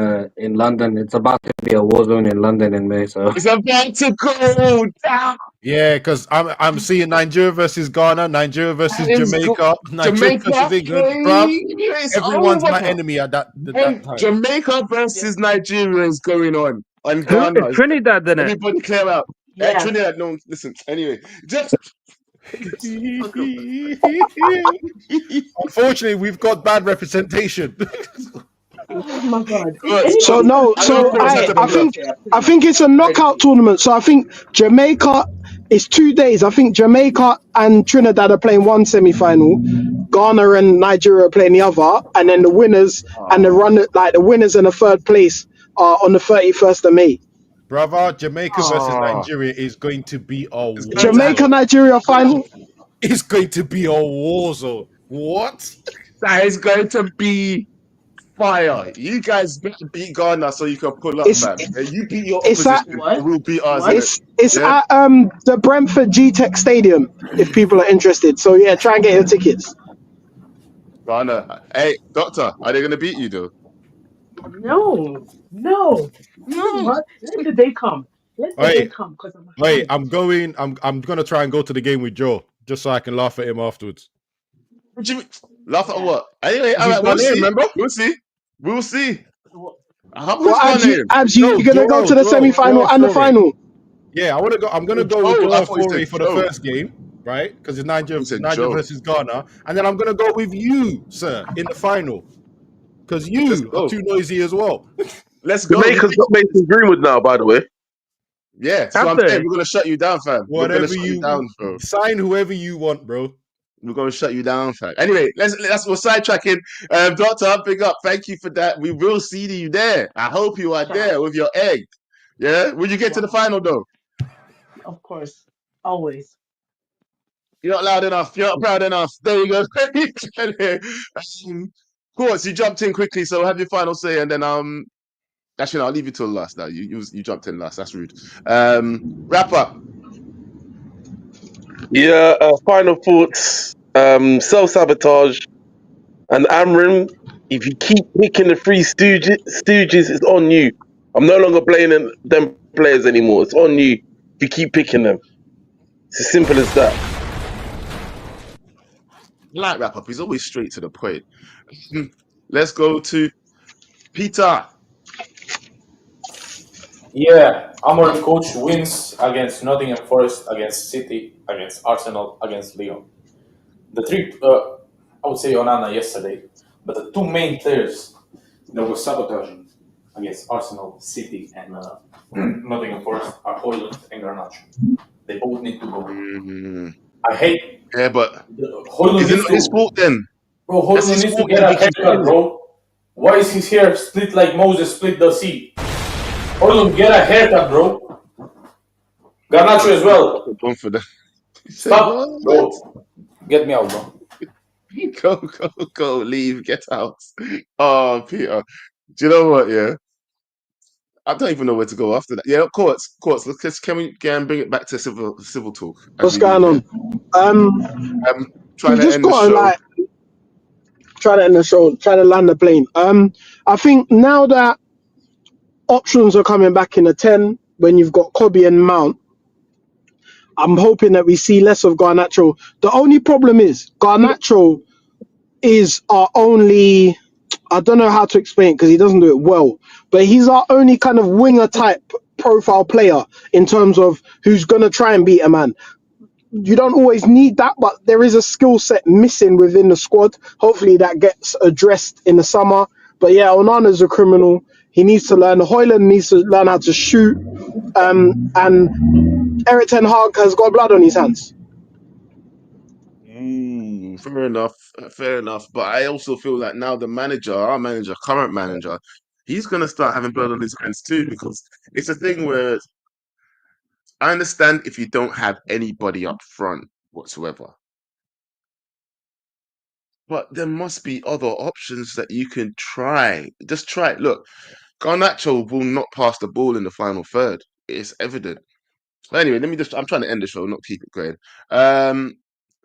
London. It's about to be a war zone in London in May. So It's about to go down. Yeah, because I'm seeing Nigeria versus Ghana, Nigeria versus That is good. Jamaica, Nigeria versus Jamaica, England, bruv. hey, it's Everyone's my over. enemy at that Hey, time. Jamaica Yeah, versus Nigeria is going on Who is Ghana. Trinidad then? It. Everybody clear out. Hey, yeah. Trinidad, no, listen. Anyway, just fuck up. Unfortunately, we've got bad representation. Oh my God! If But So anybody, no, I know so Courts had to I pull up. think okay, I please. think it's a I'm ready for knockout you. tournament. So I think Jamaica is 2 days. I think Jamaica and Trinidad are playing one semi-final, Ghana and Nigeria are playing the other, and then the winners and Oh, the winners and the third place are on the 31st of May. Brother, Jamaica versus Oh, oh, Nigeria is going to be a it's going to war happen. Jamaica zone. Nigeria final. It's going to be a war zone. What? That is going to be fire. You guys better beat Ghana so you can pull up, It's fam. And you beat your it's at opposition, and what? we'll beat ours in What? it. it's Yeah, at the Brentford G-Tech Stadium if people are interested. So yeah, try and get your tickets. Ghana. Hey, doctor, are they going to beat you though? No, no. No. What? Let the day come. Let the day Hey, come, because I'm hey, hyped. I'm gonna try and go to the game with Joe just so I can laugh at him afterwards. What do you mean? Laugh at Yeah. what? Anyway, all He's right, we'll Ghanaian, see. remember? We'll see. We'll see. Well, Who's Well, Ghanaian? Abs, No, you gonna go to the Joel semi-final and the Fore. final? Yeah, I'm gonna Oh, go with Joe. I Joel thought you Fore said for the Joe. first game, right? Because it's You said Niger Joe. versus Ghana, and then I'm gonna go with you, sir, in the final because Let's you are go. too noisy as well. Let's go. Jamaica's got Mason Greenwood now, by the way. Yeah, that's what Have I'm saying. they? We're gonna shut you down, fam. We're gonna Whatever shut you you down, bro. sign, whoever you want, bro. We're gonna shut you down, fam. Anyway, we're sidetracking. Doctor, big up. Thank you for that. We will see you there. I hope you are ciao. there with your egg. Yeah. When you get to the Wow. final, though, Of course. Always. you're not loud enough. You're not proud enough. There you go. Course, you jumped in quickly, so have your final say, and then actually, no, I'll leave you till last. Now you jumped in last. That's rude. Wrap up. Yeah, final thoughts. Self-sabotage. And Amrim, if you keep picking the three stooges, it's on you. I'm no longer playing them players anymore. It's on you if you keep picking them. It's as simple as that. I like wrap up. He's always straight to the point. Let's go to Peter. Yeah, Amorim coach wins against Nottingham Forest, against City, against Arsenal, against Lyon. The three, I would say Onana yesterday, but the two main players that were sabotaging against Arsenal, City, and Nottingham Forest are Højlund and Garnacho. They both need to go. Mm, I hate yeah, but Højlund is it needs not his to, fault then? bro. That's Højlund his needs to fault get then. a He keeps haircut, doing it. bro. Why is his hair split like Moses split the sea? Højlund, get a haircut, bro. Garnacho as well. One for them. He said, Stop, "What? bro. Get me out, bro. Go, leave, get out." Oh, Peter. Do you know what? Yeah, I don't even know where to go after that. Yeah, courts. Can we bring it back to civil talk as What's we going leave here? on? I'm We trying to just end the gotta show. like try to end the show, try to land the plane. I think now that options are coming back in the 10, when you've got Kobe and Mount, I'm hoping that we see less of Garnacho. The only problem is Garnacho is our only. I don't know how to explain it because he doesn't do it well, but he's our only kind of winger type profile player in terms of who's gonna try and beat a man. You don't always need that, but there is a skill set missing within the squad. Hopefully that gets addressed in the summer. But yeah, Onana's a criminal. He needs to learn. Hoyland needs to learn how to shoot. And Eric Ten Hag has got blood on his hands. Fair enough, fair enough. But I also feel like now the manager, our manager, current manager, he's gonna start having blood on his hands too, because it's a thing where I understand if you don't have anybody up front whatsoever, but there must be other options that you can try. Just try it. Look, Garnacho will not pass the ball in the final third. It's evident. But anyway, let me just. I'm trying to end the show, not keep it going.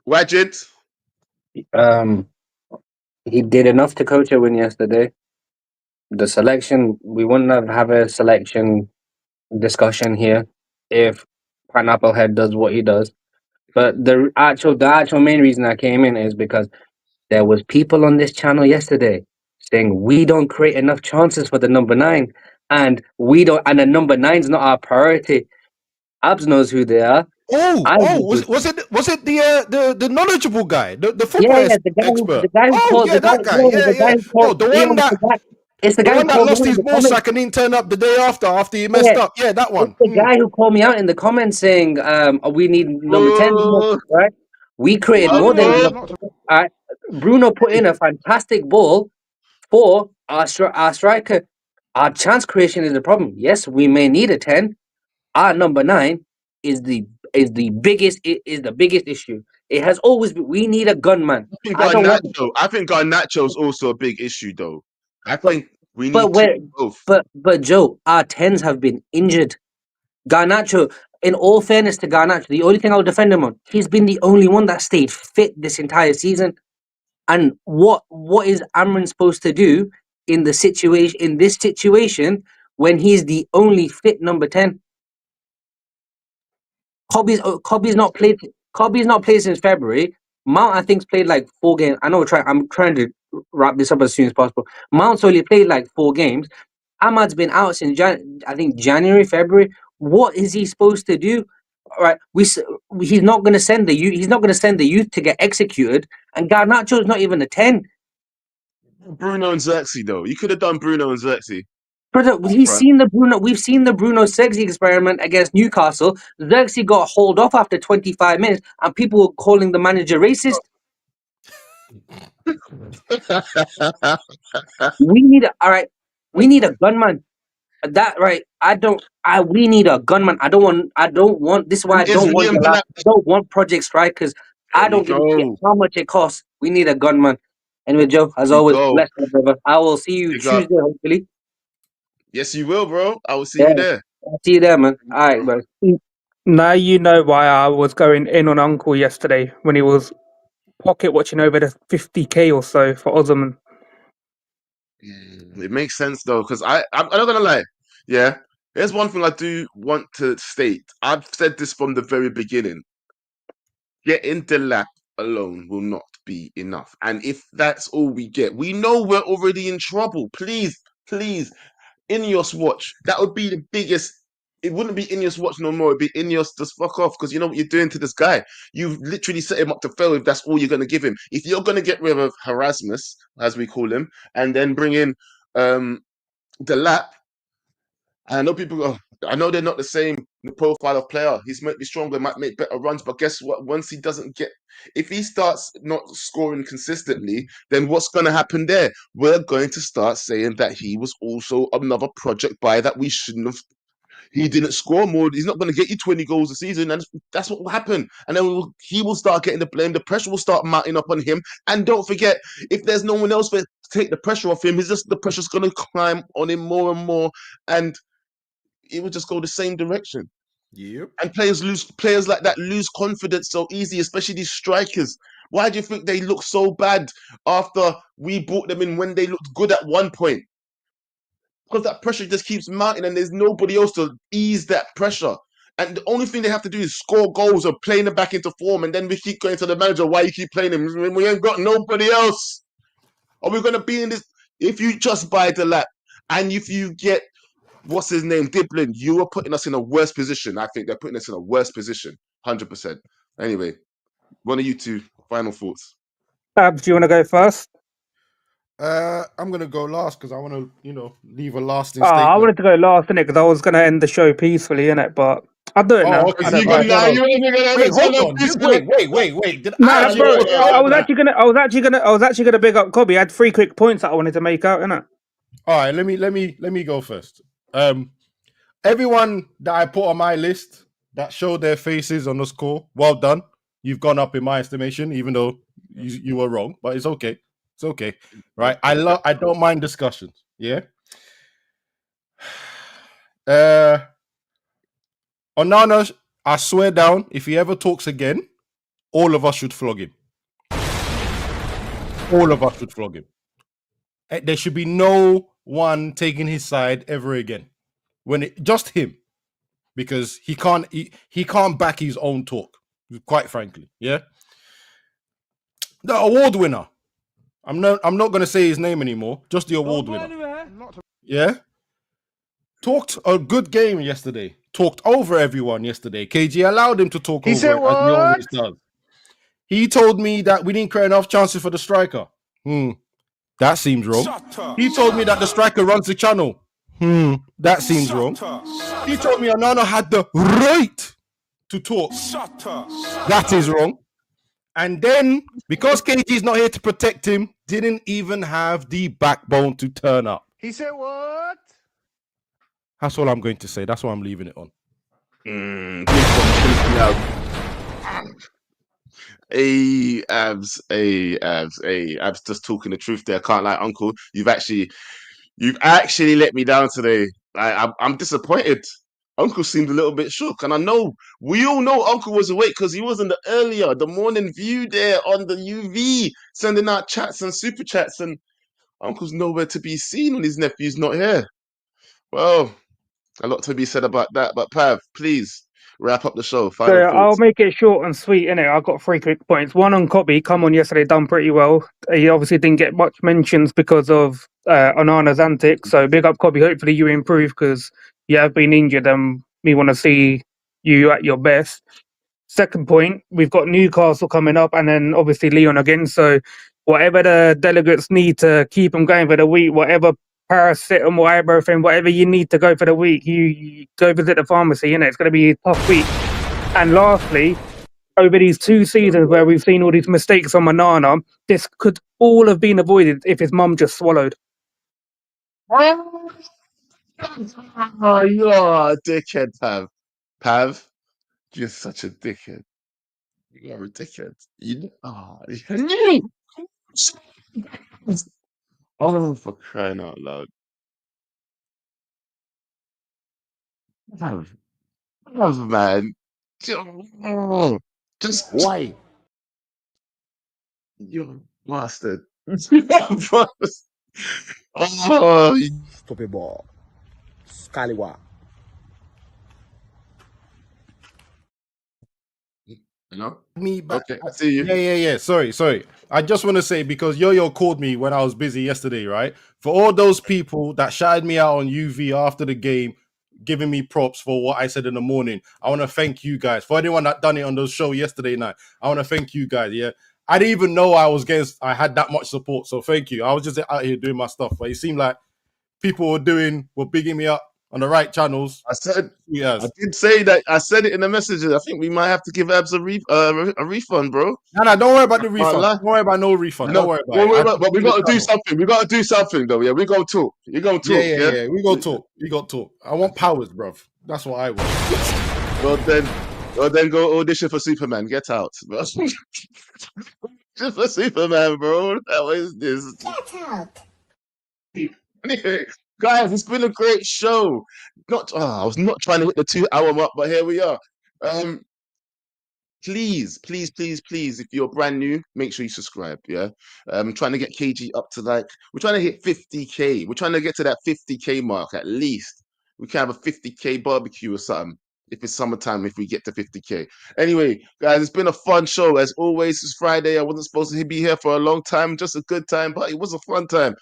Wajid, Um, he did enough to coach a win yesterday. The selection, we wouldn't have a selection discussion here if Pineapple Head does what he does. But the actual main reason I came in is because there was people on this channel yesterday saying we don't create enough chances for the number nine, and we don't, and the number nine's not our priority. Abs knows who they are. I know who. Was it the knowledgeable guy, the Yeah, football yeah, expert? the guy who Oh called yeah, the guy, that guy. yeah, Yeah, the yeah. guy who No, called, yeah, it's the the guy who one that called me lost out in his the ball comments. sack and didn't turn up the day after he Yeah, messed up. Yeah, that it's one. the guy who called me out in the comments saying, we need number 10, oh, right? We created Why more did he than choose oh, enough. not to? Bruno put in a fantastic ball for our striker. Our chance creation is the problem. Yes, we may need a 10. Our number 9 is the biggest issue. It has always been. We need a gunman. I don't want. I think Garnacho's also a big issue, though. I But think we but need two where of both. but Joe, our tens have been injured. Garnacho, in all fairness to Garnacho, the only thing I'll defend him on, he's been the only one that stayed fit this entire season. And what is Amrin supposed to do in this situation when he's the only fit number 10? Kobe's not played. Kobe's not played since February. Mount, I think's played like 4 games. I'm trying to wrap this up as soon as possible. Mount's only played like 4 games. Ahmad's been out since I think January, February. What is he supposed to do? All right, he's not going to send the youth. He's not going to send the youth to get executed. And Garnacho's not even a 10. Bruno and Xerxes, though. You could have done Bruno and Xerxes Brother, up front. We've seen the Bruno Xerxes experiment against Newcastle. Xerxes got hauled off after 25 minutes, and people were calling the manager racist. All right. We need a gunman. That right. We need a gunman. I don't want. This is why I And is don't want Liam the last. Delap? I don't want Project Strikers. There I we don't give a shit go. how much it costs. We need a gunman. Anyway, Joe, as We always, go. bless you, brother. I will see you Big up. Tuesday, hopefully. Yes, you will, bro. I will see Yeah, you there. I'll see you there, man. All right, bro. Now you know why I was going in on Uncle yesterday when he was pocket watching over the 50k or so for Osman. It makes sense though, because I'm not gonna lie. Yeah, here's one thing I do want to state. I've said this from the very beginning. Getting the lap alone will not be enough, and if that's all we get, we know we're already in trouble. Please, please, Ineos watch. That would be the biggest. It wouldn't be Ineos watch no more. It'd be Ineos just fuck off, because you know what you're doing to this guy. You've literally set him up to fail if that's all you're gonna give him. If you're gonna get rid of Erasmus, as we call him, and then bring in the lap. I know people go, I know they're not the same the profile of player. He's might be stronger, might make better runs, but guess what? Once he doesn't get, if he starts not scoring consistently, then what's going to happen there? We're going to start saying that he was also another project buy that we shouldn't have. He didn't score more. He's not going to get you 20 goals a season, and that's what will happen. And then he will start getting the blame. The pressure will start mounting up on him. And don't forget, if there's no one else to take the pressure off him, the pressure's going to climb on him more and more. And it would just go the same direction. Yep. And players like that lose confidence so easy, especially these strikers. Why do you think they look so bad after we brought them in when they looked good at one point? Because that pressure just keeps mounting and there's nobody else to ease that pressure. And the only thing they have to do is score goals or playing them back into form. And then we keep going to the manager, why you keep playing him? We ain't got nobody else. Are we going to be in this? If you just buy the lap and if you get what's his name, Diblin, you are putting us in a worse position. I think they're putting us in a worse position, 100%. Anyway, one of you two, final thoughts. Abs, do you want to go first? I'm gonna go last because I want to, leave a lasting I statement. wanted to go last, innit? Because I was going to end the show peacefully, innit? But I'll do it now. Oh, okay. I You don't gonna mind. lie? No. You ain't Wait, gonna tell hold them on. this gonna. Wait. Did I Nah, actually bro. put I was that? actually gonna big up Kobe. I had 3 quick points that I wanted to make out, innit? All right, let me go first. Everyone that I put on my list that showed their faces on the score, well done. You've gone up in my estimation, even though you were wrong, but it's okay. It's okay, right? I don't mind discussions. Yeah. Onana, I swear down, if he ever talks again, all of us should flog him. All of us should flog him. There should be no one taking his side ever again. Just him, because he can't back his own talk. Quite frankly, yeah. The award winner. I'm not going to say his name anymore. Just the award winner. Yeah. Talked a good game yesterday. Talked over everyone yesterday. KG allowed him to talk over it as he always does. He told me that we didn't create enough chances for the striker. That seems wrong. He told me that the striker runs the channel. That seems wrong. He told me Onana had the right to talk. That is wrong. And then, because KG is not here to protect him, didn't even have the backbone to turn up. He said what? That's all I'm going to say. That's why I'm leaving it on. Hey, Abs, just talking the truth there. I can't lie, Uncle. You've actually let me down today. I'm disappointed. Uncle seemed a little bit shook, and I know we all know Uncle was awake because he was in the morning view there on the UV, sending out chats and super chats, and Uncle's nowhere to be seen when his nephew's not here. Well, a lot to be said about that, but Pav, please wrap up the show. So Final I'll thoughts. make it short and sweet, innit? I've got 3 quick points. One on Kobe, come on yesterday, done pretty well. He obviously didn't get much mentions because of Onana's antics. So big up Kobe. Hopefully you improve because you have been injured and we want to see you at your best. Second point, we've got Newcastle coming up and then obviously Leon again. So whatever the delegates need to keep them going for the week, whatever paracetamol, ibuprofen, whatever you need to go for the week, you go visit the pharmacy, innit? It's going to be a tough week. And lastly, over these 2 seasons where we've seen all these mistakes on Onana, this could all have been avoided if his mum just swallowed. Oh, you're a dickhead, Pav. Pav, you're such a dickhead. You're a dickhead. Oh, for crying out loud. Pav, man. Just Why? you're a bastard. Oh, Stupid ball. Scallywag. you know? Me back. Okay, I see you. Yeah. Sorry. I just want to say, because Yo-Yo called me when I was busy yesterday, right? For all those people that shouted me out on UV after the game, giving me props for what I said in the morning, I want to thank you guys. For anyone that done it on the show yesterday night, I want to thank you guys. Yeah, I didn't even know I had that much support, so thank you. I was just out here doing my stuff, but it seemed like people were bigging me up on the right channels. I Yes. did say that. I said it in the messages. I think we might have to give Abs a refund, bro. No, don't worry about the Can't refund. lie. Don't worry about no refund. No, Don't worry about it. but we got to do something. We got to do something, though. Yeah, we gonna talk. You gonna talk? Yeah. We go talk. I want powers, bruv. That's what I want. Well then go audition for Superman. Get out, bro. Just for Superman, bro. How is this? Get out. Anyway, guys, it's been a great show. I was not trying to hit the 2-hour mark, but here we are. Please, if you're brand new, make sure you subscribe. Yeah. Trying to get KG up to we're trying to hit 50K. We're trying to get to that 50K mark at least. We can have a 50K barbecue or something if it's summertime, if we get to 50K. Anyway, guys, it's been a fun show. As always, it's Friday. I wasn't supposed to be here for a long time, just a good time, but it was a fun time.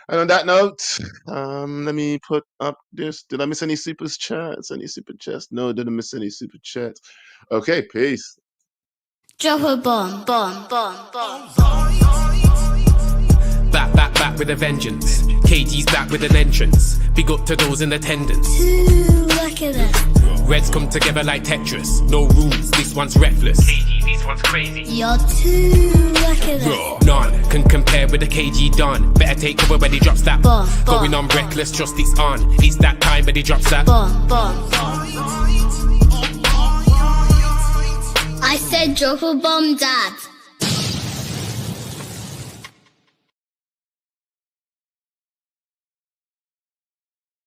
And on that note, let me put up this. Did I miss any super chats? Any super chats? No, didn't miss any super chats. Okay, peace. Drop a bomb. Back back with a vengeance. KG's back with an entrance. Big up to those in attendance. Look at this. Reds come together like Tetris. No rules, this one's reckless. KG, this one's crazy. You're too look at this. None can compare with the KG Don. Better take cover when he drops that. Bomb, Going on reckless, just it's on. It's that time when he drops that. Bomb, bomb. I said drop a bomb, Dad.